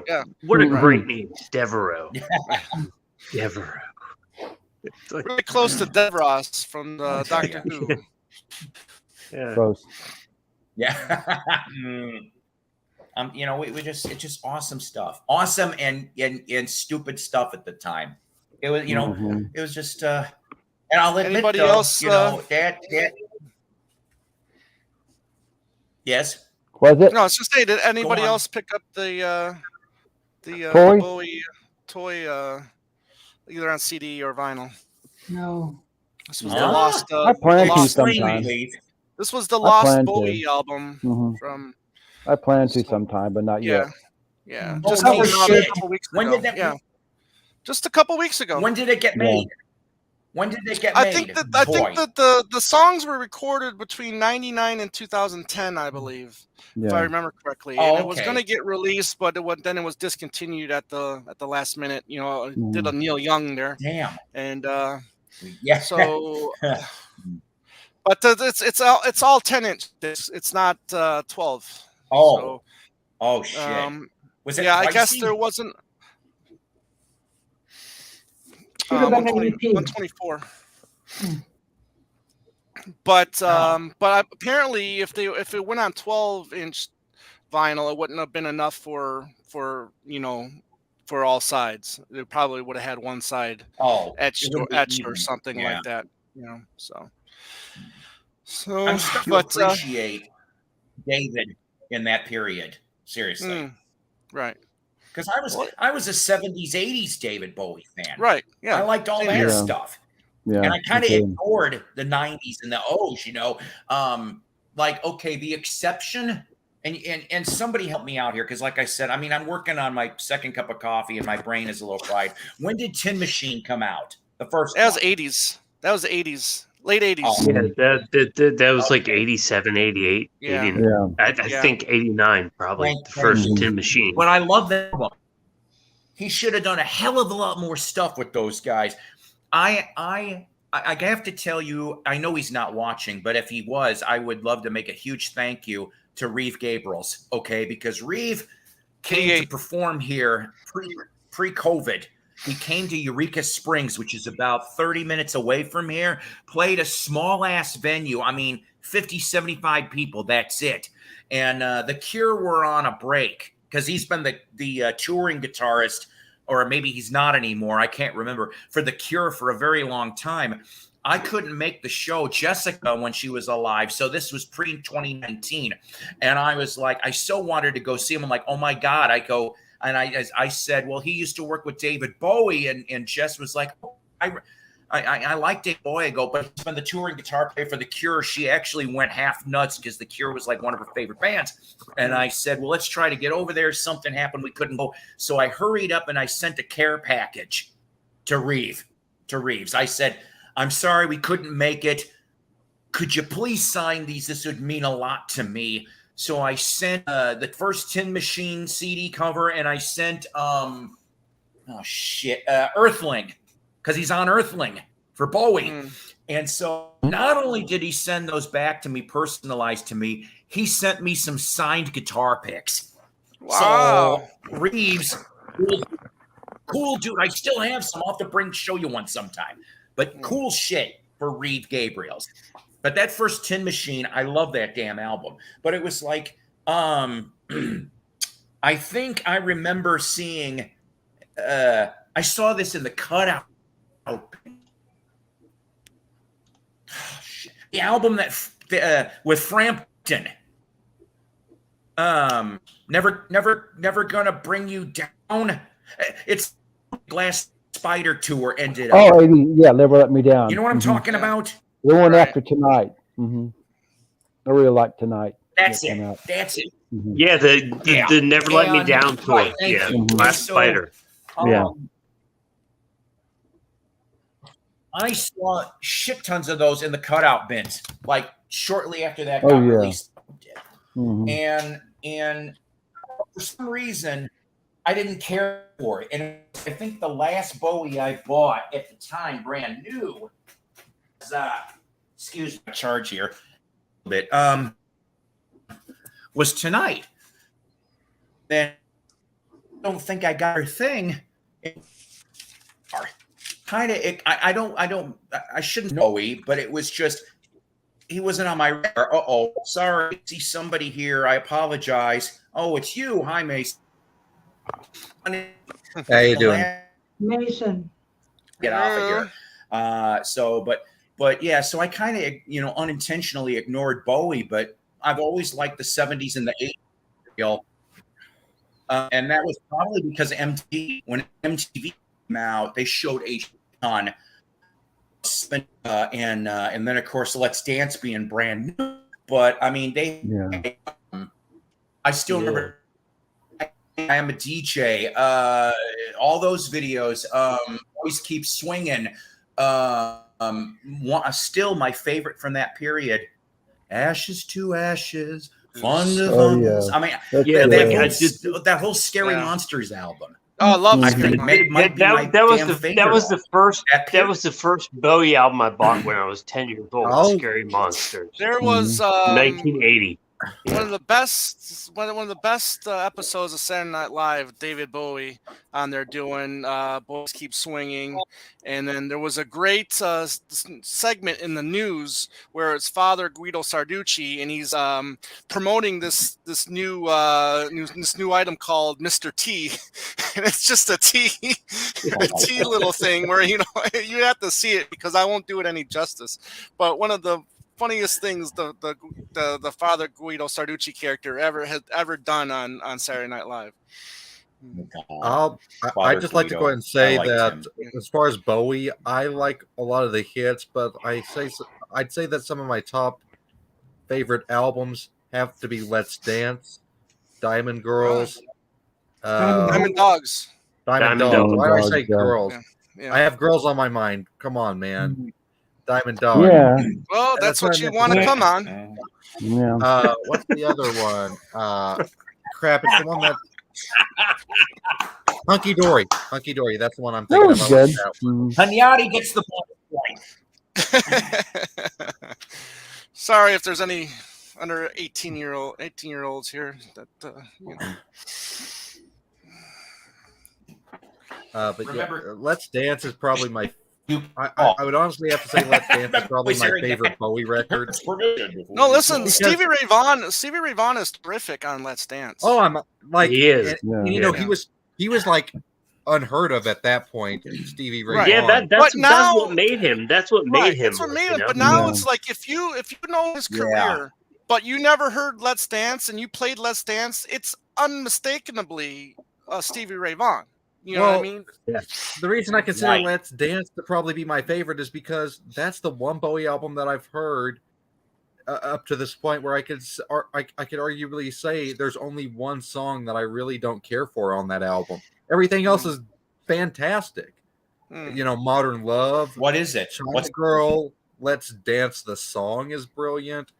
Yeah. What a great name, Devereaux. Devereaux. Really close to Devros from Doctor Who. Yeah. Close. Yeah. It's just awesome stuff. Awesome and stupid stuff at the time. It was, it was just and I'll admit, anybody though, else? That. Yes. Was it? No, I was just saying. Did anybody else pick up the toy? Bowie toy? either on CD or vinyl. No. This was the lost. I plan to lost sometime. This was the Lost plan Bowie to. album Mhm. from. I plan to sometime, but not yet. Yeah. Oh, Just no came out shit. a couple weeks When ago. did that? Yeah. Just a couple weeks ago. When did it get made? When did it get made? I think that the songs were recorded between 99 and 2010, I believe, if I remember correctly. Oh, and it was going to get released, but then it was discontinued at the last minute. You know, did a Neil Young there. Damn. And yeah. So, but it's all 10-inch. It's not 12. Oh. So, oh shit. Was it? Yeah, pricey? I guess there wasn't. Should have been an EP. 124. But apparently, if it went on 12-inch vinyl, it wouldn't have been enough for all sides. It probably would have had one side etched or something like that. You know, so I'm starting to appreciate David in that period. Seriously, right. Because I was a 70s, 80s David Bowie fan. Right. Yeah. I liked all that stuff. Yeah. And I kind of ignored the 90s and the O's, you know. Like, okay, the exception, and somebody help me out here, because like I said, I mean, I'm working on my second cup of coffee and my brain is a little fried. When did Tin Machine come out? The first That was 80s. That was the 80s. Late 80s. Oh. Yeah, that was like 87, 88. Yeah. 89. I think 89 probably, the first Tin Machine. But I love that one. He should have done a hell of a lot more stuff with those guys. I have to tell you, I know he's not watching, but if he was, I would love to make a huge thank you to Reeve Gabriels, okay? Because Reeve came to perform here pre-COVID. He came to Eureka Springs, which is about 30 minutes away from here, played a small-ass venue. I mean, 50, 75 people, that's it. And The Cure were on a break because he's been the touring guitarist, or maybe he's not anymore, I can't remember, for The Cure for a very long time. I couldn't make the show, Jessica, when she was alive. So this was pre-2019. And I was like, I so wanted to go see him. I'm like, oh, my God. I go... And I said, well, he used to work with David Bowie, and Jess was like, oh, I like David Bowie. I go, but he's been the touring guitar player for The Cure. She actually went half nuts because The Cure was like one of her favorite bands. And I said, well, let's try to get over there. Something happened. We couldn't go. So I hurried up and I sent a care package to Reeves. I said, I'm sorry we couldn't make it. Could you please sign these? This would mean a lot to me. So I sent the first Tin Machine CD cover, and I sent Earthling, because he's on Earthling for Bowie. And so not only did he send those back to me, personalized to me, he sent me some signed guitar picks. Wow. So Reeves, cool dude. I still have some. I'll have to show you one sometime. But cool shit for Reeve Gabriels. But that first Tin Machine, I love that damn album. But it was like, I think I remember seeing, I saw this in the cutout. The album that with Frampton. Never gonna bring you down. It's Glass Spider tour ended up. Oh, Never Let Me Down. You know what I'm talking about? The one after Tonight. I really like Tonight. That's it. That's it. Yeah, the Never Let Me Down tour. Yeah, Glass Spider. I saw shit tons of those in the cutout bins, like shortly after that got released. And for some reason, I didn't care for it. And I think the last Bowie I bought at the time, brand new, was, excuse my charge here a bit, was Tonight. Then I don't think I got her thing. Kind of, I shouldn't know Bowie, but it was just, he wasn't on my radar. Uh-oh, sorry, I see somebody here. I apologize. Oh, it's you. Hi, Mason. How you doing? Mason. Get off of here. But yeah, so I kind of, unintentionally ignored Bowie, but I've always liked the 70s and the 80s. And that was probably because MTV, when MTV out, they showed a ton. And then of course Let's Dance being brand new, but I mean I still remember I Am a DJ, all those videos, Always Keep Swinging, still my favorite from that period, Ashes to Ashes, Fun to Fun. I mean, that whole Scary Monsters album. Oh, I love I think that was the first Bowie album I bought when I was 10 years old. Scary Monsters. There was 1980. One of the best episodes of Saturday Night Live, David Bowie on there doing Boys Keep Swinging. And then there was a great segment in the news where it's Father Guido Sarducci, and he's promoting this new item called Mr. T. And it's just a tea little thing where, you have to see it because I won't do it any justice. But one of the funniest things the Father Guido Sarducci character ever done on Saturday Night Live. I'd just like to go ahead and say that as far as Bowie, I like a lot of the hits, but I'd say that some of my top favorite albums have to be Let's Dance, Diamond Girls, Diamond Dogs. Diamond Dogs. Why do I say girls? Yeah. I have girls on my mind. Come on, man. Diamond Dog. Yeah. Well, that's what you want to come on. Yeah. What's the other one? Crap, it's the one that Hunky Dory. Hunky Dory. That's the one I'm thinking That was about. good. Hunyadi gets the point. Sorry if there's any under 18-year-olds here that but remember, Let's Dance is probably my. I would honestly have to say Let's Dance is probably my favorite Bowie record. No, listen, Stevie Ray Vaughan is terrific on Let's Dance. Oh, I'm like he is. He was like unheard of at that point, Stevie Ray Vaughan. Yeah, that's what made him. That's what made him. That's what made him. But now it's like if you know his career, but you never heard Let's Dance and you played Let's Dance, it's unmistakably Stevie Ray Vaughan. You know what I mean? Yeah. The reason I consider Let's Dance to probably be my favorite is because that's the one Bowie album that I've heard up to this point where I could arguably say there's only one song that I really don't care for on that album. Everything else is fantastic. Modern Love. What is it? What's Girl? Let's Dance. The song is brilliant.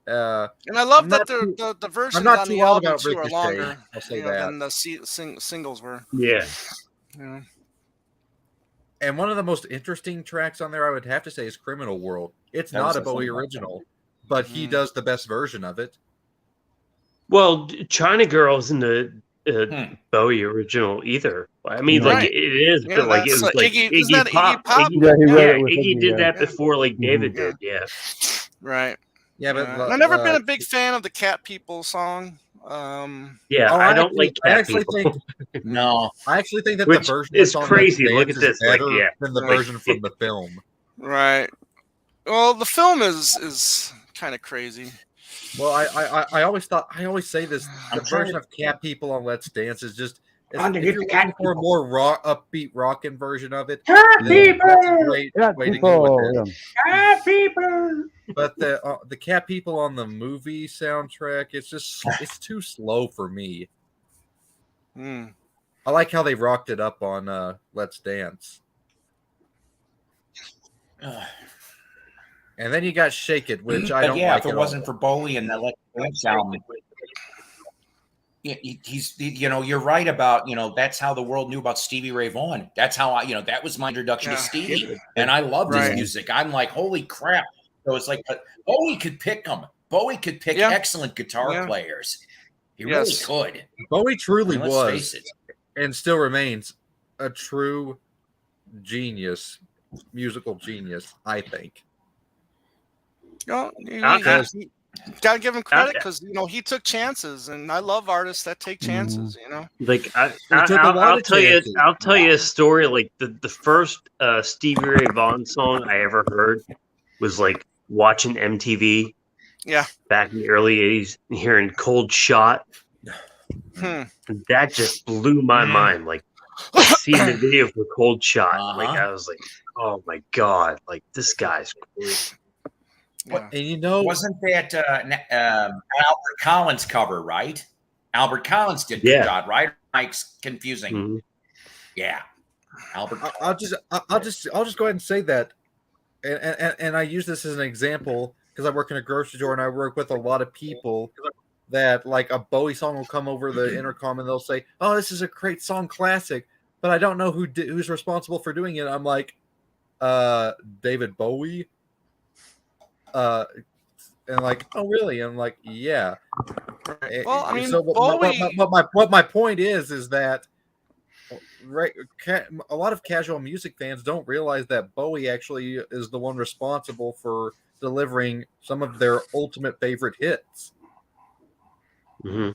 And I love that the versions on the album too are longer. I'll say that than the singles were. Yeah. And one of the most interesting tracks on there, I would have to say, is Criminal World. It's not a Bowie original, but he does the best version of it. Well, China Girl isn't a Bowie original either. I mean, like it is, but like it was like Iggy Pop. Iggy did that before, like David did. Yeah. Right. Yeah, but I've never been a big fan of the Cat People song. I don't like Cat People. No, I actually think that the version is crazy. Look at this, better than the version from the film. Right. Well, the film is kind of crazy. Well, I always say this: the version of Cat People on Let's Dance is just. If you're looking for a more upbeat rockin' version of it, Cat People. Cat People. But the Cat People on the movie soundtrack, it's too slow for me. I like how they rocked it up on Let's Dance. And then you got Shake It, which I don't like. If it wasn't for Bowie and the Let's Dance album. You're right about, that's how the world knew about Stevie Ray Vaughan. That's how that was my introduction to Stevie. And I loved his music. I'm like, holy crap. So it's like, but Bowie could pick them. Bowie could pick excellent guitar players. He really could. Bowie truly was, and still remains, a true genius, musical genius, I think. Gotta give him credit because he took chances, and I love artists that take chances. Like I'll tell you a story. Like the first Stevie Ray Vaughan song I ever heard was like watching MTV. Yeah, back in the early '80s, and hearing "Cold Shot." That just blew my mind. Like seeing the video for Cold Shot, like I was like, oh my god, like this guy's great. Yeah. And you know, wasn't that Albert Collins cover, right? Albert Collins did Good God, right? Mike's confusing. Mm-hmm. Yeah, Albert. I'll just go ahead and say that, and I use this as an example because I work in a grocery store and I work with a lot of people that like a Bowie song will come over the intercom and they'll say, "Oh, this is a great song, classic," but I don't know who's responsible for doing it. I'm like, David Bowie. And like, oh really? I'm like, yeah. Well, I mean, so what my point is that a lot of casual music fans don't realize that Bowie actually is the one responsible for delivering some of their ultimate favorite hits. Mm-hmm.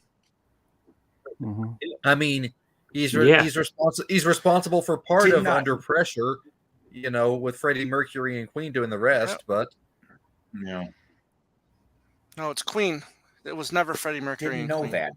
Mm-hmm. I mean, he's responsible for part of Under Pressure, you know, with Freddie Mercury and Queen doing the rest, but. No, it's Queen. It was never Freddie Mercury. Didn't know Queen. that.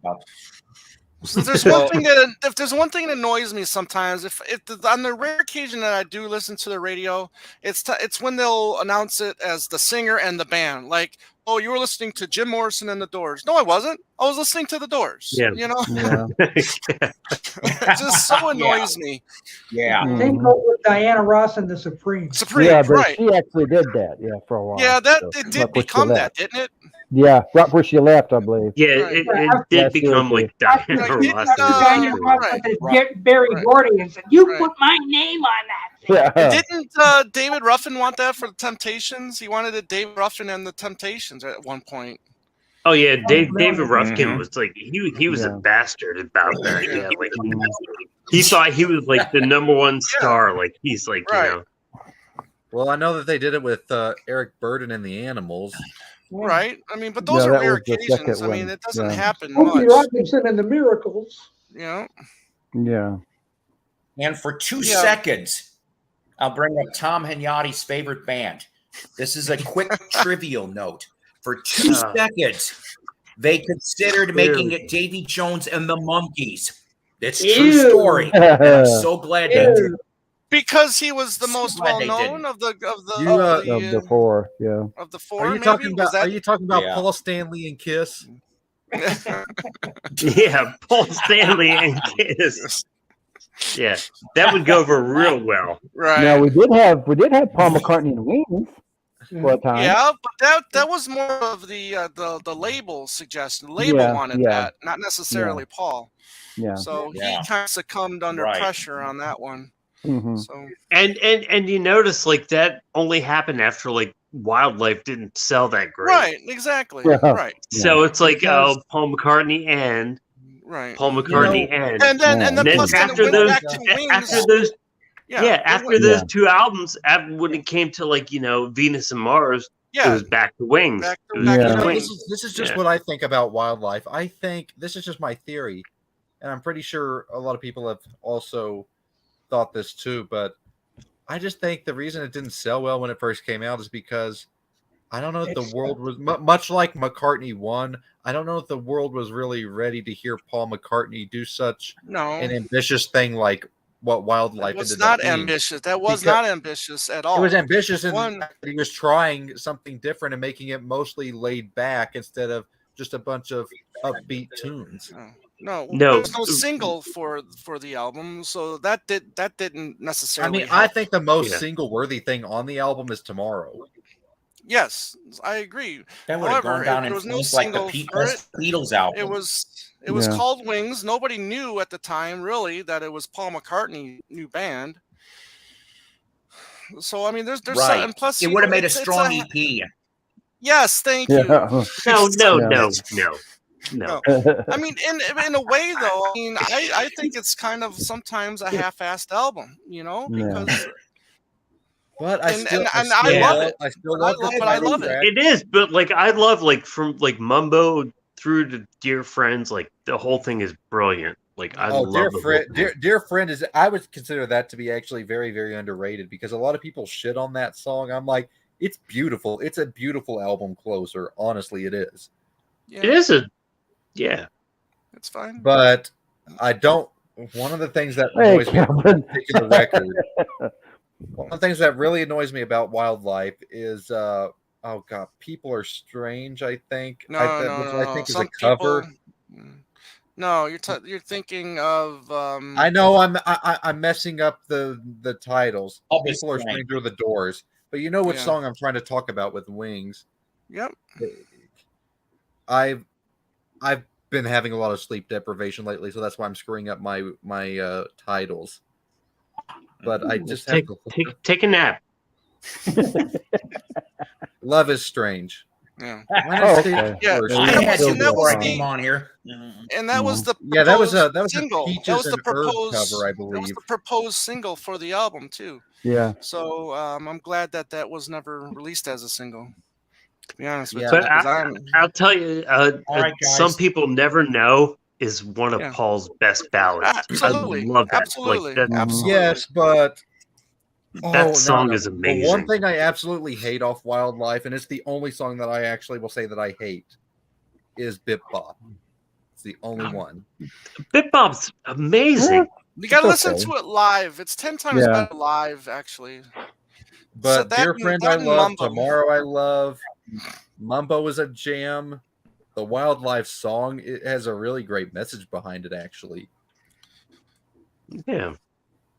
So there's one thing that if there's one thing that annoys me sometimes, if on the rare occasion that I do listen to the radio, it's when they'll announce it as the singer and the band. Like, oh, you were listening to Jim Morrison and the Doors. No, I wasn't. I was listening to the Doors. Yeah. You know, Yeah. it just so annoys me. Yeah. Same goes with Diana Ross and the Supremes. Yeah, but right. she actually did that. Yeah, for a while. Yeah, so, it did become that, didn't it? Yeah, right where she left, I believe. Yeah, Right. it did become like Diana Ross. Diana Ross with Barry Gordy and said, "You put my name on that." Yeah. Didn't David Ruffin want that for the Temptations? He wanted it David Ruffin and the Temptations at one point. Oh yeah, David Ruffin was like he was a bastard about that. Yeah, like he thought he was like the number one star. Like he's like you know. Well, I know that they did it with Eric Burdon and the Animals. Right. I mean, but those are rare occasions. I mean, it doesn't happen much. Smokey Robinson and the Miracles. You know? Yeah. And for 2 seconds, I'll bring up Tom Hagnotti's favorite band. This is a quick trivial note. For 2 seconds, they considered making it Davy Jones and the Monkees. That's a true story. And I'm so glad they did. Because he was the most well known of the four, yeah. Of the four. Are you talking about Paul Stanley and Kiss? Yeah, Paul Stanley and Kiss. Yeah, that would go over real well. Right. Now we did have Paul McCartney and Wings for a time. Yeah, but that was more of the label suggestion. The label wanted that, not necessarily Paul. Yeah. So he kind of succumbed under pressure on that one. Mm-hmm. So and you notice like that only happened after like Wildlife didn't sell that great. Right, exactly. Yeah. Right. So it's like Paul McCartney and Paul McCartney and then plus after those two albums, when it came to like Venus and Mars, it was back to Wings. This is just what I think about Wildlife. I think this is just my theory, and I'm pretty sure a lot of people have also thought this too, but I just think the reason it didn't sell well when it first came out is because I don't know if the world was much like McCartney 1. I don't know if the world was really ready to hear Paul McCartney do such an ambitious thing like what Wildlife was not ambitious. That was not ambitious at all. It was ambitious in that he was trying something different and making it mostly laid back instead of just a bunch of upbeat tunes. No, there was no single for the album, so that didn't necessarily. I mean, I think the most single-worthy thing on the album is Tomorrow. Yes, I agree. That would have gone down in flames like the Beatles album. It was called Wings. Nobody knew at the time really that it was Paul McCartney's new band. So I mean, there's and plus it would have made a strong EP. Yes, thank you. No. I mean, in a way, though, I mean, I think it's kind of sometimes a half-assed album, because. But I love it. I still love it. But I love it. It is, but like I love like from like Mumbo through to Dear Friends, like the whole thing is brilliant. Like I love Dear Friend is. I would consider that to be actually very, very underrated because a lot of people shit on that song. I'm like, it's beautiful. It's a beautiful album closer. Honestly, it is. Yeah. It is it's fine. But I don't one of the things that Hey, annoys me about Calvin. this particular record, one of the things that really annoys me about Wildlife is oh god, People Are Strange. I think No, I think is a Some cover. people. No, you're thinking of. I know I'm messing up the titles. I'll be People Are strange. Strange or The Doors, but you know which Yeah. song I'm trying to talk about with Wings. Yep. I've been having a lot of sleep deprivation lately, so that's why I'm screwing up my titles. But I just have take a nap. Love Is Strange. Yeah. Okay. Yeah. I had Still to before I good. came on here. And that was the Yeah, that was a single. Peaches That was the and Herb proposed cover, I That was believe. the proposed single for the album too. Yeah. So I'm glad that was never released as a single. To be honest with Yeah, you, But 'cause I'll tell you, All right, guys. some people never know is one of Yeah. Paul's best ballads. Absolutely. I love that. Absolutely. Like, Absolutely. Yes, but that song is Well, amazing. one thing I absolutely hate off Wildlife, and it's the only song that I actually will say that I hate, is Bip Bop. It's the only one. Bip Bop's amazing. You gotta It's listen okay. to it live. It's 10 times Yeah. better live, actually. But that Dear and- Friend that I and Love, Mumbo. Tomorrow I Love, Mumbo is a jam. The Wildlife song, it has a really great message behind it, actually. Yeah.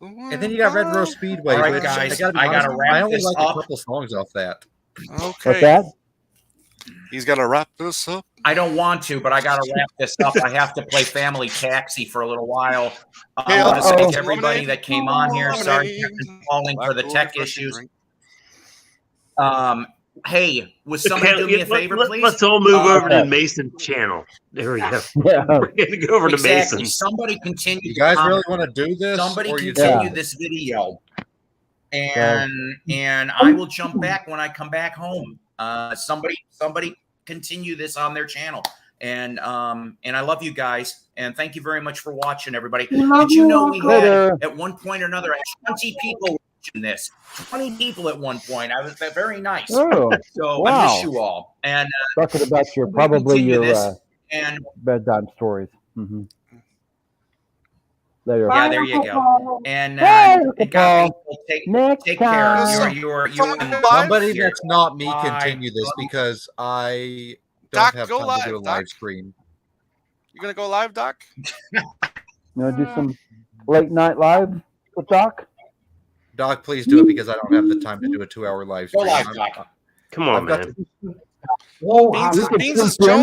And then you got Red Rose Speedway, All right, which guys, I gotta be I gotta honest, wrap I only this like up. a couple songs off that. What's Okay. that? He's got to wrap this up. I don't want to, but I got to wrap this up. I have to play Family Taxi for a little while. Hey, I want to uh-oh. thank everybody Lemonade. that came on here. Sorry, Lemonade. Captain calling for the Black tech Gold issues. drink. Hey, would somebody Okay, do me a favor, please? Let's all move over to okay. Mason's channel. There we go. Yeah. We're gonna go over to Exactly. Mason. Somebody continue. You the guys comment. really want to do this? Somebody or you continue Yeah. this video, and I will jump back when I come back home. Somebody continue this on their channel, and I love you guys, and thank you very much for watching, everybody. Did you know we Later. had at one point or another 20 people watching this? 20 people at one point. I was very nice. Oh, So I wow. miss you all, and talking about your we probably continue your this, and bedtime stories. Mm-hmm. Later. yeah, there you go. And Hey, and Paul. God, people, Next take care. time. You're Somebody here. that's not me Bye. continue this because I don't Doc, have go time to do a live, live Doc. stream. You gonna go live, Doc? You want to do some late night live with Doc? Doc, please do it because I don't have the time to do a 2-hour live Go stream. live, I'm- Doc. Come on, I've got man. Whoa, Beans, we can Beans is jump in.